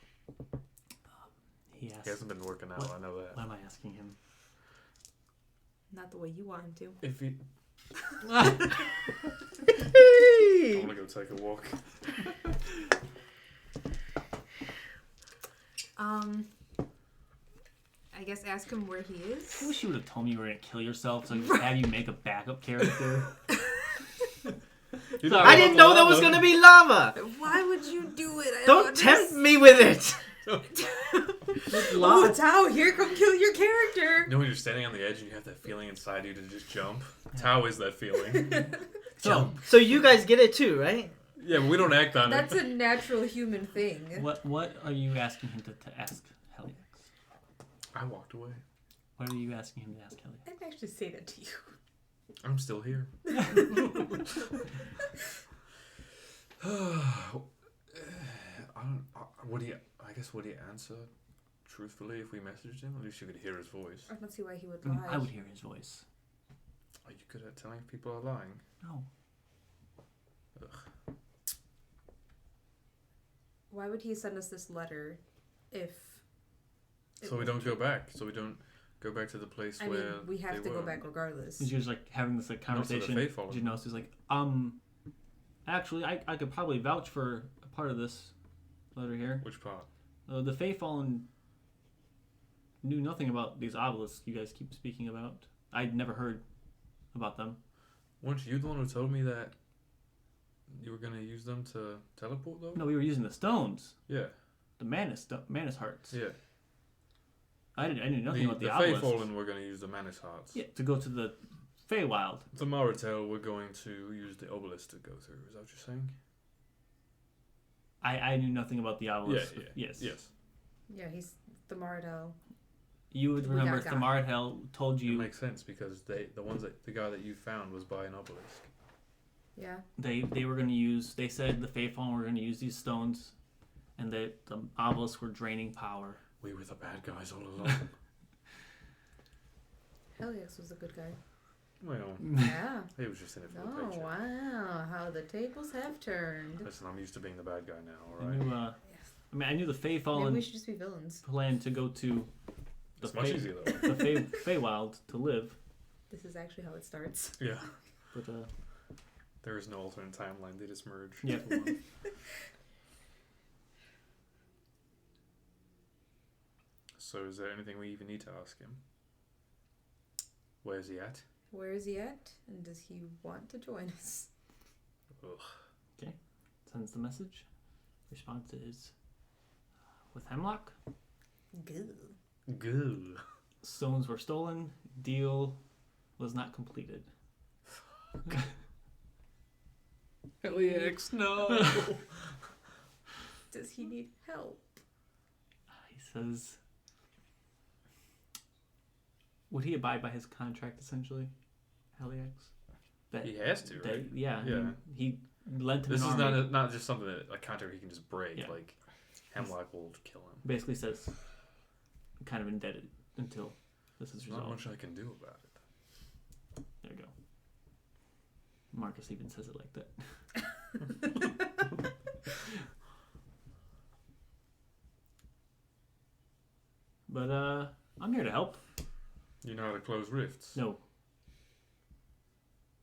He He asked, hasn't been working out. I know that. what am I asking him? Not the way you want him to. If he, Hey! I want to go take a walk. I guess ask him where he I is. wish you would have told me you were going to kill yourself so I could have you make a backup character. You don't I know didn't about know the there was lava. gonna be lava. Why would you do it? I Don't tempt me with it. Oh, Tao, here, come kill your character. You know when you're standing on the edge and you have that feeling inside you to just jump? Tao is that feeling. So, So you guys get it too, right? Yeah, but we don't act on That's it. a natural human thing. what are you asking him to ask Heliax? I walked away. What are you asking him to ask Heliax? I didn't actually say that to you. I'm still here. Would he? I guess would he answer truthfully if we messaged him? At least you could hear his voice. I don't see why he would lie. I would hear his voice. Are you good at telling if people are lying? No. Why would he send us this letter if... So we don't go back. So we don't go back to the place I mean, where we have they to go were. back regardless. Because you're just like having this like Not to the conversation. faithful. Genos is like, actually, I could probably vouch for a part of this letter here. Which part? The Faefallen knew nothing about these obelisks you guys keep speaking about. I'd never heard about them. Weren't you the one who told me that you were gonna use them to teleport though? No, we were using the stones, Yeah. the Manus hearts. Yeah. I knew nothing about the the obelisks. Faithfallen were gonna use the Manus hearts. Yeah, to go to the Feywild. The Maratel were going to use the obelisk to go through. Is that what you're saying? I knew nothing about the obelisk. Yes. Yeah, he's the Mardell. You would We remember got got. Thamarhel told It you makes sense because the guy that you found was by an obelisk. Yeah. they were going to use. They said the Faithfallen were going to use these stones, and that the obelisks were draining power. We were the bad guys all along. Heliax was a good guy. Well, Yeah. he was just in it for the Oh, paycheck. wow. How the tables have turned. Listen, I'm used to being the bad guy now, I alright? knew. I knew the Maybe Faithfallen we should just be villains. planned to go to the It's much easier though. the Feywild to live, This is actually how it starts. Yeah. but There is no alternate timeline, they just merge. yeah. into one. So is there anything we even need to ask him? Where's he at? Where is he at? And does he want to join us? Ugh. Sends the message. Response is with Hemlock. Goo. Goo. Stones were stolen. Deal was not completed. Heliax, no! Does he need help? He says, would he abide by his contract essentially, Heliax? That He has to, right? yeah. I Yeah. mean, he lent him This an is army. not just something that a counter he can just break. Yeah. Like, Hemlock will kill him. Basically says, I'm kind of indebted until this is There's not resolved. much I can do about it. There you go. Marcus even says it like that. But I'm here to help. You know how to close rifts? No,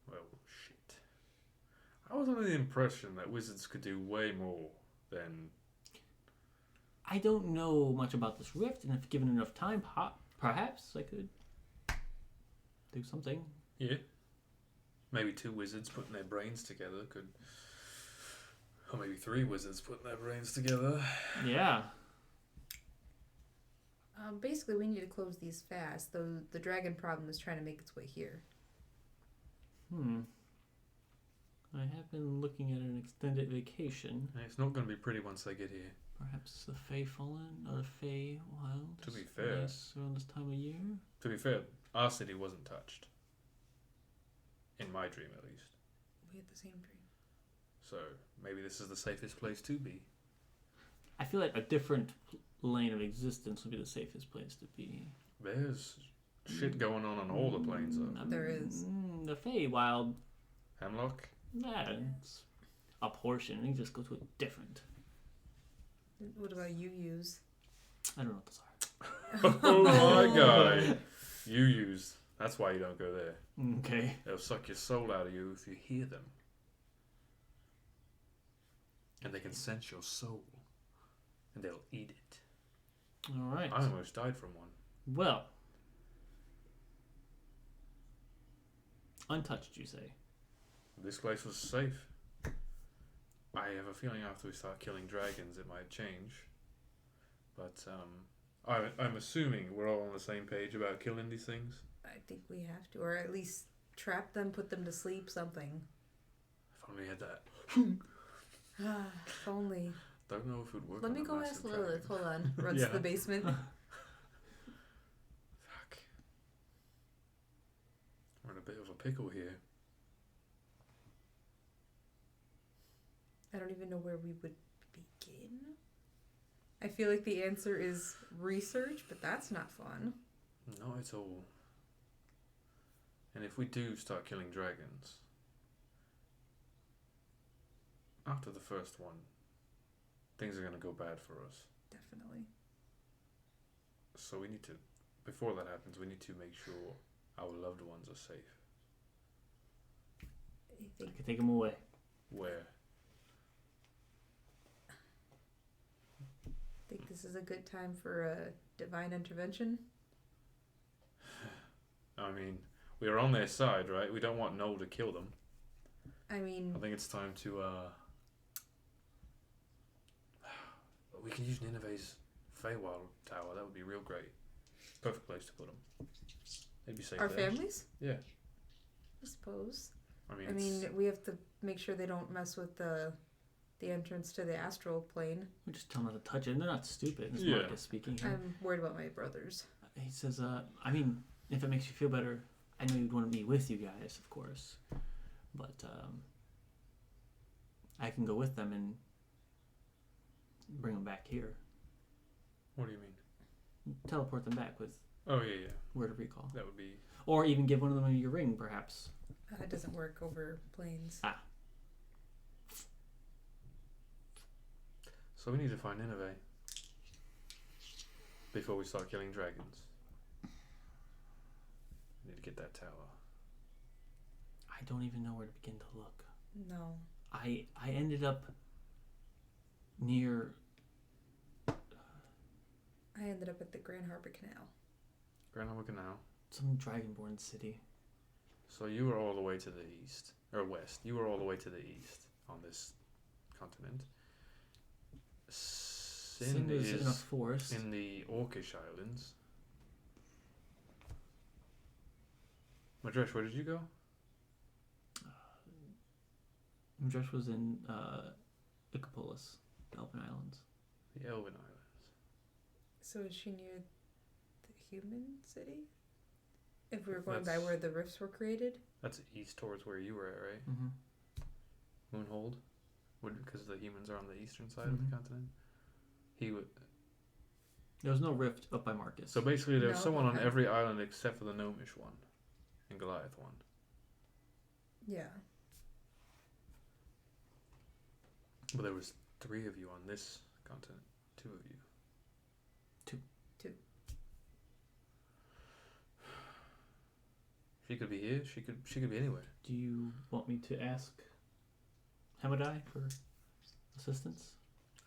Well, shit. I was under the impression that wizards could do way more than... I don't know much about this rift, and if given enough time, perhaps I could do something. Yeah. Maybe 2 wizards putting their brains together could... Or maybe 3 wizards putting their brains together. Yeah. Basically, we need to close these fast, though the dragon problem is trying to make its way here. I have been looking at an extended vacation. And it's not going to be pretty once they get here. Perhaps the Feyfallen or the Feywild. To be fair. Around this time of year. To be fair, our city wasn't touched. In my dream, at least. We had the same dream. So, maybe this is the safest place to be. I feel like a different lane of existence would be the safest place to be. There's shit going on all the planes, though. There is. The Feywild. Hemlock? Yeah, it's a portion, and you just go to a different. What about you use? I don't know what those are. Oh my god. You use. That's why you don't go there. Okay. They'll suck your soul out of you if you hear them. And they can sense your soul. And they'll eat it. All right. I almost died from one. Well, untouched, you say? This place was safe. I have a feeling after we start killing dragons it might change. But I'm assuming we're all on the same page about killing these things. I think we have to, or at least trap them, put them to sleep, something. If only we had that. If only. Don't know if it would work. Let on me a go massive ask Lilith. dragon. Hold on. Runs Yeah. to the basement. Fuck. We're in a bit of a pickle here. I don't even know where we would begin. I feel like the answer is research, but that's not fun. Not at all. And if we do start killing dragons, after the first one, things are going to go bad for us. Definitely. So we need to, before that happens, we need to make sure our loved ones are safe. I I think could take them away. Where? this is a good time for a divine intervention. I mean, we are on their side, right? We don't want Noel to kill them. I mean, I think it's time to, we can use Nineveh's Feywild Tower. That would be real great. Perfect place to put them. They'd be safe our there. families, Yeah. I suppose. I mean, I mean, we have to make sure they don't mess with the entrance to the astral plane. We just tell them not to touch it. And they're not stupid. This Yeah. Marcus speaking here. I'm worried about my brothers. He says, I mean, if it makes you feel better, I know you'd want to be with you guys, of course. But I can go with them and bring them back here. what do you mean? Teleport them back with Oh, yeah, yeah. word of recall. That would be... Or even give one of them your ring, perhaps. It doesn't work over planes. So we need to find Nineveh before we start killing dragons. We need to get that tower. I don't even know where to begin to look. No. I ended up near... I ended up at the Grand Harbor Canal. Grand Harbor Canal. some dragonborn city. So you were all the way to the east, or west. You were all the way to the east on this continent. Sin was in a is forest. in the Orcish Islands. Madresh, where did you go? Madresh was in Icopolis, the Elven Islands. The Elven Islands. So is she near the human city? If we were going by That's- where the rifts were created? That's east towards where you were at, right? Mm-hmm. Moonhold? Because the humans are on the eastern side of Mhm. the continent. He would. There was no rift up by Marcus. So basically, there was No, someone on okay. every island except for the Gnomish one, and Goliath one. Yeah. But there was 3 of you on this continent. 2 of you. Two. She could be here. She could be anywhere. Do you want me to ask Hamadai for assistance?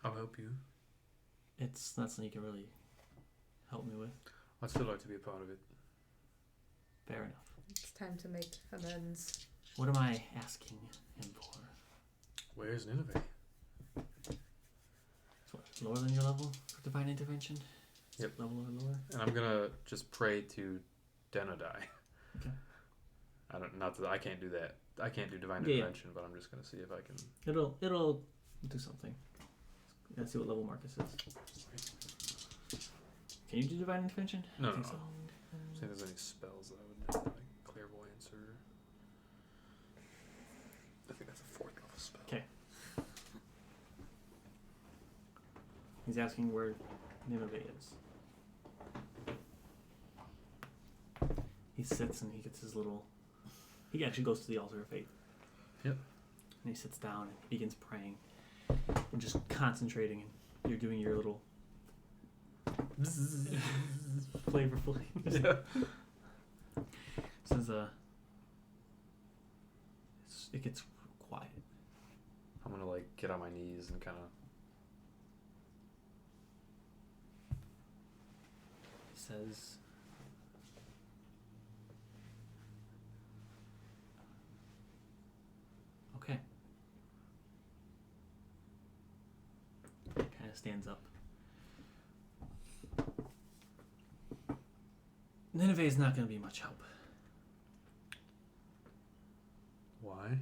I'll help you. It's not something you can really help me with. I'd still like to be a part of it. Fair enough. It's time to make amends. What am I asking him for? Where's Nineveh? It's what, lower than your level for divine intervention? Is Yep. it level or lower? And I'm gonna just pray to Denodai. Okay. I can't do that. I can't do divine Yeah, yeah. intervention, but I'm just gonna see if I can. It'll do something. Let's see what level Marcus is. Can you do divine intervention? No, I think no, so. See if there's any spells that I would know, like clairvoyance or. I think that's a 4th level spell. Okay. He's asking where Nineveh is. He sits and he gets his little... He actually goes to the altar of faith. And he sits down and begins praying and just concentrating. And you're doing your little flavorful. Yeah. Says it gets quiet. I'm gonna like get on my knees and kind of. He says, "Okay." Kind of stands up. Nineveh is not going to be much help. Why?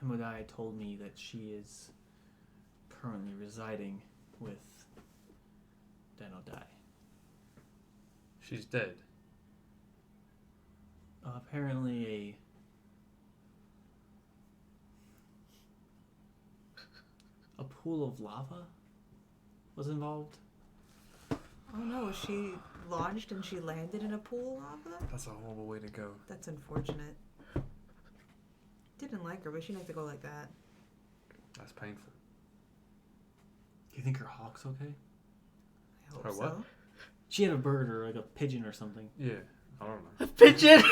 Hemodai told me that she is currently residing with Denodai. She's dead. Apparently a pool of lava was involved. Oh no, she launched and she landed in a pool of lava? That's a horrible way to go. That's unfortunate. Didn't like her, but she didn't have to go like that. That's painful. Do you think her hawk's okay? I hope Her so. what? She had a bird or like a pigeon or something. Yeah, I don't know. Pigeon.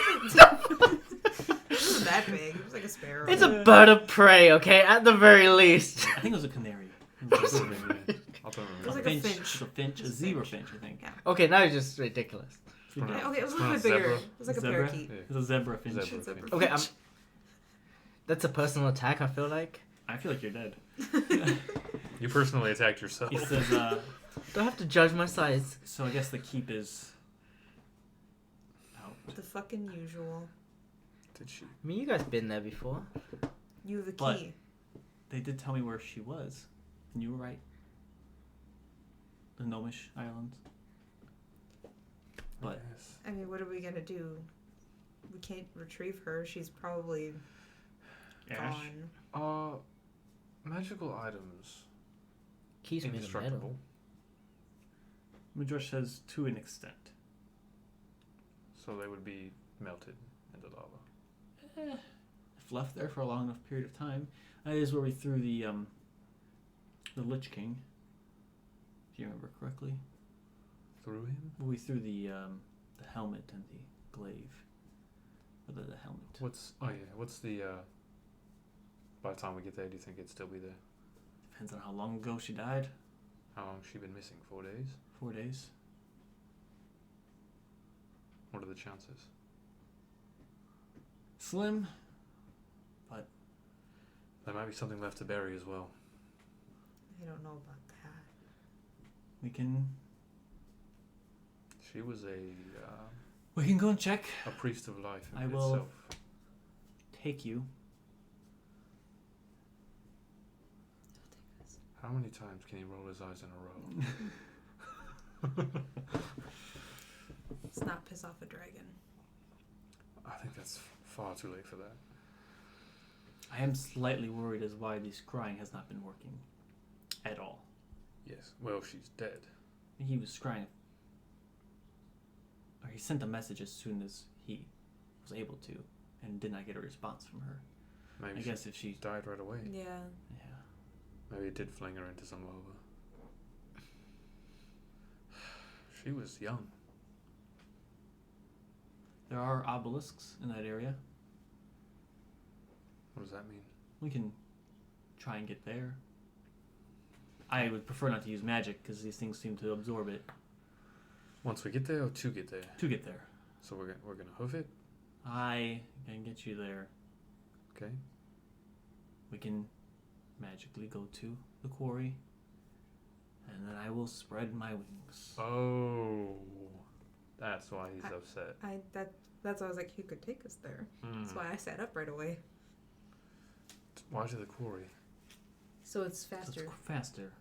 It wasn't that big. It was like a sparrow. It's a bird of prey, okay? At the very least. I think it was a canary. I don't remember. It was like a finch. A finch, a zebra finch, I think. Yeah. Okay, now you're just ridiculous. Pronounced- Okay, it was a it's little bit pronounced bigger. zebra. It was like a Zebra? parakeet. Yeah. It was a zebra finch. Zebra. Zebra Okay, finch. that's a personal attack, I feel like. I feel like you're dead. You personally attacked yourself. He says, Don't have to judge my size. so I guess the keep is out. The fucking usual. Did she? I mean, you guys been there before. You have a But- key. They did tell me where she was. And you were right. The Gnomish Islands. But Yes. I mean, what are we gonna do? We can't retrieve her. She's probably Ash. gone. Magical items. Keys made of Indestructible. metal. Midrash says to an extent. So they would be melted into lava. If left there for a long enough period of time. That is where we threw the Lich King. If you remember correctly. Through him? We threw the helmet and the glaive. Or the helmet. What's the by the time we get there, do you think it'd still be there? Depends on how long ago she died. How long's she been missing? 4 days? 4 days. What are the chances? Slim. There might be something left to bury as well. I don't know about that. We can She was go and check. a priest of life in I will- itself. Take you. How many times can he roll his eyes in a row? Let's not piss off a dragon. I think that's far too late for that. I am slightly worried as why the scrying has not been working at all. Yes. Well, she's dead. He was scrying. Or he sent a message as soon as he was able to, and did not get a response from her. Maybe I she guess if she, died right away. Yeah. yeah, Maybe it did fling her into some lava. She was young. there are obelisks in that area. What does that mean? We can try and get there. I would prefer not to use magic because these things seem to absorb it. Once we get there, or to get there? To get there, So we're gonna hoof it. I can get you there. Okay. We can magically go to the quarry, and then I will spread my wings. Oh, that's why he's upset. That's why I was like, you could take us there. That's why I sat up right away. Why to the quarry? So it's So faster. it's faster.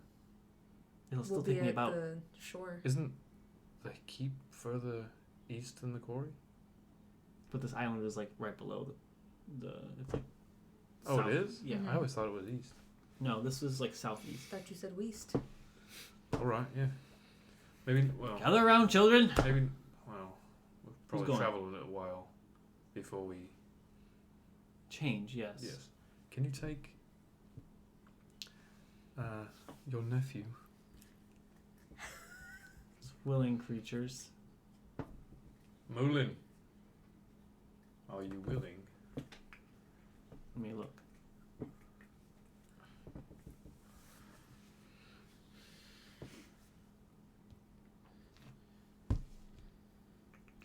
It'll still We'll be take me at about. the shore. Isn't the keep further east than the quarry? But this island is like right below the it's like. Oh, south. it is? Yeah. Mhm. I always thought it was east. No, this is like southeast. Thought you said west. All right, yeah. Maybe. Well, Gather around, children. maybe. Well, we'll probably going? travel a little while before we Change, yes. Yes. Can you take your nephew? Willing creatures. Mulin, are you willing? Let me look.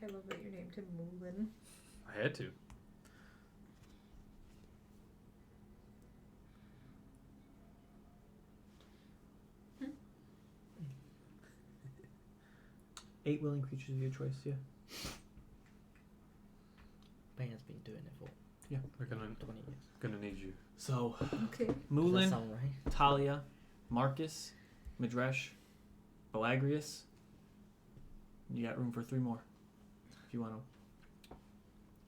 I love that you named him Moulin. I had to. Eight willing creatures of your choice, yeah. Ben has been doing it for We're 20 years. gonna need you. So, Okay. Does that Moulin, sound right? Talia, Marcus, Midresh, Boagrius. You got room for 3 more. If you want to.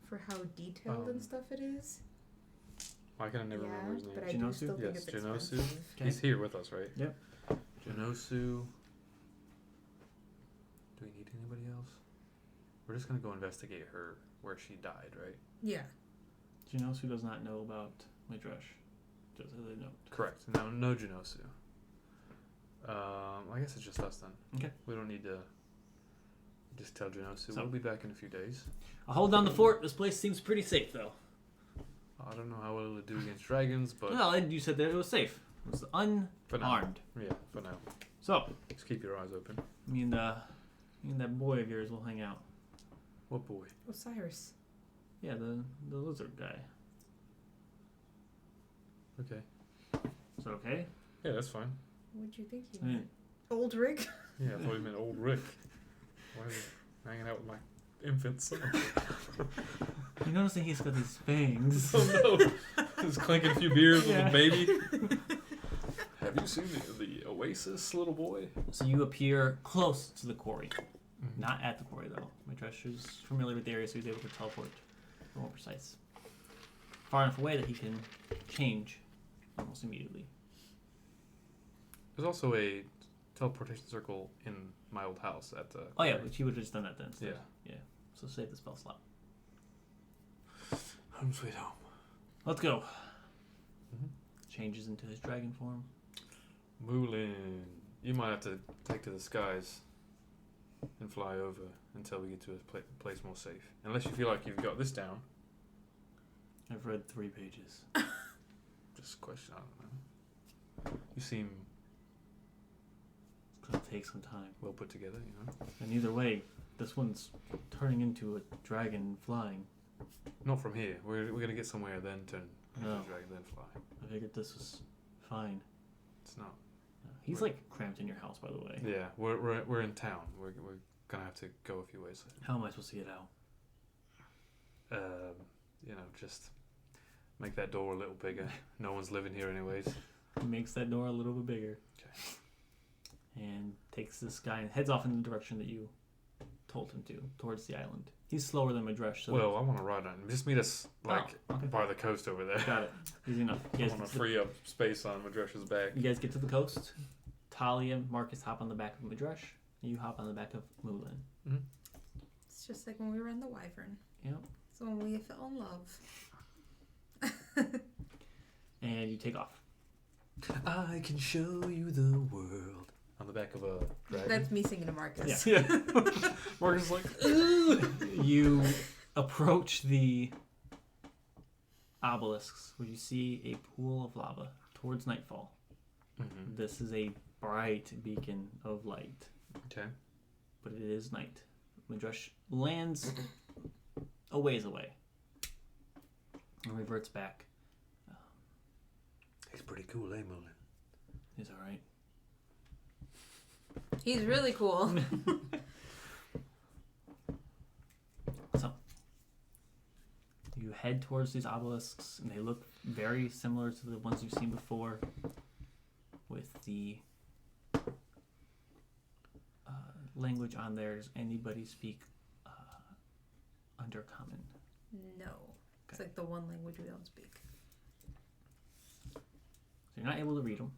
For how detailed and Um, stuff it is. I can never remember his name. but I do Jinosu? still think Yes, it's Jinosu. expensive. Okay. He's here with us, right? Yep. Jinosu. Do we need anybody else? We're just gonna go investigate her where she died, right? Yeah. Jinosu does not know about Midresh. Just as a note. Correct. No Jinosu. I guess it's just us then. Okay. We don't need to just tell Jinosu. So- We'll be back in a few days. I'll hold down the fort. This place seems pretty safe, though. I don't know how well it'll do against dragons, but Well, and you said that it was safe. It was for now. unarmed. Yeah, for now. So, Just keep your eyes open. me and that boy of yours will hang out. What boy? Osiris. Yeah, the lizard guy. Okay. Is that okay? Yeah, that's fine. What'd you think he I mean, meant? Old Rick? Yeah, I thought you meant old Rick. Why is he hanging out with my infant son? you notice that he's got these fangs. Oh no! Just clinking a few beers with Yeah. a baby. Have you seen the Oasis, little boy? So you appear close to the quarry. Not at the quarry, though. Midresh is familiar with the area, so he's able to teleport. For more precise. Far enough away that he can change almost immediately. There's also a teleportation circle in my old house at the. Oh yeah, but he would have just done that then. Instead. Yeah. So save the spell slot. Home sweet home. Let's go. Mhm. Changes into his dragon form. Moulin, you might have to take to the skies and fly over until we get to a place more safe. Unless you feel like you've got this down. I've read 3 pages. Just a question, I don't know. You seem It's gonna take some time. well put together, you know. And either way, this one's turning into a dragon flying. Not from here. We're gonna get somewhere, then turn into No. a dragon, then fly. I figured this was fine. It's not. He's like cramped in your house, by the way. Yeah, we're in town. We're gonna have to go a few ways. How am I supposed to get out? You know, just make that door a little bigger. No one's living here anyways. He makes that door a little bit bigger. Okay. And takes this guy and heads off in the direction that you told him to, towards the island. He's slower than Midresh, so Well, I want to ride on him. Just meet us like okay. by the coast over there. Got it. Easy enough. I want to free up space on Madresh's back. You guys get to the coast. Talia and Marcus hop on the back of Midresh. You hop on the back of Moulin. It's just like when we were on the Wyvern. Yep. It's when we fell in love. And you take off. I can show you the world. On the back of a dragon. That's me singing to Marcus. Yeah. Marcus is like, You approach the obelisks where you see a pool of lava towards nightfall. mm-hmm. This is a bright beacon of light, Okay. but it is night. Midresh lands a ways away and reverts back. He's pretty cool, eh, Mullen? He's alright. He's really cool. So, you head towards these obelisks, and they look very similar to the ones you've seen before, with the language on there. Does anybody speak Undercommon? No. It's like the one language we don't speak. So you're not able to read them.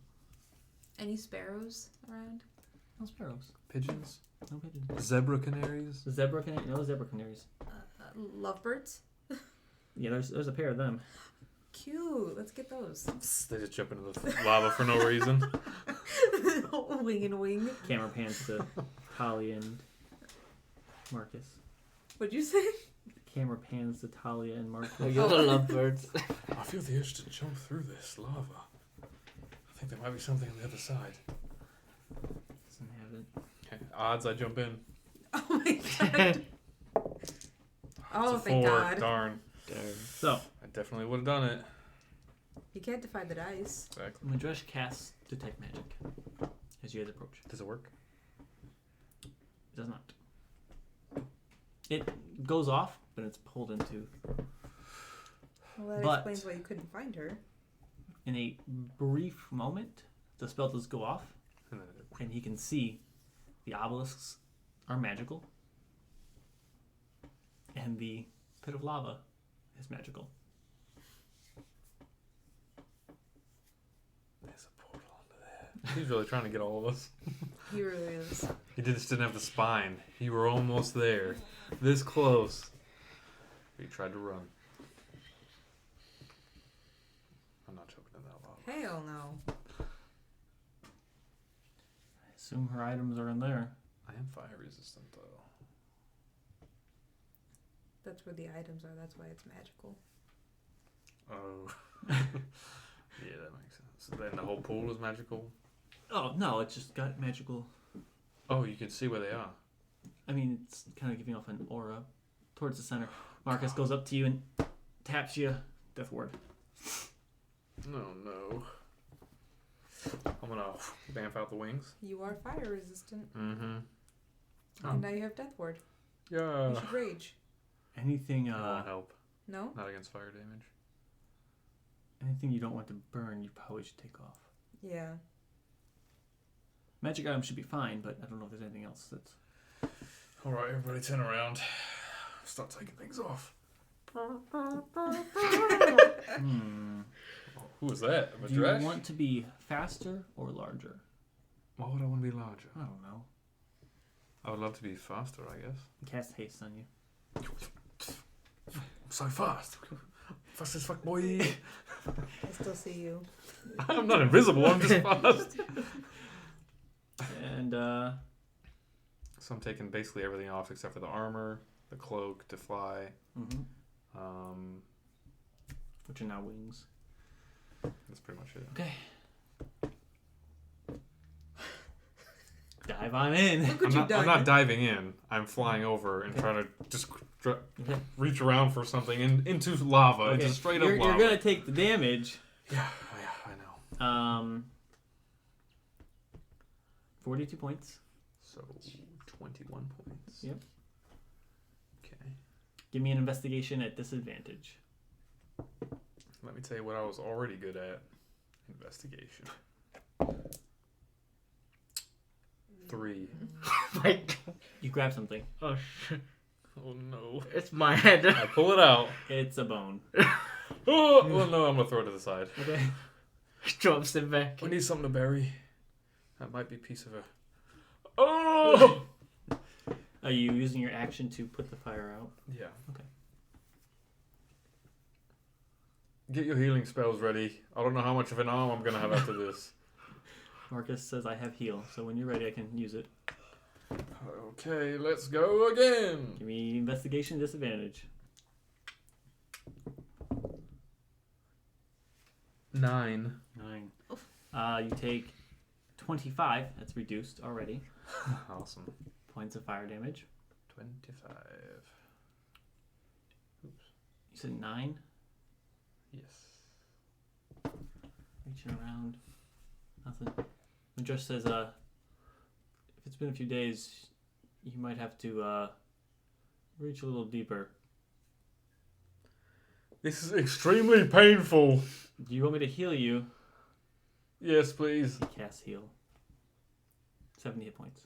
Any sparrows around? No sparrows. Pigeons? No pigeons. Zebra canaries? Zebra canary? No zebra canaries. Lovebirds? Yeah, there's a pair of them. cute. Let's get those. They just jump into the lava for no reason. Wing and wing. Camera pans to Talia and Marcus. What'd you say? Camera pans to Talia and Marcus. Oh, you're the lovebirds. I feel the urge to jump through this lava. I think there might be something on the other side. Doesn't have it. Okay, odds I jump in. Oh my god. Oh, It's a thank 4. God. Darn. So, I definitely would have done it. You can't defy the dice. Exactly. Madresh casts Detect Magic as you guys approach. Does it work? It does not. It goes off, but it's pulled into Well, that But- explains why you couldn't find her. in a brief moment. The spell does go off, And then and he can see the obelisks are magical, and the pit of lava is magical. there's a portal under there. He's really trying to get all of us. He really is. He just didn't have the spine. You were almost there. This close. He tried to run. I'm not choking in that lava. Hell no. I assume her items are in there. I am fire resistant though. That's where the items are. That's why it's magical. Oh. Yeah, that makes sense. Then the whole pool is magical? Oh no, it's just got magical. Oh, you can see where they are. I mean, it's kind of giving off an aura towards the center. Marcus goes up to you and taps you. Death ward. No, no. I'm gonna vamp out the wings. You are fire resistant. Mm-hmm. And now you have Death Ward. Yeah. You should rage. Anything, It won't help. No? Not against fire damage. anything you don't want to burn, you probably should take off. Yeah. Magic items should be fine, but I don't know if there's anything else that's. Alright, everybody turn around. Start taking things off. Who was that? A Do you Madresh? want to be faster or larger? Why would I want to be larger? I don't know. I would love to be faster, I guess. Cast haste on you. I'm so fast. Fast as fuck, boy. I still see you. I'm not invisible, I'm just fast. And So I'm taking basically everything off except for the armor, the cloak to fly. which are now wings. That's pretty much it. Okay. Dive on in. Look what I'm you've done. not diving in. I'm flying over and trying to just Okay. reach around for something into lava. Okay. Into straight up You're lava. gonna take the damage. Yeah, I know. 42 points. So 21 points. Yep. Okay. Give me an investigation at disadvantage. Let me tell you what I was already good at. Investigation. 3. My You grab something. oh shit. Oh no. It's my head. I pull it out. It's a bone. Oh, well, no, I'm gonna throw it to the side. Okay. Drops it back. We need something to bury. That might be a piece of a. Oh! Are you using your action to put the fire out? Yeah. Okay. Get your healing spells ready. I don't know how much of an arm I'm gonna have after this. Marcus says I have heal, so when you're ready, I can use it. Okay, let's go again. Give me investigation disadvantage. 9. 9. You take 25. That's reduced already. Awesome. Points of fire damage. 25. You said 9. Yes. Reaching around. Nothing. Madresh says, if it's been a few days, you might have to reach a little deeper. This is extremely painful. Do you want me to heal you? Yes, please. Cast heal. 70 hit points.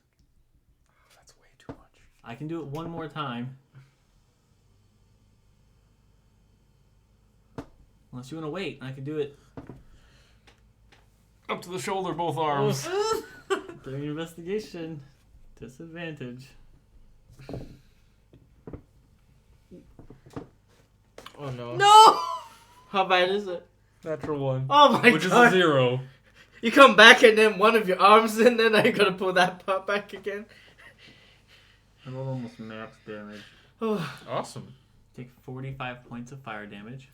That's way too much. I can do it one more time. Unless you want to wait, I can do it. Up to the shoulder, both arms. During investigation. Disadvantage. Oh no. No! How bad is it? Natural 1. Oh my Which is a god. 0. You come back and then one of your arms in there, now you gotta pull that part back again. I rolled almost max damage. Oh, Awesome. Take 45 points of fire damage.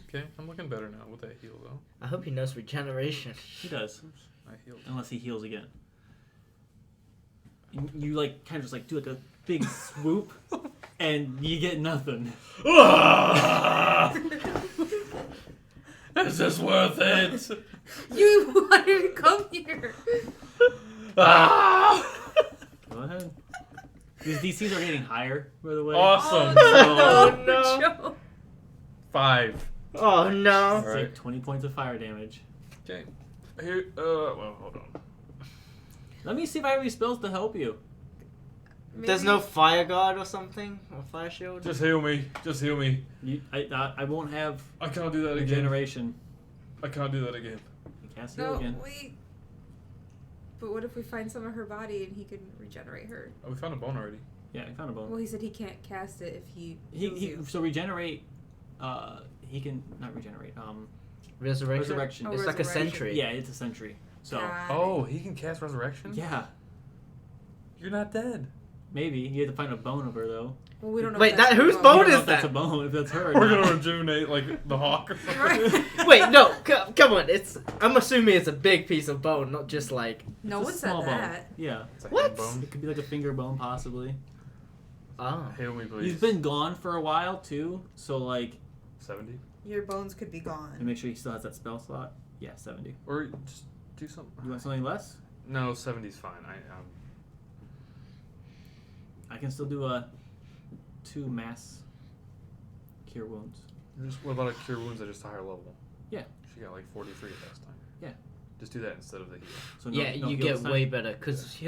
Okay, I'm looking better now with that heal though. I hope he knows regeneration. He does, I healed. unless he heals again. You like kind of just like do like a big swoop, and you get nothing. Is this worth it? You wanted to come here. Ah! Go ahead. These DCs are getting higher, by the way. Awesome. Oh, no. Joe. 5. Oh no. It's Alright. like 20 points of fire damage. Okay. Here. Well, hold on. Let me see if I have any spells to help you. There's no fire guard or something? Or fire shield? Just heal me. Just heal me. I won't have I can't do that again. regeneration. I can't do that again. You can't heal No, again. wait. But what if we find some of her body and he can regenerate her? Oh, we found a bone already. Yeah, I found a bone. Well, he said he can't cast it if he heals you. So regenerate. He can not regenerate. Resurrection? Resurrection. Oh, It's like a resurrection. sentry. Yeah, it's a sentry. So Got Oh, he can cast resurrection? yeah, You're not dead. maybe you have to find a bone of her though. Well, we don't know. Wait, if that's that- her whose You bone don't know is if that's that? a bone. If that's her. Or We're not. gonna rejuvenate like the hawk. Right. Wait, no, come on. I'm assuming it's a big piece of bone, not just like. No It's a one said small bone. that. Yeah, It's a What? hand bone. it could be like a finger bone possibly. Oh. Heal me, please. He's been gone for a while too, so like, 70. Your bones could be gone. and make sure he still has that spell slot. Yeah, 70. Or just do something. You want something less? No, 70's fine. I can still do a 2 mass cure wounds. What about a cure wounds at just a higher level? Yeah. She got like 43 last time. Yeah. Just do that instead of the heal. So no, Yeah, no you heal get this time? way better because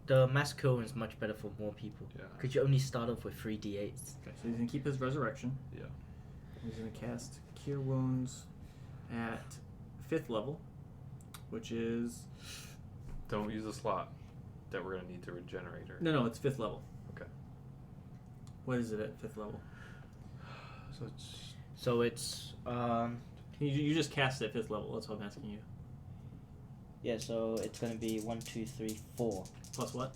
the mass kill is much better for more people. Yeah. Because you only start off with 3d8s. Okay, so he's gonna keep his resurrection. Yeah. He's gonna cast cure wounds at 5th level, which is Don't use the slot that we're gonna need to regenerate her. no, it's 5th level. Okay. What is it at 5th level? So it's So it's You just cast it at 5th level. That's what I'm asking you. yeah. So it's gonna be 1, 2, 3, 4. Plus what?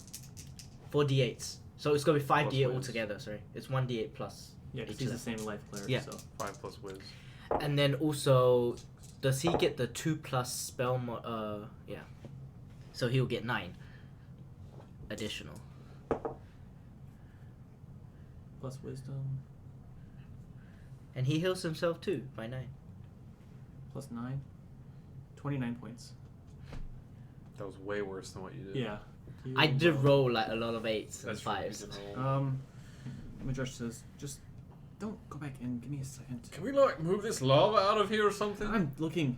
4d8s. So it's gonna be 5d8 Plus whiz. altogether. Sorry, it's 1d8 plus. Yeah, because Each he's of the same life cleric. Yeah. So 5 plus whiz. And then also, does he get the 2 plus spell? Yeah. So he'll get 9 additional. plus wisdom And he heals himself too by 9. plus 9. 29 points. That was way worse than what you did. Yeah. I did roll like a lot of 8s and That's true, you 5s. did roll. Madrush says, just don't go back in. Give me a second. Can we like move this lava out of here or something? I'm looking.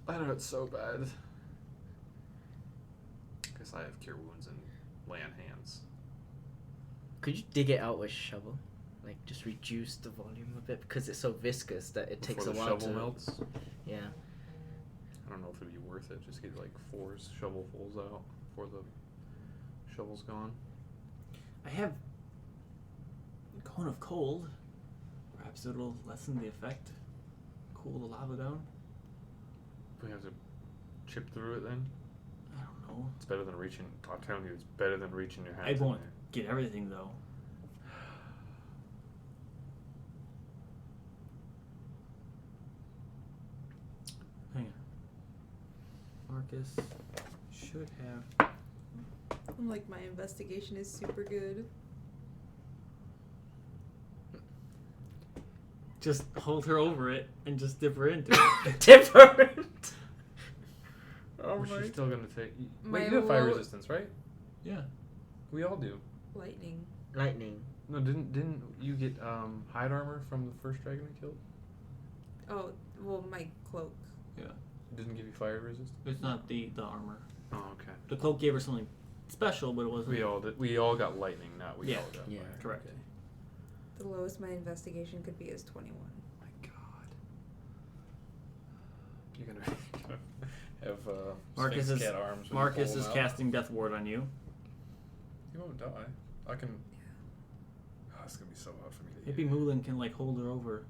That hurts so bad. Guess I have cure wounds and land hands. Could you dig it out with a shovel? Like just reduce the volume a bit because it's so viscous that it takes Before a the while shovel to. melts. Yeah. I don't know if it'd be worth it. Just get like 4 shovelfuls out before the shovel's gone. I have Cone of Cold. Perhaps it'll lessen the effect. Cool the lava down. We have to chip through it then. I don't know. It's better than reaching. I'm telling you, it's better than reaching your hands. I in won't there. get everything though. Hang on. Marcus should have. I'm like, my investigation is super good. Just hold her over it and just dip her into it. Different. Oh Or she's still gonna take. My Wait, you have fire low- resistance, right? Yeah. We all do. Lightning. Lightning. No, didn't you get hide armor from the first dragon we killed? Oh, well, my cloak. It didn't give you fire resistance. It's not the armor. Oh, okay. The cloak gave her something special, but it wasn't. We all did. We all got lightning, not we Yeah. all got Yeah. fire. Correct. Okay. The lowest my investigation could be is 21. My God. You're gonna have Marcus Sphinx is- cat arms. when you Marcus pull is them out. casting Death Ward on you. You won't die. I can. Oh, it's gonna be so hard for me to. Maybe Mulan can like hold her over.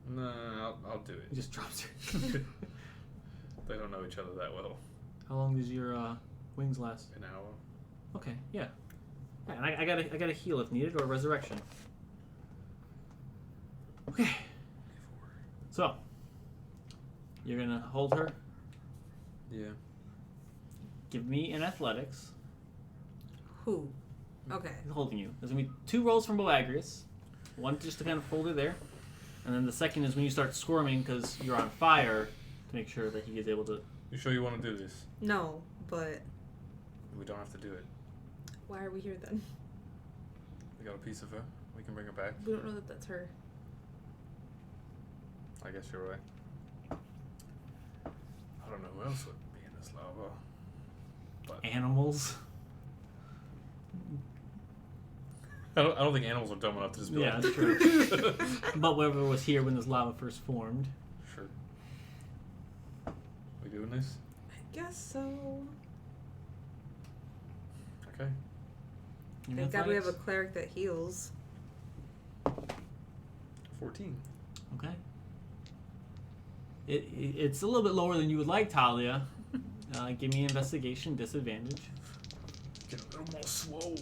No, I'll do He it. just drops her. They don't know each other that well. How long does your wings last? An hour. Okay, yeah. Yeah, and I gotta heal if needed or resurrection. Okay. So you're gonna hold her. Yeah. Give me an athletics. Who? Okay. He's holding you. There's gonna be 2 rolls from Boagrius. One just to kind of hold her there, and then the second is when you start squirming because you're on fire to make sure that he is able to. You sure you want to do this? No, but We don't have to do it. why are we here then? We got a piece of her. We can bring her back. We don't know that that's her. I guess you're right. I don't know who else would be in this lava. But Animals. I don't think animals are dumb enough to just be Yeah, like, that's true. But whoever was here when this lava first formed. Sure. We doing this? I guess so. Okay. Your Thank God we have a athletics? cleric that heals. 14. Okay. It's a little bit lower than you would like, Talia. Give me investigation disadvantage. Get a little more swole.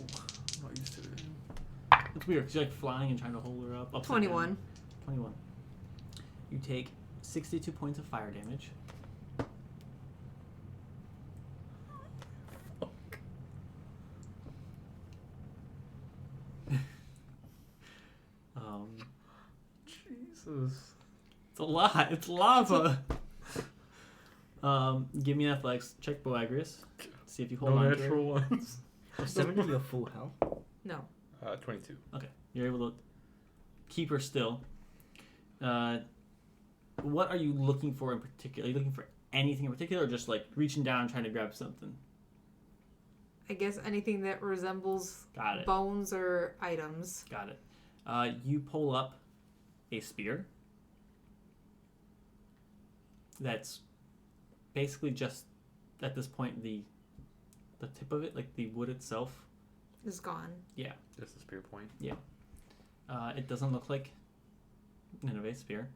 I'm not used to it. It's weird because you're like flying and trying to hold her up. Upside 21. down. 21. You take 62 points of fire damage. Jesus. It's a lot. It's lava. Give me an athletics. Check Boagrius. See if you hold No on natural ones. Was 70 your full health? No. 22. to her. Okay. You're able to keep her still. What are you looking for in particular? Are you looking for anything in particular or just like reaching down trying to grab something? I guess anything that resembles Got it. bones or items. Got it. You pull up a spear that's basically just at this point the tip of it, like the wood itself. Is gone. Just the spear point. It doesn't look like Nineveh's spear.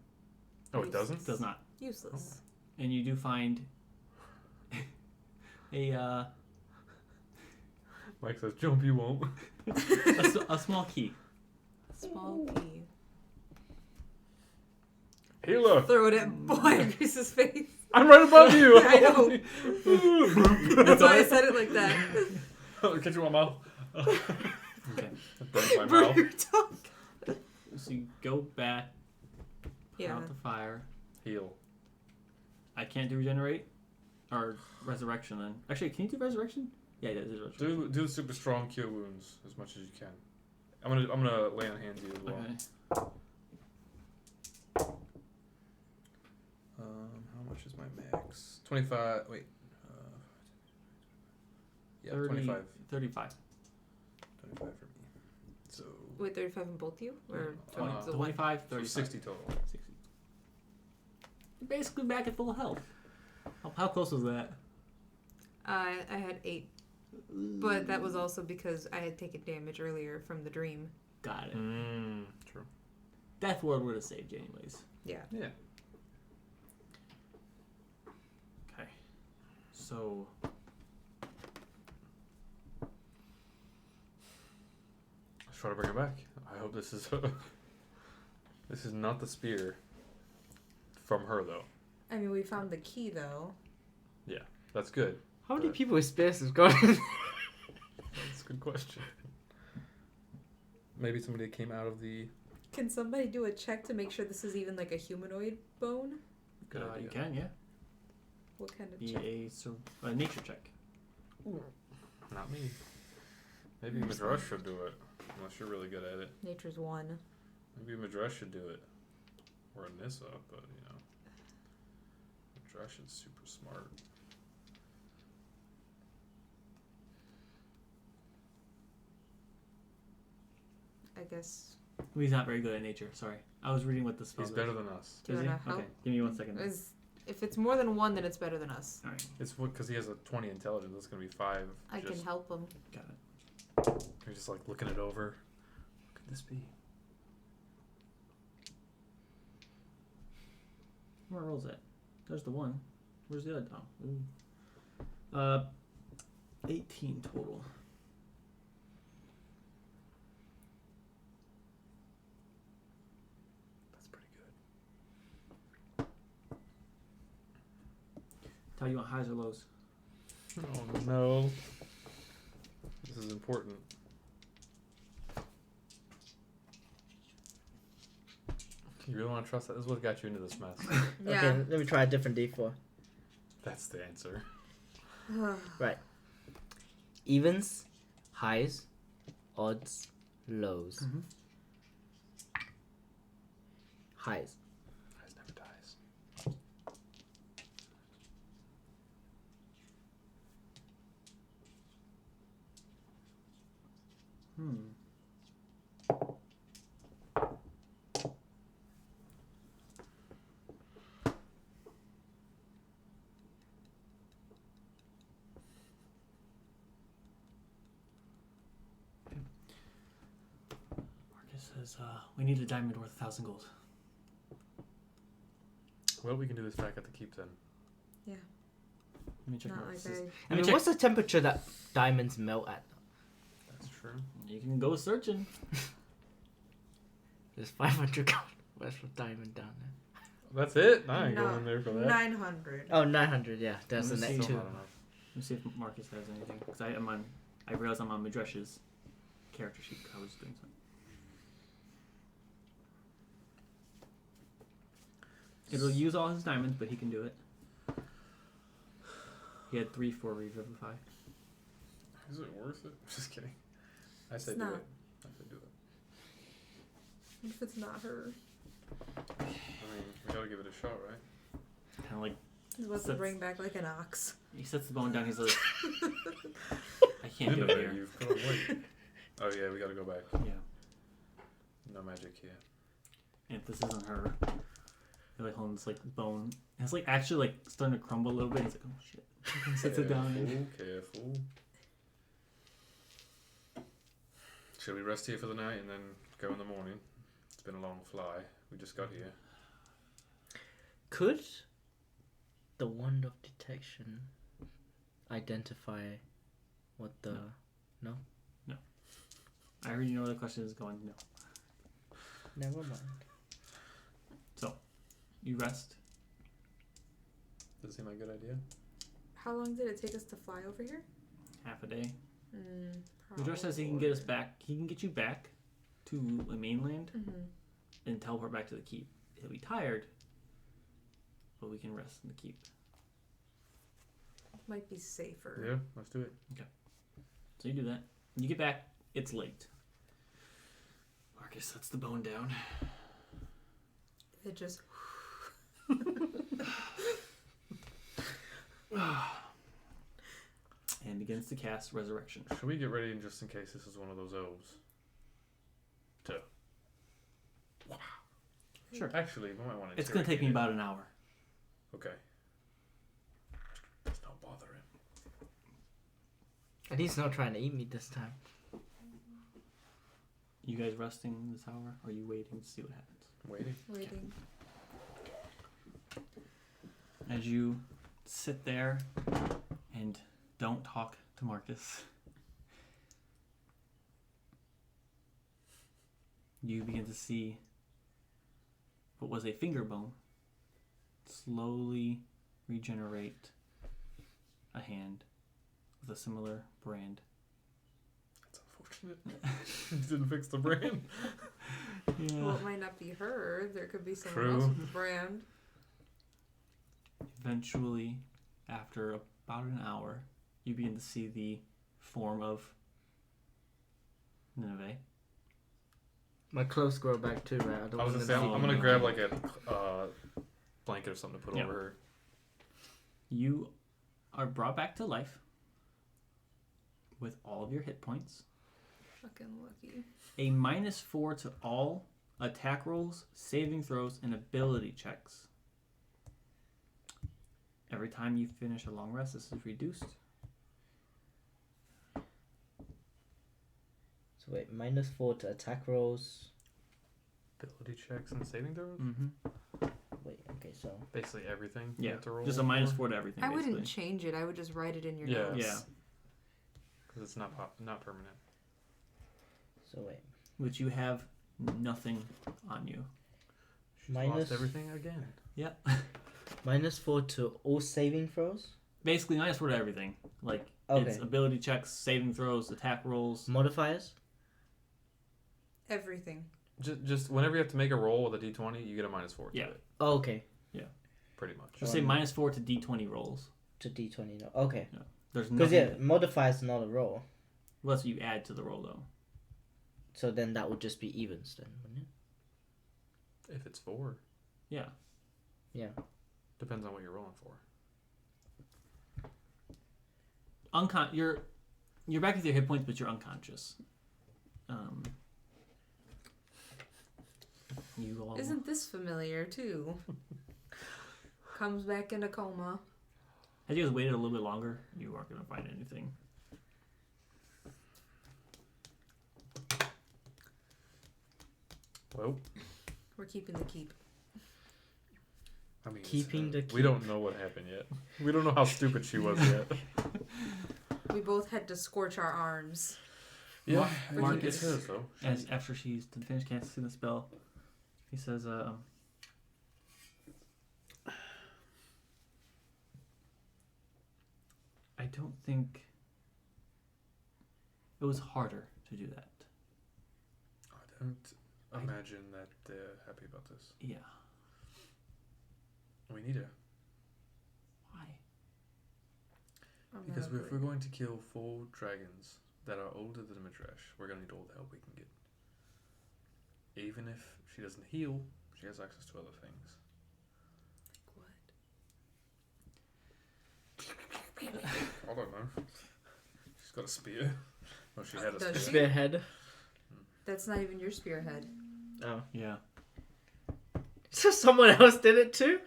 Oh, it doesn't? It does not. Useless. And you do find a Mike says, jump, you won't. a small key. Small key. Healer! Throw it at Boagrius' face. I'm right above you! I know. That's why I said it like that. Catch you in my mouth. Okay. That burns my Burn mouth. your tongue. So you go back, put Yeah. out the fire. Heal. I can't do regenerate or resurrection then. Actually, can you do resurrection? Yeah, it is resurrection. Do the super strong cure wounds as much as you can. I'm gonna lay on hands you as well. Okay. How much is my max? 25. Wait. Yeah, 25. 35. 25 for me. So Wait, 35 in both you? Or Uh, 25, so 35. 60 total. 60. You're basically back at full health. How close was that? I had 8. But that was also because I had taken damage earlier from the dream. Got it. True. Death Ward would have saved you anyways. Yeah. Yeah. Okay. So. Let's try to bring her back. I hope this is this is not the spear from her though. I mean, we found the key, though. That's good. How many people with spears have gone in? That's a good question. Maybe somebody came out of the. Can somebody do a check to make sure this is even like a humanoid bone? Good idea. You can, yeah. What kind of Be check? a nature check. Not me. Maybe Madras should do it. Unless you're really good at it. Nature's 1. Maybe Madras should do it. Or Anissa, but you know. Madras is super smart. I guess. He's not very good at nature. Sorry, I was reading what the spell. He's is. better than us. Do you Is he? wanna help? Okay, give me 1 second. If it's more than 1, then it's better than us. All right, It's because he has a 20 intelligence. That's gonna be 5. I can help him. got it. You're just like looking it over. What could this be? Where are rolls at? There's the one. Where's the other? Oh. 18 total. That's pretty good. Tell you want highs or lows. Oh no. This is important. You really want to trust that? This is what got you into this mess. Yeah. Okay, let me try a different D4. That's the answer. Evens, highs, odds, lows. Mhm. Highs. Highs never dies. Marcus says, we need a diamond worth 1,000 gold. Well, we can do this back at the keep then. Let me check Not like Marcus's. I. I mean, what's the temperature that diamonds melt at? That's true. You can go searching. There's 500 gold worth of diamond down there. That's it? I ain't No, going there for that. 900. Oh, 900, yeah. That's the Let me net see. too. Not enough. Let me see if Marcus has anything. Because I realize I'm on Madresh's character sheet. I was doing something. It'll use all his diamonds, but he can do it. He had 3 for Revivify. Is it worth it? Just kidding. I say It's do not. it. I say do it. What if it's not her? I mean, we gotta give it a shot, right? Kind of like, He's about to Sets- bring back like an ox. he sets the bone down. He's like, I can't do it No, here. you've gone wait. Oh yeah, we gotta go back. Yeah. No magic here. And if this isn't her, they're like holding this like bone. And it's like actually like starting to crumble a little bit. He's like, oh shit. He sets it down. Careful. Shall we rest here for the night and then go in the morning? It's been a long fly. We just got here. Could the wand of detection identify what the... I already know the question is going. No. Never mind. You rest. Does it seem like a good idea? How long did it take us to fly over here? Half a day. Mm, Madresh says he can get us back. He can get you back to the mainland Mm-hmm. and teleport back to the keep. He'll be tired, but we can rest in the keep. Might be safer. Yeah, let's do it. So you do that. When you get back, it's late. Marcus sets the bone down. It just. And begins to cast resurrection. Should we get ready just in case this is one of those elves? Sure. Actually, we might want to. It's going to take me about an hour. Okay. Let's not bother him. And he's not trying to eat me this time. You guys resting this hour? Or are you waiting to see what happens? Waiting. Waiting. As you sit there and don't talk to Marcus, you begin to see what was a finger bone slowly regenerate a hand with a similar brand. That's unfortunate. Didn't fix the brand. Well, it might not be her. There could be someone True. else with the brand. Eventually, after about an hour, you begin to see the form of Nineveh. My clothes grow back too, right? I was want gonna them say, to I'm see gonna me. grab like a blanket or something to put Yeah. over her. You are brought back to life with all of your hit points. Fucking lucky. A -4 to all attack rolls, saving throws, and ability checks. Every time you finish a long rest, this is reduced. So wait, -4 to attack rolls. Ability checks and saving throws? Mm-hmm. wait. Okay, so Basically everything. you Yeah, have to roll just a -4 to everything. I basically. wouldn't change it. I would just write it in your Yeah. notes. Yeah, because it's not not permanent. wait. which you have nothing on you. She's Minus- lost everything again. Yeah, -4 to all saving throws. basically -4 to everything. Like Okay. it's ability checks, saving throws, attack rolls. Modifiers. Everything. Just whenever you have to make a roll with a d20, you get a -4 to Yeah. it. Oh, okay. Pretty much. Just say -4 to D20 rolls. To D20. No. Okay. There's Because nothing. yeah, modifiers not a roll. Well, that's what you add to the roll though. So then that would just be evens then, wouldn't it? If it's 4, Yeah. Yeah. depends on what you're rolling for. You're back with your hit points, but you're unconscious. You all. Isn't this familiar too? Comes back in a coma. Had you guys waited a little bit longer, you aren't gonna find anything. Well, We're keeping the keep. I mean, Keeping the we don't know what happened yet. We don't know how stupid she was yet. We both had to scorch our arms. Yeah, Marcus- it says though. As after she's finished casting the spell, he says, I don't think it was harder to do that. I don't imagine that they're happy about this. Yeah. We need her. Why? I'm not Because if agree. we're going to kill 4 dragons that are older than Midrash, we're going to need all the help we can get. Even if she doesn't heal, she has access to other things. What? I don't know. She's got a spear. Well, she had a Does spear. she? Spearhead. That's not even your spearhead. Oh. Yeah. So someone else did it too?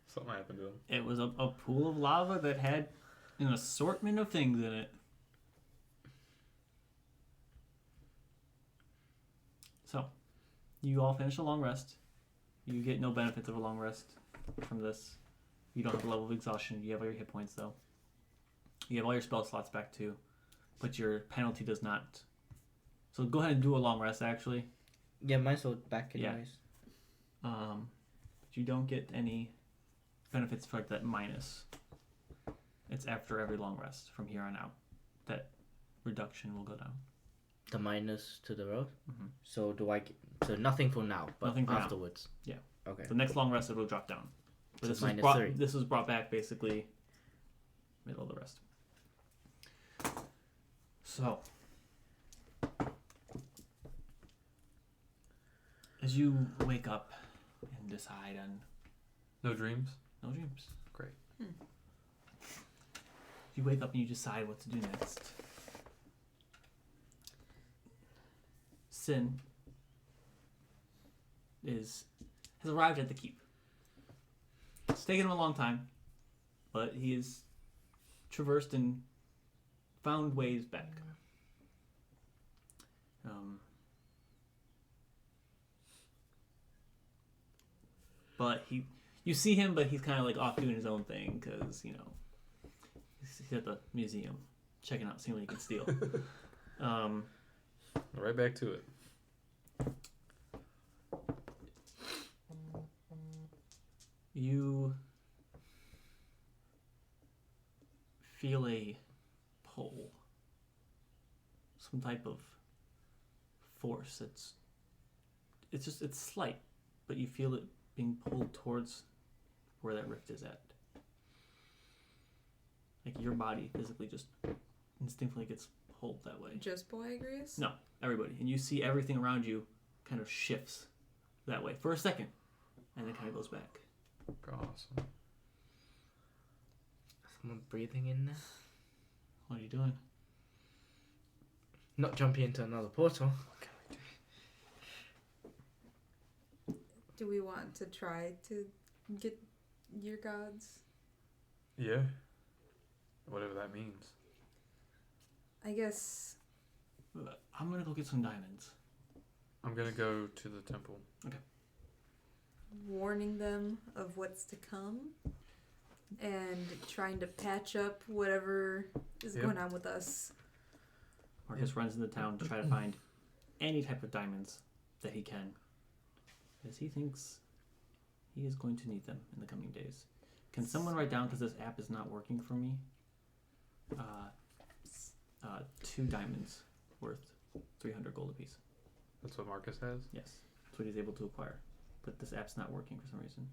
Something happened to him. It was a pool of lava that had an assortment of things in it. So, you all finish a long rest. You get no benefits of a long rest from this. You don't have a level of exhaustion. You have all your hit points, though. You have all your spell slots back, too. But your penalty does not. So go ahead and do a long rest, actually. Yeah, mine's all back Yeah. anyways. But you don't get any benefits for like that minus. It's after every long rest from here on out. That reduction will go down. The minus to the road. Mhm. So do I? So nothing for now, but Nothing for now. afterwards. Yeah. Okay. The next long rest it will drop down. But So this was minus brought 3. this was brought back basically middle of the rest. So as you wake up and decide on No dreams? no dreams. Great. You wake up and you decide what to do next. Sin has arrived at the keep. It's taken him a long time, but he has traversed and found ways back. But you see him, but he's kind of like off doing his own thing because he's at the museum checking out, seeing what he can steal. Right back to it. You feel a pull, some type of force. It's slight, but you feel it being pulled towards where that rift is at. Like your body physically just instinctively gets pulled that way. Just Boagrius? No, everybody, and you see everything around you kind of shifts that way for a second, and then kind of goes back. Awesome. Someone breathing in there. What are you doing? Not jumping into another portal. Do we want to try to get your gods? Yeah. Whatever that means. I guess. I'm gonna go get some diamonds. I'm gonna go to the temple. warning them of what's to come and trying to patch up whatever is Yep. going on with us. Marcus runs into town to try to find any type of diamonds that he can, as he thinks he is going to need them in the coming days. Can someone write down, because this app is not working for me, 2 diamonds worth 300 gold apiece? That's what Marcus has. Yes, that's what he's able to acquire. But this app's not working for some reason.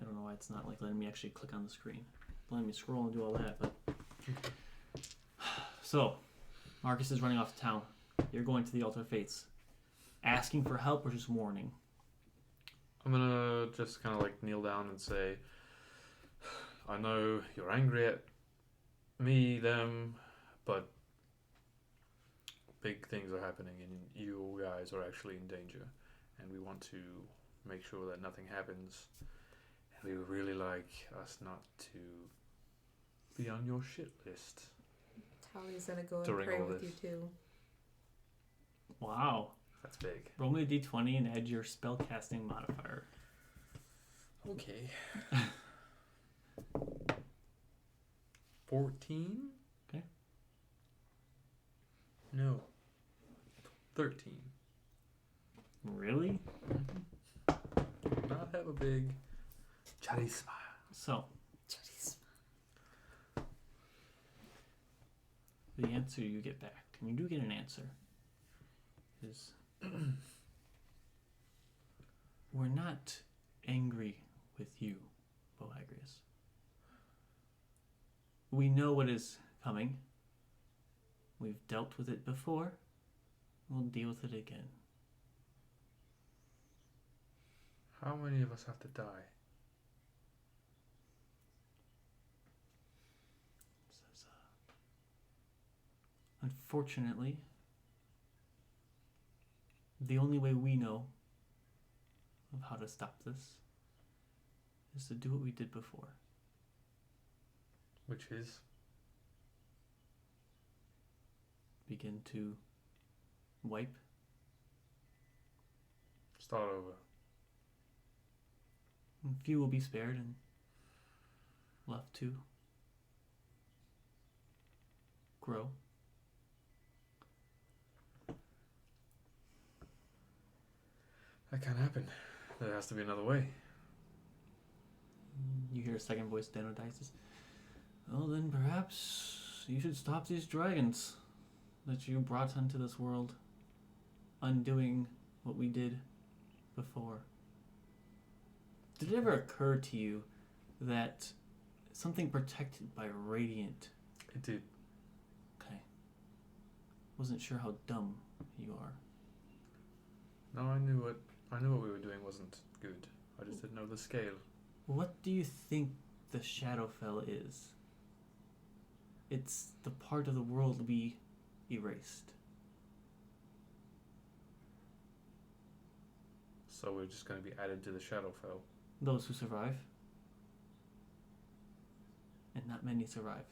I don't know why it's not like letting me actually click on the screen. Letting me scroll and do all that, but so Marcus is running off to town. You're going to the Altar of Fates. Asking for help or just warning? I'm gonna just kind of like kneel down and say, I know you're angry at me, them, but big things are happening and you guys are actually in danger. And we want to make sure that nothing happens. And we would really like us not to be on your shit list. Tali's gonna go and During pray all with this. you too. Wow. That's big. Roll me a d20 and add your spellcasting modifier. Okay. 14? Okay. No. 13. Really? Not have a big charisma. So, Jeez. the answer you get back, and you do get an answer, is we're not angry with you, Boagrius. We know what is coming. We've dealt with it before. We'll deal with it again. How many of us have to die? Says, unfortunately, the only way we know of how to stop this is to do what we did before. Which is? Begin to wipe. Start over. And few will be spared and left to grow. That can't happen. There has to be another way. You hear a second voice, Danodice says, well, then perhaps you should stop these dragons that you brought into this world, undoing what we did before. Did it ever occur to you that something protected by radiant? It did. Okay. Wasn't sure how dumb you are. No, I knew what we were doing wasn't good. I just didn't know the scale. What do you think the Shadowfell is? It's the part of the world we erased. So we're just going to be added to the Shadowfell. Those who survive. And not many survive.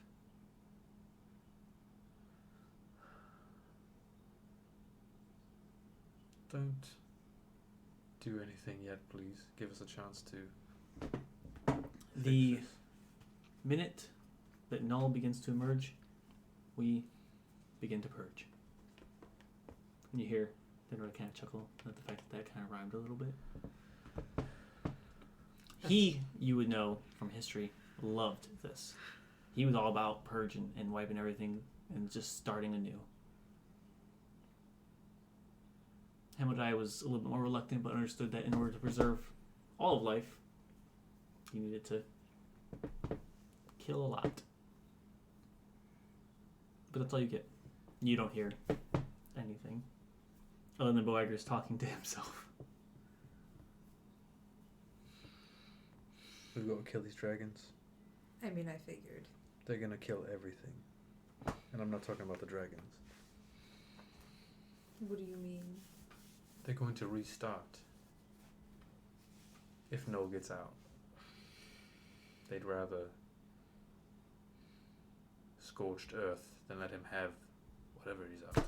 Don't do anything yet, please. Give us a chance to. The fix this. minute that Null begins to emerge, we begin to purge. And you hear Denver kind of chuckle at the fact that kind of rhymed a little bit. He, you would know from history, loved this. He was all about purging and wiping everything and just starting anew. Hamadai was a little bit more reluctant, but understood that in order to preserve all of life, you needed to kill a lot. But that's all you get. You don't hear anything other than Boagrius talking to himself. We've got to kill these dragons. I mean, I figured. They're going to kill everything. And I'm not talking about the dragons. What do you mean? They're going to restart. If Noel gets out. They'd rather scorched earth than let him have whatever he's after.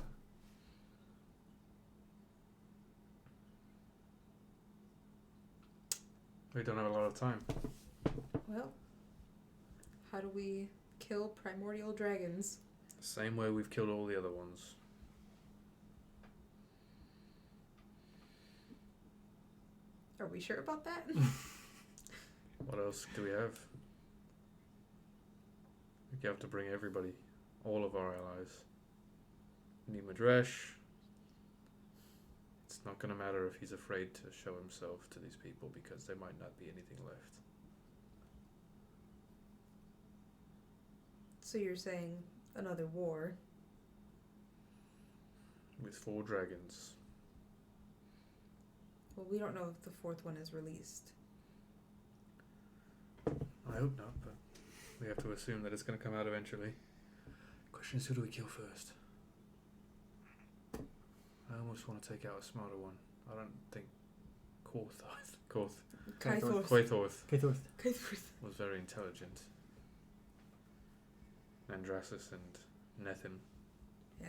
We don't have a lot of time. Well, how do we kill primordial dragons? Same way we've killed all the other ones. Are we sure about that? What else do we have? We have to bring everybody, all of our allies. We need Madresh. It's not going to matter if he's afraid to show himself to these people because there might not be anything left. So you're saying another war? With 4 dragons. Well, we don't know if the 4th one is released. I hope not, but we have to assume that it's going to come out eventually. Question is, who do we kill first? I almost want to take out a smarter one. I don't think Quaithorth Kaithorth. was very intelligent. Andrasis and Nethin. Yeah.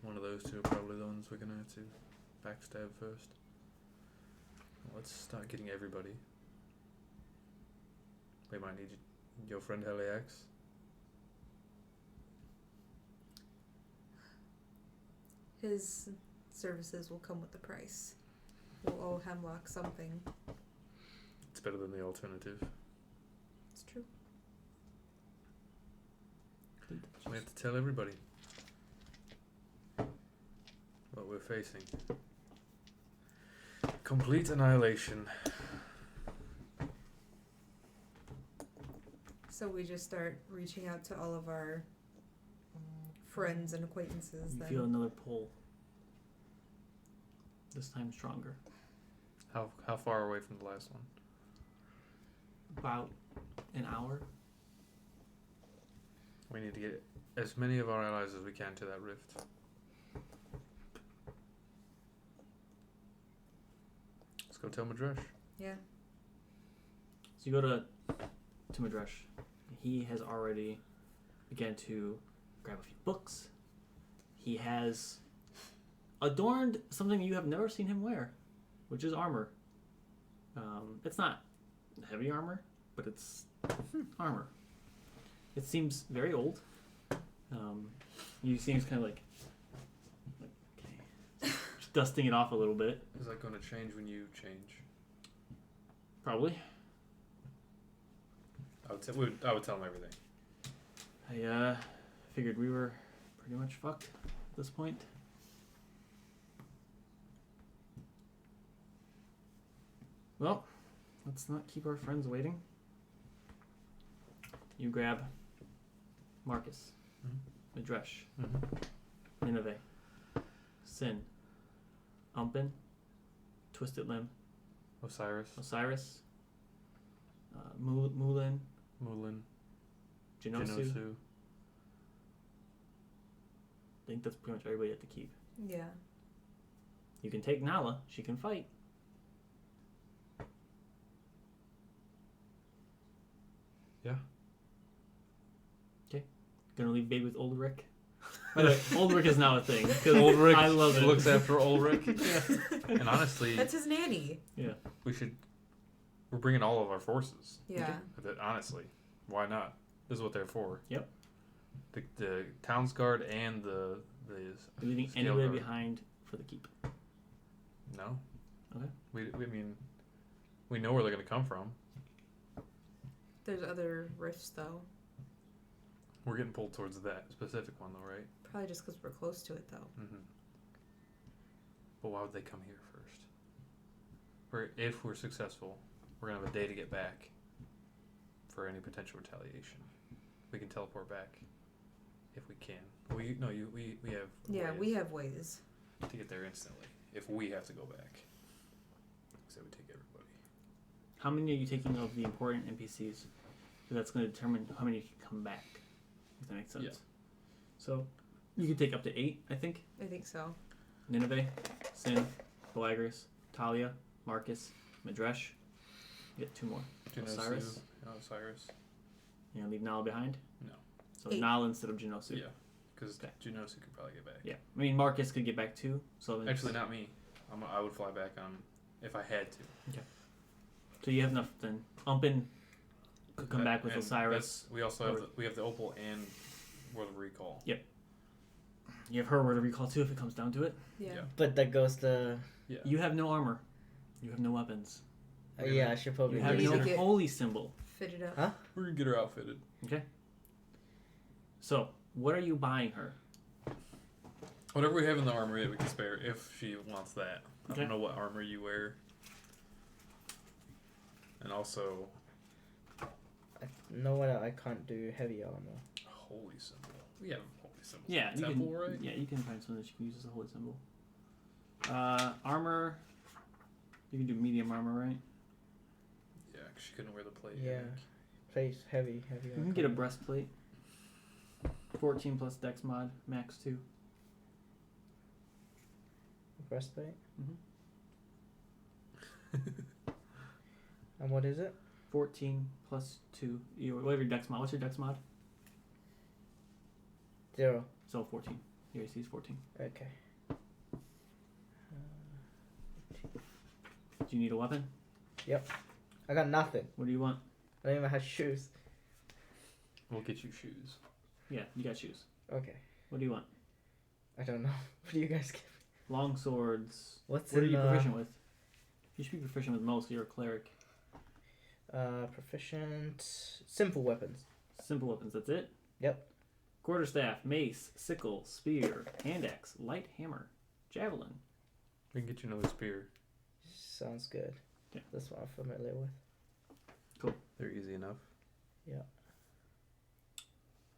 One of those two are probably the ones we're going to have to backstab first. Let's start getting everybody. We might need your friend Heliax. His services will come with the price. We'll owe Hemlock something. It's better than the alternative. It's true. We have to tell everybody what we're facing. Complete annihilation. So we just start reaching out to all of our friends and acquaintances You then. feel another pull. This time stronger. How far away from the last one? About an hour. We need to get as many of our allies as we can to that rift. Let's go tell Madresh. Yeah. So you go to Madresh. He has already began to grab a few books. He has adorned something you have never seen him wear, which is armor. It's not heavy armor, but it's armor. It seems very old. You see he's kind of like okay, just dusting it off a little bit. Is that going to change when you change? Probably. I would tell him everything. I figured we were pretty much fucked at this point. Well, let's not keep our friends waiting. You grab Marcus, Madresh, Nineveh, Sin, Umpin, Twisted Limb, Osiris, Mulin, Genosu. Genosu. I think that's pretty much everybody at the keep. Yeah. You can take Nala. She can fight. Yeah. Okay. Gonna leave baby with old Rick. By the way, old Rick is now a thing. Ulrich I love it. looks after Ulrich. And honestly, That's his nanny. we're bringing all of our forces. Yeah. Honestly, why not? This is what they're for. Yep. The Town's Guard and the You're leaving Scale anybody guard. behind for the keep. No. Okay. We mean, we know where they're gonna come from. There's other rifts though. We're getting pulled towards that specific one though, right? Probably just because we're close to it though. Mm-hmm. But why would they come here first? If we're successful, we're gonna have a day to get back for any potential retaliation. We can teleport back if we can. We have Yeah, ways we have ways. to get there instantly if we have to go back. So we take everybody. How many are you taking of the important NPCs? Because that's going to determine how many can come back. If that makes sense. Yeah. So you could take up to 8, I think. I think so. Nineveh, Sin, Boagris, Talia, Marcus, Madresh. You get 2 more. Osiris. Osiris. You gonna leave Nala behind? No. So 8. Nala instead of Genosu. Yeah, because Okay. Genosu could probably get back. Yeah. I mean, Marcus could get back too. So it's- Actually, not me. I would fly back if I had to. So you have enough then. Umpin could come back with And Osiris. We also have we have the opal and World of Recall. You have her word of recall too if it comes down to it. Yeah. Yeah. But that goes to. Yeah. You have no armor. You have no weapons. Yeah, I should probably. You have need no to get- holy symbol. Fit it up. Huh? We're gonna get her outfitted. So, what are you buying her? Whatever we have in the armory that we can spare, if she wants that. I Okay. don't know what armor you wear. And also, I know what I can't do heavy armor. holy symbol. We have holy symbols. Yeah, in you the temple, can. right? Yeah, you can find something that you can use as a holy symbol. Armor. You can do medium armor, right? Yeah, 'cause she couldn't wear the plate. Yeah. Place heavy You armor. can get a breastplate. 14 plus Dex mod, max 2. Breastplate. Mhm. And what is it? 14 plus 2. Whatever your Dex mod. What's your Dex mod? 0. So 14. Your AC is 14. Okay. Do you need a weapon? I got nothing. What do you want? I don't even have shoes. We'll get you shoes. Yeah, you got shoes. Okay. What do you want? I don't know. What do you guys get? Long swords. What's What are in you proficient with? You should be proficient with most. You're a cleric. proficient simple weapons. Simple weapons. That's it. Yep. Quarterstaff, mace, sickle, spear, hand axe, light hammer, javelin. We can get you another spear. Sounds good. Yeah. That's what I'm familiar with. They're easy enough.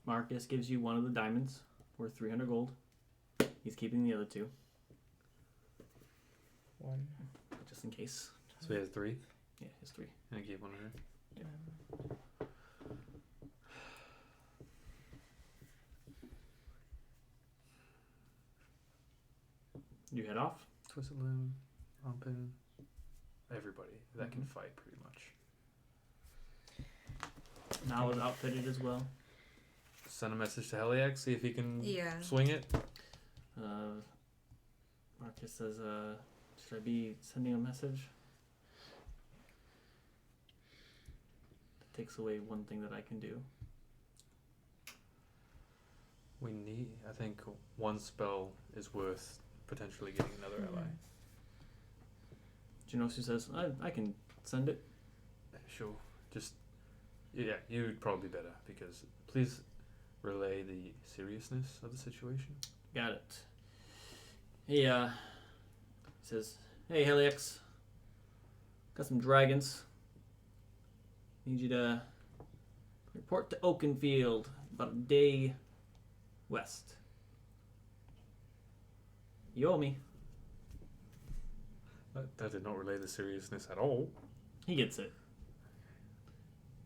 Marcus gives you one of the diamonds worth 300 gold. He's keeping the other 2 One. just in case. So he has 3, Yeah, his 3. and I gave one to her. You head off. Twisted Limb, Umpin, everybody that can fight pretty much. Now is outfitted as well. Send a message to Heliax, see if he can Yeah. swing it. Marcus says, should I be sending a message? That takes away one thing that I can do. We need, I think, one spell is worth potentially getting another ally. Jinosu says, I can send it. Sure. Just, yeah, you'd probably be better because please relay the seriousness of the situation. Got it. He says, hey Helix, got some dragons. Need you to report to Oakenfield about a day west. You owe me. That did not relay the seriousness at all. He gets it.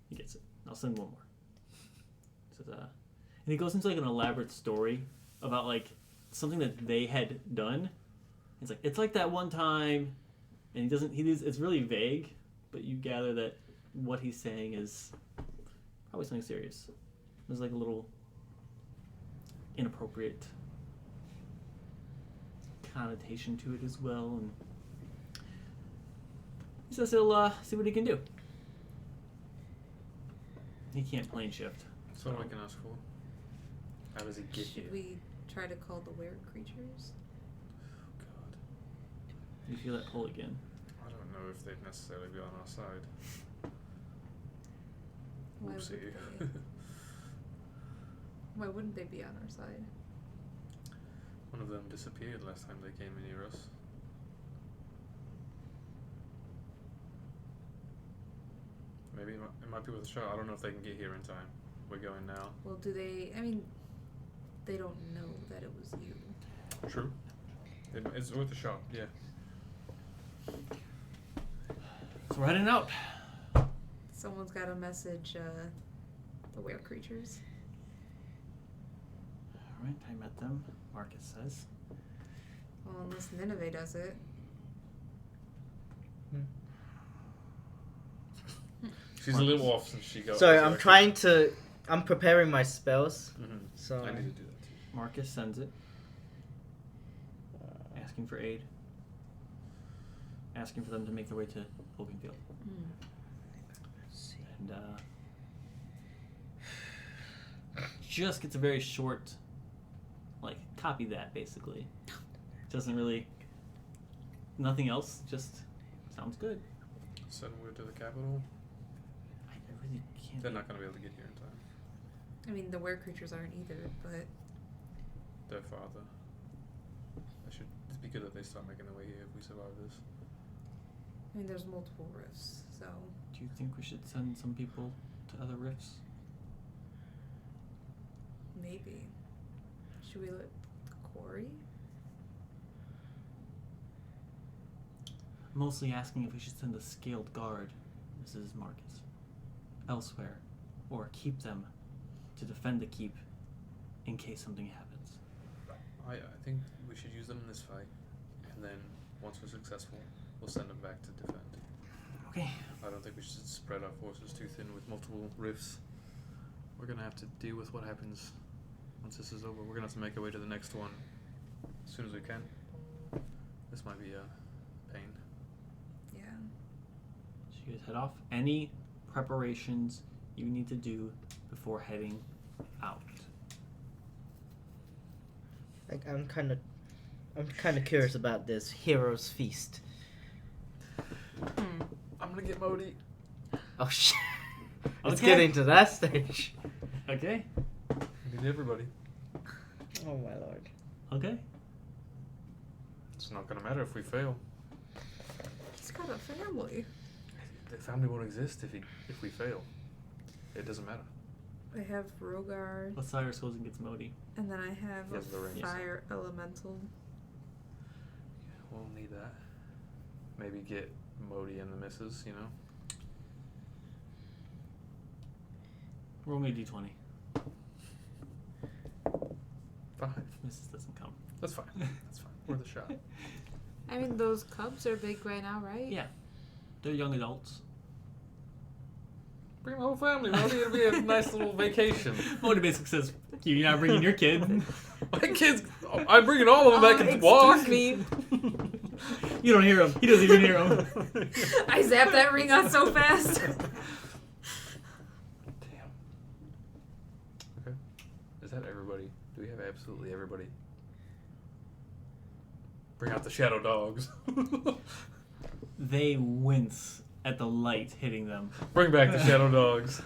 He gets it. I'll send one more. Says, and he goes into like an elaborate story about like something that they had done. It's like that one time, and it's really vague, but you gather that what he's saying is probably something serious. There's like a little inappropriate connotation to it as well, and he says he'll see what he can do. He can't plane shift. That's all I can ask for. How does he get Should you? we try to call the were creatures? God. You feel that pull again. I don't know if they'd necessarily be on our side. Why We'll see. would they? Why wouldn't they be on our side? One of them disappeared last time they came near us. Maybe it might be with a shot. I don't know if they can get here in time. We're going now. Well, do they? I mean, they don't know that it was you. True. It's worth a shot, yeah. So we're heading out. Someone's got a message. The were creatures. Alright, I met them, Marcus says. Well, unless Nineveh does it. She's a little off since she got. Sorry, I'm preparing my spells. Mm-hmm. So I need to do that too. Marcus sends it, asking for aid. Asking for them to make their way to Oakenfield. and just gets a very short, like, copy that, basically. Doesn't really, nothing else, just sounds good. Send word to the capital. I really can't. They're not going to be able to get here in time. I mean, the were creatures aren't either, but Their father. It'd be good if they start making their way here if we survive this. I mean, there's multiple rifts, so Do you think we should send some people to other rifts? maybe. Should we let Corey? Mostly asking if we should send a scaled guard, Mrs. Marcus, elsewhere, or keep them to defend the keep in case something happens. I think we should use them in this fight, and then once we're successful, we'll send them back to defend. Okay. I don't think we should spread our forces too thin with multiple rifts. We're gonna have to deal with what happens once this is over. We're gonna have to make our way to the next one as soon as we can. This might be a pain. Yeah. So you guys head off. Any preparations you need to do before heading out? Like, I'm kind of curious about this hero's feast. I'm gonna get Modi. Oh shit! It's Okay. getting to that stage. Okay. We need everybody. Oh my lord. Okay. It's not gonna matter if we fail. He's got a family. The family won't exist if we fail. It doesn't matter. I have Rogar, Osiris goes and gets Modi. and then I have He has the ring. a fire elemental. We'll need that. Maybe get Modi and the missus, you know? Roll me a d20. 5. If Mrs. doesn't come. That's fine. That's fine. Worth a shot. I mean, those cubs are big right now, right? Yeah. They're young adults. Bring the whole family, Modi. It'll be a nice little vacation. Modi basically says, you're not bringing your kid. My kids, I'm bringing all of them back and walk. Me. You don't hear him. He doesn't even hear him. I zapped that ring out so fast. Damn. Okay. Is that everybody? Do we have absolutely everybody? Bring out the shadow dogs. They wince at the light hitting them. Bring back the shadow dogs.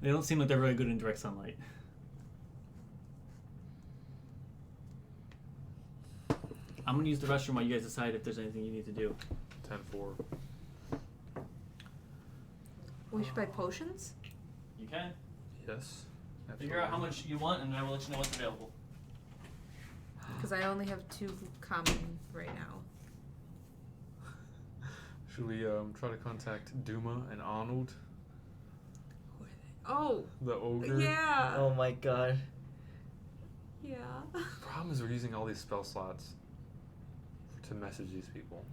They don't seem like they're very good in direct sunlight. I'm gonna use the restroom while you guys decide if there's anything you need to do. 10-4. We should buy potions? You can. Yes. Figure out how much you want and I will let you know what's available. Because I only have 2 common right now. Should we try to contact Duma and Arnold, Oh, the ogre? yeah. Oh my god. Yeah. Problem is we're using all these spell slots to message these people.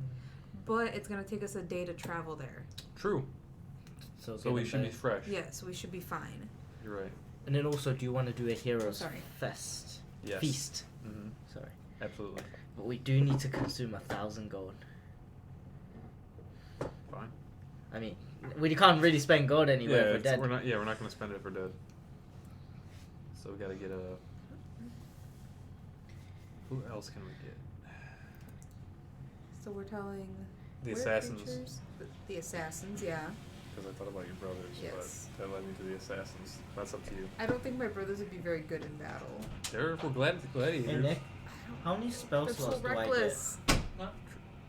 But it's going to take us a day to travel there. True. So So we should be fresh. Yeah, so we should be fine. You're right. And then also, do you want to do a hero's Sorry. fest? Yes. Feast. Mm-hmm. Sorry. Absolutely. But we do need to consume 1,000 gold. Fine. I mean, we can't really spend gold anywhere for it's- dead. we're not going to spend it for dead. So we got to get a. Who else can we get? So we're telling The were assassins. creatures? The assassins, yeah. Because I thought about your brothers, Yes. but that led me to the assassins. That's up to you. I don't think my brothers would be very good in battle. We're gladiators. Hey Nick, how many spell They're slots so do I get? reckless.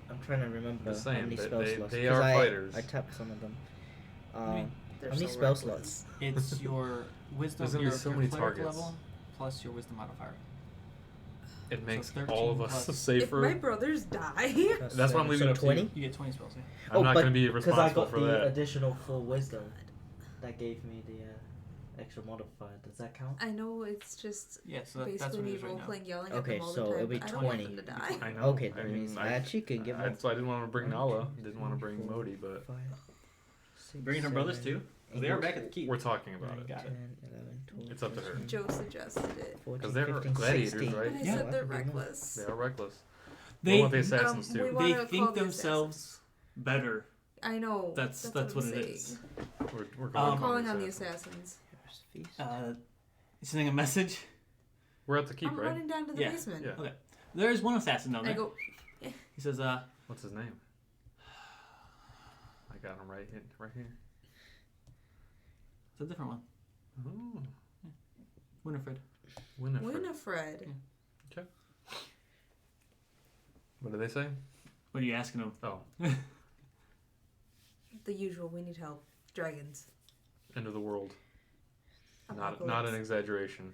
I'm trying to remember Just how saying, many they- spell they- slots. they 'cause are I, fighters. I tapped some of them. They're How many so spell reckless. slots? It's your wisdom, There's gonna be so many cleric targets. level plus your wisdom modifier. It makes 13 all of us plus- If safer. my brothers die, That's what I'm leaving so up to 20? you. You get 20 spells, yeah. I'm not but going to be because I responsible got for the that. additional full wisdom, that gave me the extra modifier. Does that count? I know it's just Yeah, so that's basically what it me is right role now. playing, yelling Okay, at them all so the time. it'll be I don't want 20. them to die. I know. Okay, that means I actually can give That's why I didn't want to bring Nala. Didn't want to bring Four, Modi, but 5, 6, Bringing her brothers 7, too? 'Cause they are back at the keep. we're talking about it. Got it. 10, 11, 12, It's up to her. 13, Joe suggested it. 14, 'Cause they're 15, gladiators, 16. right? But I Yeah. said they're What? I don't know. reckless. They are reckless. They, What about the assassins we too? want- they wanna call think the themselves better I know. That's what what I'm it saying. is. We're I'm Um, calling on the assassins. Feast. Sending a message. We're at the keep, I'm right? running down to the Yeah. basement. Yeah. Okay. There is one assassin down I there. go. He says, What's his name? I got him right here. it's a different one. Oh, Winifred. Winifred. Winifred. What do they say? What are you asking him? Oh, The usual. We need help. Dragons. end of the world. Not an Apocalypse. exaggeration.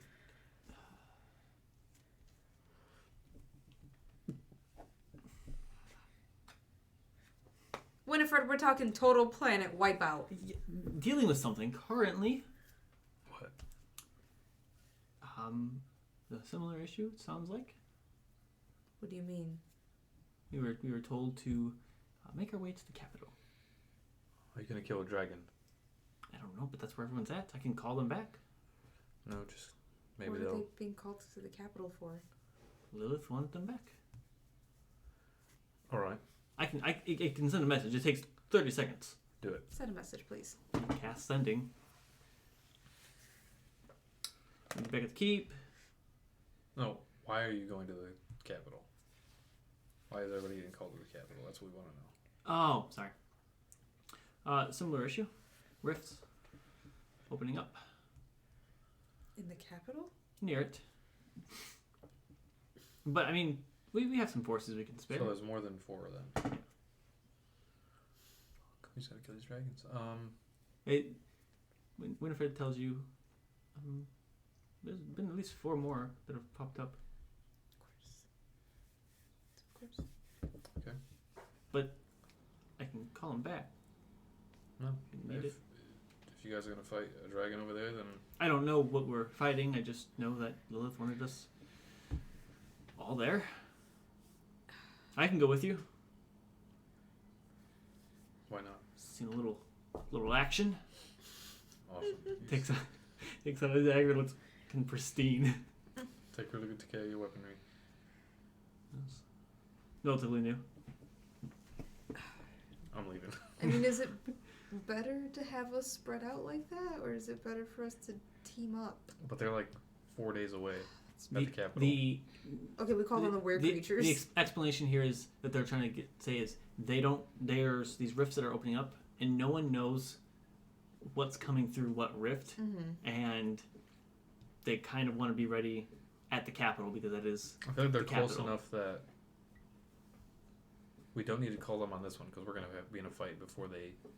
Winifred, we're talking total planet wipeout. Dealing with something currently. What? A similar issue, it sounds like. What do you mean? We were told to make our way to the capital. Are you gonna kill a dragon? I don't know, but that's where everyone's at. I can call them back. No, just maybe what are they'll. they being called to the capital for? Lilith wanted them back. All right, I can send a message. It takes 30 seconds. do it. Send a message, please. Cast sending. Back at the keep. No, why are you going to the capital? Why is everybody getting called to the capital? That's what we want to know. Oh, sorry. Similar issue. Rifts. Opening up. In the capital? Near it. But, I mean, we have some forces we can spare. So there's more than 4 of them. We just gotta kill these dragons. When Winifred tells you, there's been at least 4 more that have popped up. Of course. Okay. But I can call them back. No. If you need If it. you guys are gonna fight a dragon over there, then I don't know what we're fighting. I just know that Lilith wanted us all there. I can go with you. why not? Seen a little action. Awesome. Takes out his dagger. Looks pristine. Take really good care of your weaponry. It's relatively new. I'm leaving. I mean, is it better to have us spread out like that, or is it better for us to team up? But they're like 4 days away at the capital. Okay, we call them the weird creatures. The explanation here is that they're trying to say is there's these rifts that are opening up, and no one knows what's coming through what rift, and they kind of want to be ready at the capital because that is. I feel like they're the close capital. enough that we don't need to call them on this one because we're gonna be in a fight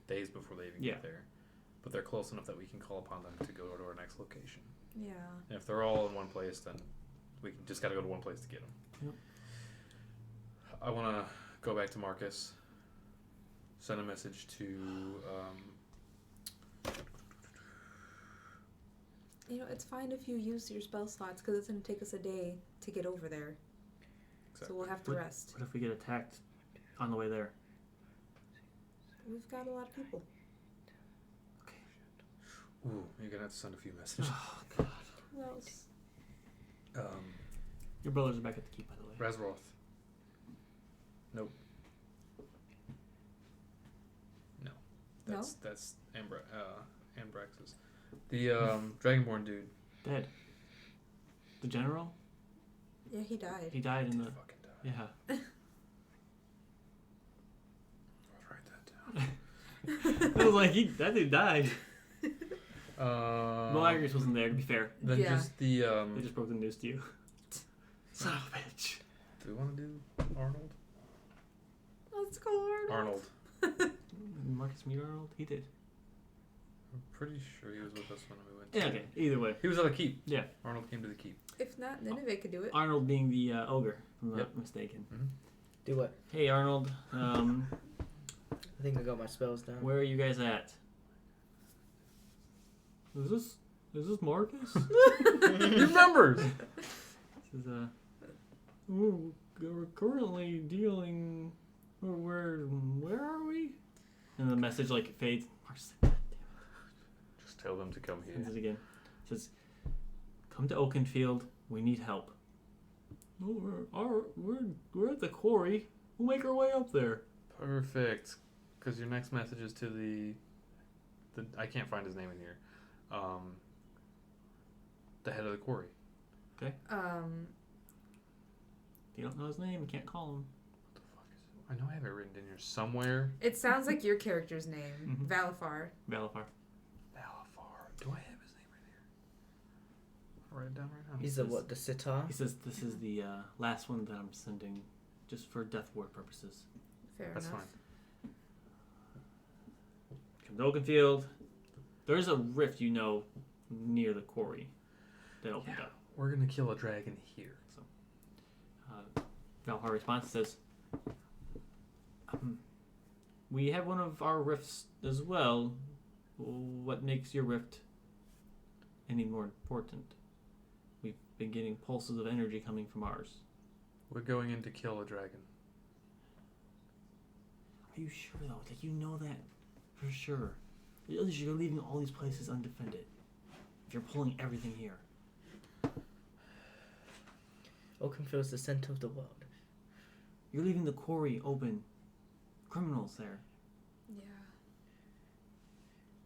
days before they even Yeah. get there. But they're close enough that we can call upon them to go to our next location. Yeah. And if they're all in one place, then we just got to go to one place to get them. Yep. I want to go back to Marcus, send a message to. You know, it's fine if you use your spell slots because it's going to take us a day to get over there. So we'll have to rest. What if we get attacked on the way there? We've got a lot of people. Ooh, you're gonna have to send a few messages. Oh God! Who else? Your brothers are back at the keep, by the way. Razroth. Nope. No. That's Ambrax's. The Dragonborn dude. Dead. The general? Yeah, he died. He died in the. Fucking died. Yeah. I'll write that down. I was like, that dude died. Well, Malagris wasn't there, to be fair. Then Yeah. just the They just broke the news to you. Son of a bitch. Do we want to do Arnold? Let's go, Arnold. Arnold. Marcus meet Arnold? He did. I'm pretty sure he was with us when we went. Yeah, okay. Either way. He was at the keep. Yeah. Arnold came to the keep. If not, Nineveh could do it. Arnold being the ogre, if I'm not Yep. mistaken. Do what? Hey, Arnold. I think I got my spells down. Where are you guys at? Is this Marcus? He remembers. This is we're currently dealing. Where are we? And the message like fades. Marcus, God damn Just tell them to come it. here. Sends it again. It says, "Come to Oakenfield. We need help." Oh, we're at the quarry. We'll make our way up there. Perfect. Because your next message is to the I can't find his name in here. The head of the quarry. If you don't know his name, you can't call him. What the fuck is it? I know I have it written in here somewhere. It sounds like your character's name, Mhm. Valafar. Valafar. Valafar. Do I have his name right here? I'll write it down right now. He's the sitar? He says this is the last one that I'm sending just for Death Ward purposes. Fair That's enough. fine. Come to Oakenfield. There's a rift, near the quarry that opened up. We're gonna kill a dragon here. Valhar response says, we have one of our rifts as well. What makes your rift any more important? We've been getting pulses of energy coming from ours. We're going in to kill a dragon. Are you sure though? Like you know that for sure. You're leaving all these places undefended. If you're pulling everything here. Oakenfield's the center of the world. You're leaving the quarry open. Criminals there. Yeah.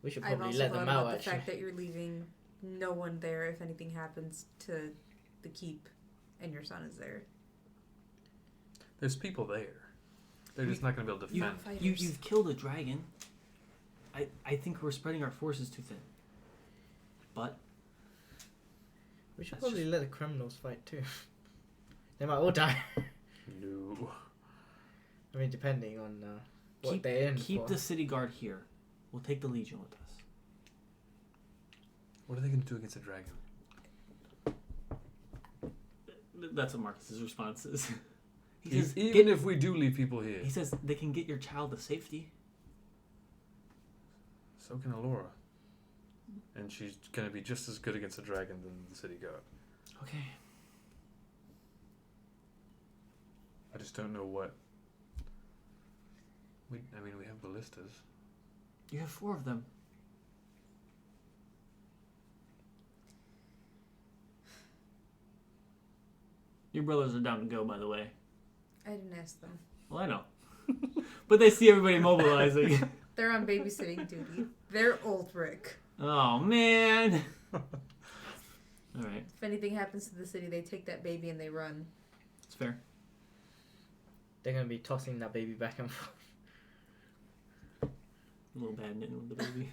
We should I've probably also let thought them about out, the actually. fact that you're leaving no one there if anything happens to the keep and your son is there. There's people there. They're just not gonna be able to You- defend. Fighters. You've killed a dragon. I think we're spreading our forces too thin. But We should That's probably just- let the criminals fight too. They might all die. No. I mean, depending on what keep, they're in keep for. the city guard here. We'll take the Legion with us. What are they gonna do against a dragon? That's what Marcus's response is. He E- says, Even if we do leave people here, he says they can get your child to safety. so can Alora. And she's gonna be just as good against a dragon than the city guard. Okay. I just don't know what. We have ballistas. You have 4 of them. Your brothers are down to go, by the way. I didn't ask them. Well, I know. But they see everybody mobilizing. They're on babysitting duty. They're Ulrich. Oh, man. All right. If anything happens to the city, they take that baby and they run. It's fair. They're gonna be tossing that baby back and forth. A little badminton with the baby.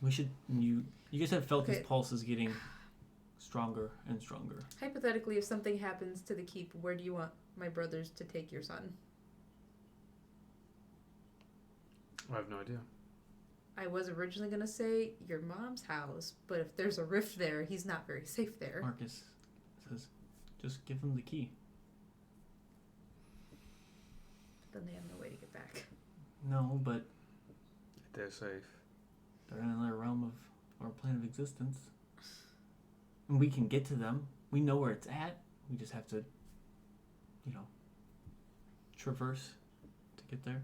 We should... You guys have felt his Okay. pulse is getting stronger and stronger. Hypothetically, if something happens to the keep, where do you want my brothers to take your son? I have no idea. I was originally going to say your mom's house, but if there's a rift there, he's not very safe there. Marcus says, just give them the key. Then they have no way to get back. No, but They're safe. they're in another realm of our plane of existence. And we can get to them. We know where it's at. We just have to, traverse to get there.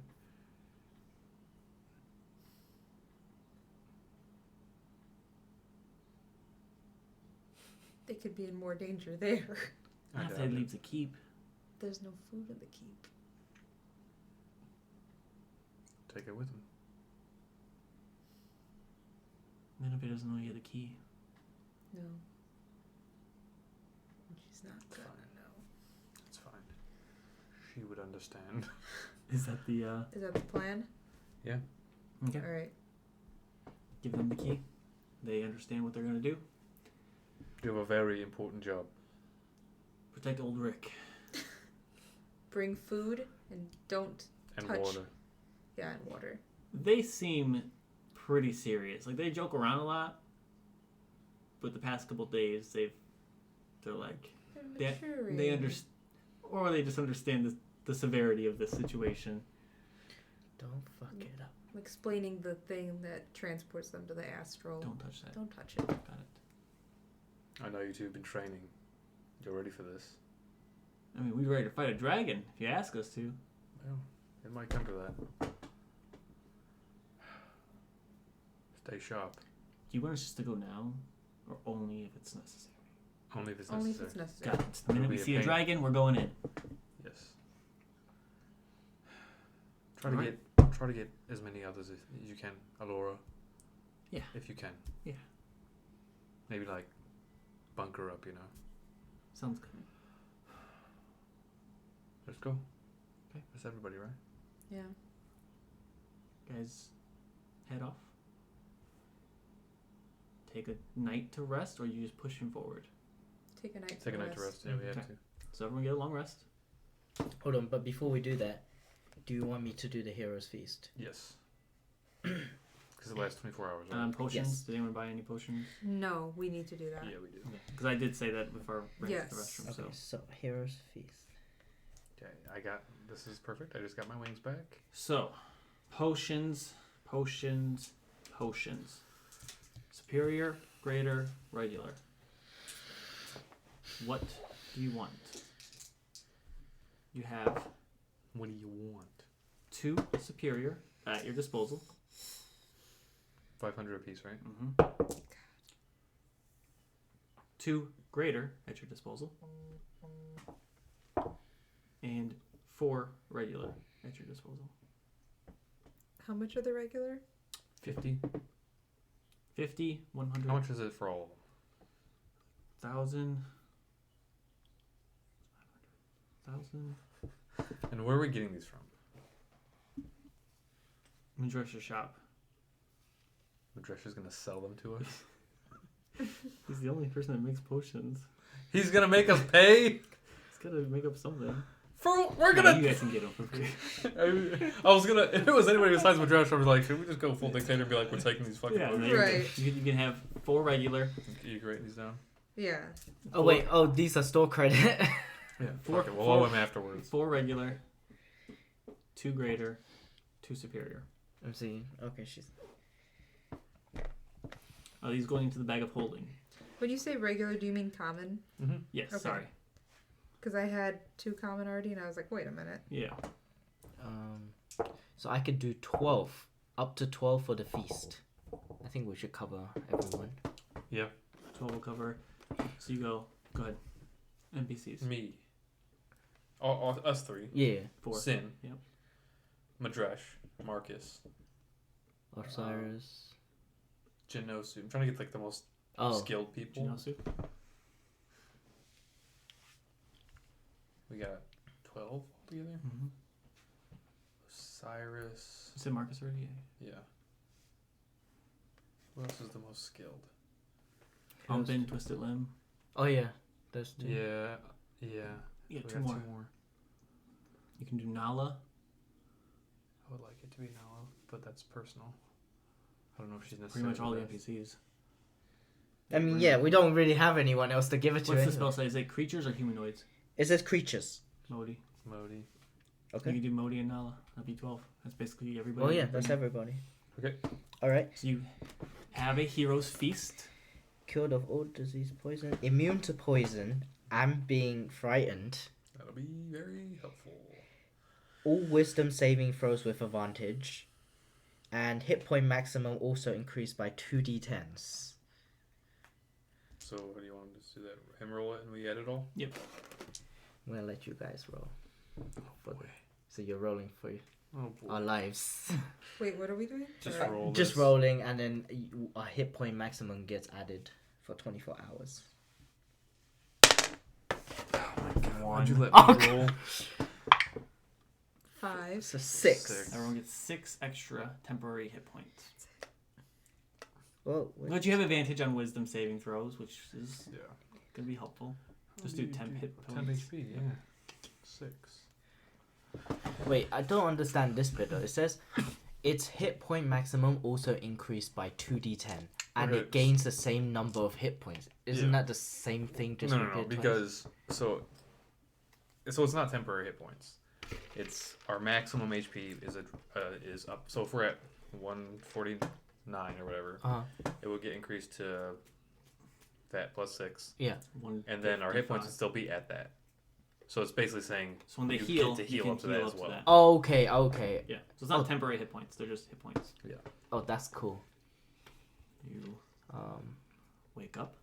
They could be in more danger there. I Not if doubt they it. leave the keep. There's no food in the keep. Take it with them. Menove doesn't know you have the key. No. And she's not gonna know. It's fine. She would understand. Is that the, Is that the plan? Okay. Alright. Give them the key. They understand what they're going to do. You have a very important job. Protect old Rick. Bring food and don't And touch. water. Yeah, and water. They seem pretty serious. Like, they joke around a lot. But the past couple days, they're like... They understand... Or they just understand the severity of the situation. Don't fuck it up. I'm explaining the thing that transports them to the astral. Don't touch that. Don't touch it. Got it. I know you two have been training. You're ready for this. I mean, we're ready to fight a dragon, if you ask us to. Well, it might come to that. Stay sharp. Do you want us just to go now? Or only if it's necessary? Only if it's Only if necessary. it's necessary. Got it. The minute It'll we be a see a pain. dragon, we're going in. Yes. Alright. try to get as many others as you can, Alora. Yeah. If you can. Yeah. Maybe like bunker up, you know. Sounds good. Let's go. Okay, that's everybody, right? Yeah. Guys, head off. Take a night to rest, or you just pushing forward. Take a night. Take a night to rest. Yeah, we have Okay. to. So everyone get a long rest. Hold on, but before we do that, do you want me to do the hero's feast? Yes. Because it lasts 24 hours, right? Potions. Yes. Did anyone buy any potions? No, we need to do that. Yeah, we do. Because I did say that before I ran to the Yes. restroom. Okay, So. so hero's feast. Okay, this is perfect. I just got my wings back. So, potions. Superior, greater, regular. What do you want? You have What do you want? 2 superior at your disposal. 500 apiece, right? Mm-hmm. 2 greater at your disposal. And 4 regular at your disposal. How much are the regular? 50. 50, 100, How much is it for all of them? 1,000. 1,000. And where are we getting these from? Madresha shop. Madresha's gonna sell them to us. He's the only person that makes potions. He's gonna make us pay. He's gotta make up something. We're No, gonna. you guys can get them for free. I was gonna. If it was anybody besides Madresha, I was like, should we just go full dictator and be like, we're taking these fucking. Yeah, potions? no, Right. You can have 4 regular. You can write these down. Yeah. Oh wait, oh these are store credit. Yeah. Four- Fuck it. We'll four- owe him afterwards. 4 regular, 2 greater, 2 superior. I'm seeing. Okay, she's. Are these going into the bag of holding? When you say regular, do you mean common? Mm-hmm. Yes, Okay. sorry. Because I had 2 common already, and I was like, wait a minute. Yeah. So I could do 12, up to 12 for the feast. I think we should cover everyone. 12 will cover. So you go ahead. NPCs. Me. All us 3. Yeah. 4. Sin. Yep. Madresh. Marcus. Osiris. Genosu. I'm trying to get like the most Oh. skilled people. Jinosu. We got 12 altogether. Mm-hmm. Osiris. You said Marcus already? Yeah. Who else is the most skilled? Pumpin, Twisted Limb. Oh yeah, those two. Yeah. Yeah. You We got got 2 more. 2 more. You can do Nala. I would like it to be Nala, but that's personal. I don't know if she's Pretty necessarily much all the best. NPCs. I mean, yeah, we don't really have anyone else to give it to. What's the anyway. spell say? Is it creatures or humanoids? It says creatures. Modi. Modi. You Okay. can do Modi and Nala. That'd be 12. That's basically everybody. Oh yeah, that's everybody. Okay. All right. So you have a hero's feast. Cured of all disease, poison, immune to poison, and being frightened. That'll be very helpful. All wisdom saving throws with advantage, and hit point maximum also increased by 2d10s. So, what do you want to do? That him roll it and we add it all? I'm gonna let you guys roll. Oh boy. So you're rolling for Oh boy. our lives. Wait, what are we doing? Just Sorry. roll. Just this. rolling, and then a hit point maximum gets added for 24 hours. Why'd you let Oh, me roll? 5. So 6. Six. Everyone gets 6 extra temporary hit points. Well, wait. But you have advantage on wisdom saving throws, which is Yeah. gonna be helpful. Just How do you 10 hit 10 points. HP, yeah. 6. Wait, I don't understand this bit though. It says its hit point maximum also increased by 2d10, and Okay. it gains the same number of hit points. Isn't Yeah. that the same thing? Just No, repeated twice? because so it's not temporary hit points. It's our maximum HP is up. So if we're at 149 or whatever, it will get increased to that plus 6, and then our hit points would still be at that. So it's basically saying So when they you heal, get to you heal can up to that heal as up well. to that. Okay. Yeah. So it's not Oh. temporary hit points. They're just hit points. Oh, that's cool. You Um, wake up.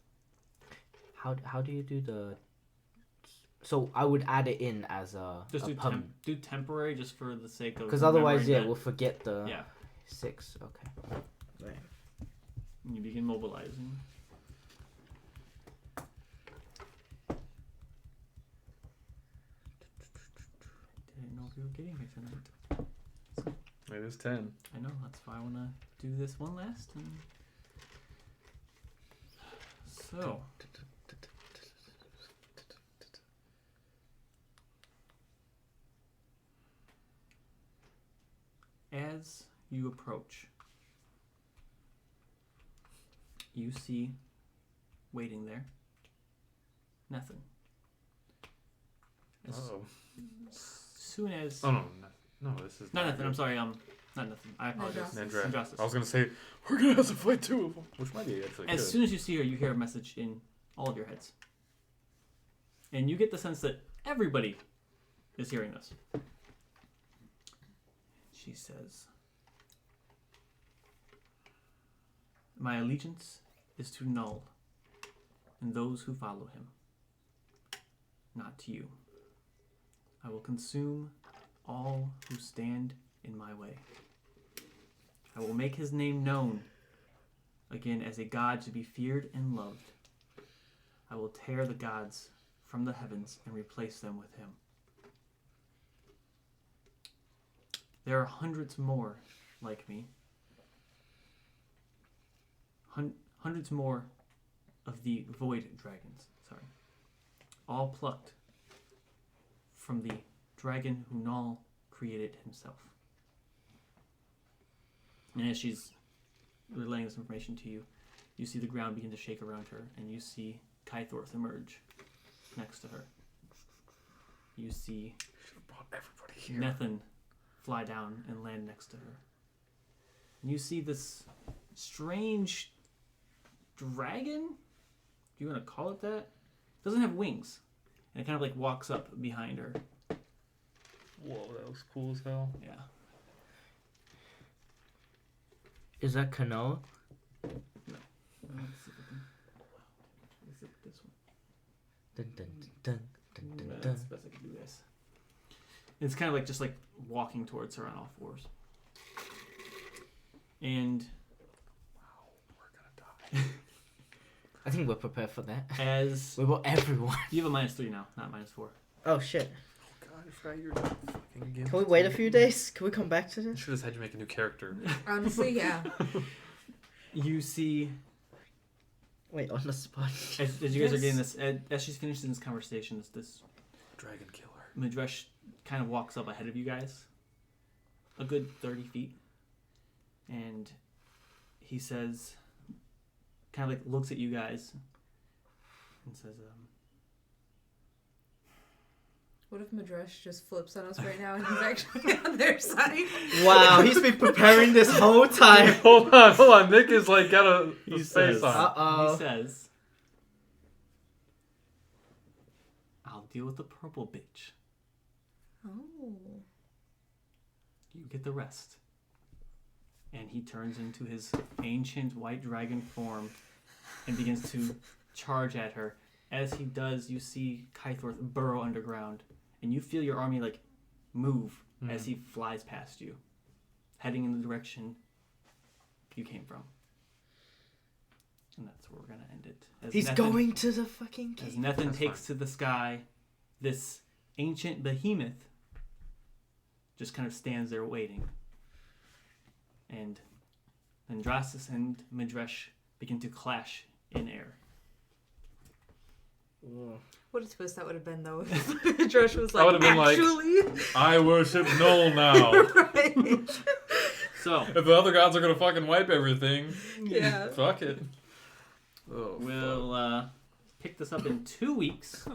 how do you do the So I would add it in as a Just do permanent. do temporary just for the sake of. Because otherwise, remembering we'll forget the Yeah. 6. Okay. Right. You begin mobilizing. Didn't know if you were getting here tonight. It is 10. I know, that's why I want to do this one last time. So, as you approach, you see waiting there nothing. As Oh. soon as Oh no, no, this is not nothing. I'm sorry. Not nothing. I apologize. Nandrassus. Nandrassus. I was gonna say we're gonna have to fight 2 of them, which might be actually As good. soon as you see her, you hear a message in all of your heads, and you get the sense that everybody is hearing this. She says, "My allegiance is to Null and those who follow him, not to you. I will consume all who stand in my way. I will make his name known again as a god to be feared and loved. I will tear the gods from the heavens and replace them with him. There are hundreds more like me. Hundreds more of the void dragons, all plucked from the dragon who Null created himself." And as she's relaying this information to you, you see the ground begin to shake around her, and you see Kythorth emerge next to her. You see Should've brought everybody here. Nethan fly down and land next to her. And you see this strange dragon? Do you want to call it that? It doesn't have wings. And it kind of like walks up behind her. Whoa, that was cool as hell. Yeah. Is that Kanoa? Let's see if I can zip this one. Dun, dun, dun, dun, dun, dun, That's the best I can do, guys. It's kind of like just like walking towards her on all fours. And We're gonna die. I think we're prepared for that. as We want everyone. you have a -3 now, not -4. Oh shit. Oh god, I forgot you're fucking Can we wait a few days? Can we come back to I this? should have had you make a new character. Honestly, yeah. You see, Wait, on the spot. as you guys are Yes. getting this, as she's finishing this conversation, this Dragon killer. Madresh kind of walks up ahead of you guys, a good 30 feet, and he says, kind of like looks at you guys, and says, What if Madresh just flips on us right now and he's actually on their side? Wow, he's been preparing this whole time. hold on. Nick is like got a He face says- on. Uh-oh. he says, "I'll deal with the purple bitch. Oh. You get the rest." And he turns into his ancient white dragon form and begins to charge at her. As he does, you see Kythorth burrow underground, and you feel your army like move as he flies past you, heading in the direction you came from. And that's where we're gonna end it. As He's Nethan- going to the fucking As cave. Nethan That's takes to the sky, this ancient behemoth just kind of stands there waiting. And Nandrassus and Madresh begin to clash in air. What a twist that would have been, though, if Madresh was I like, would've been like- actually. I worship Null now. Right. So, If the other gods are gonna fucking wipe everything, Yeah. fuck it. Oh, we'll pick this up in 2 weeks.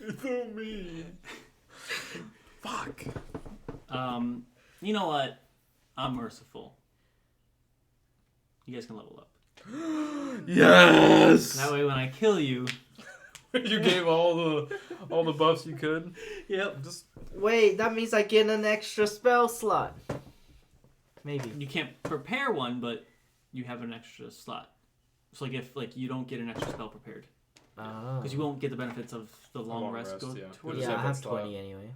It's so mean. Fuck. You know what? I'm merciful. You guys can level up. Yes. That way when I kill you... You gave all the buffs you could. Yep. Just Wait, that means I get an extra spell slot. Maybe. You can't prepare one, but you have an extra slot. So like if you don't get an extra spell prepared, Oh. because you won't get the benefits of the long, long rest. rest, Go yeah. towards Yeah, I separate have slot. 20 anyway.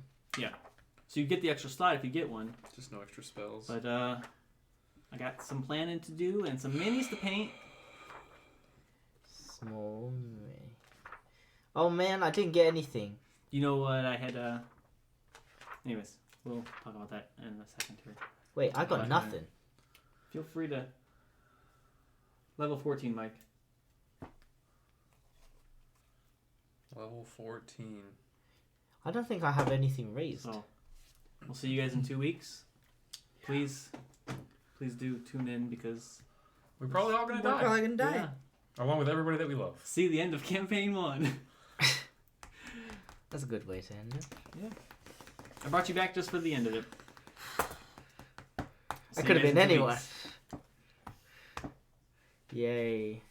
So you get the extra slot if you get one. Just no extra spells. But I got some planning to do and some minis to paint. Small mini. Oh man, I didn't get anything. You know what I had? Anyways, we'll talk about that in a second here. Wait, I got Okay. nothing. Feel free to level 14, Mike. Level 14. I don't think I have anything raised. So we'll see you guys in 2 weeks. Please do tune in because We're probably all gonna We're die. probably gonna die. yeah, Along with everybody that we love. see the end of campaign 1. That's a good way to end it. I brought you back just for the end of it. See I you could have guys been in 2 anyone. weeks. Yay.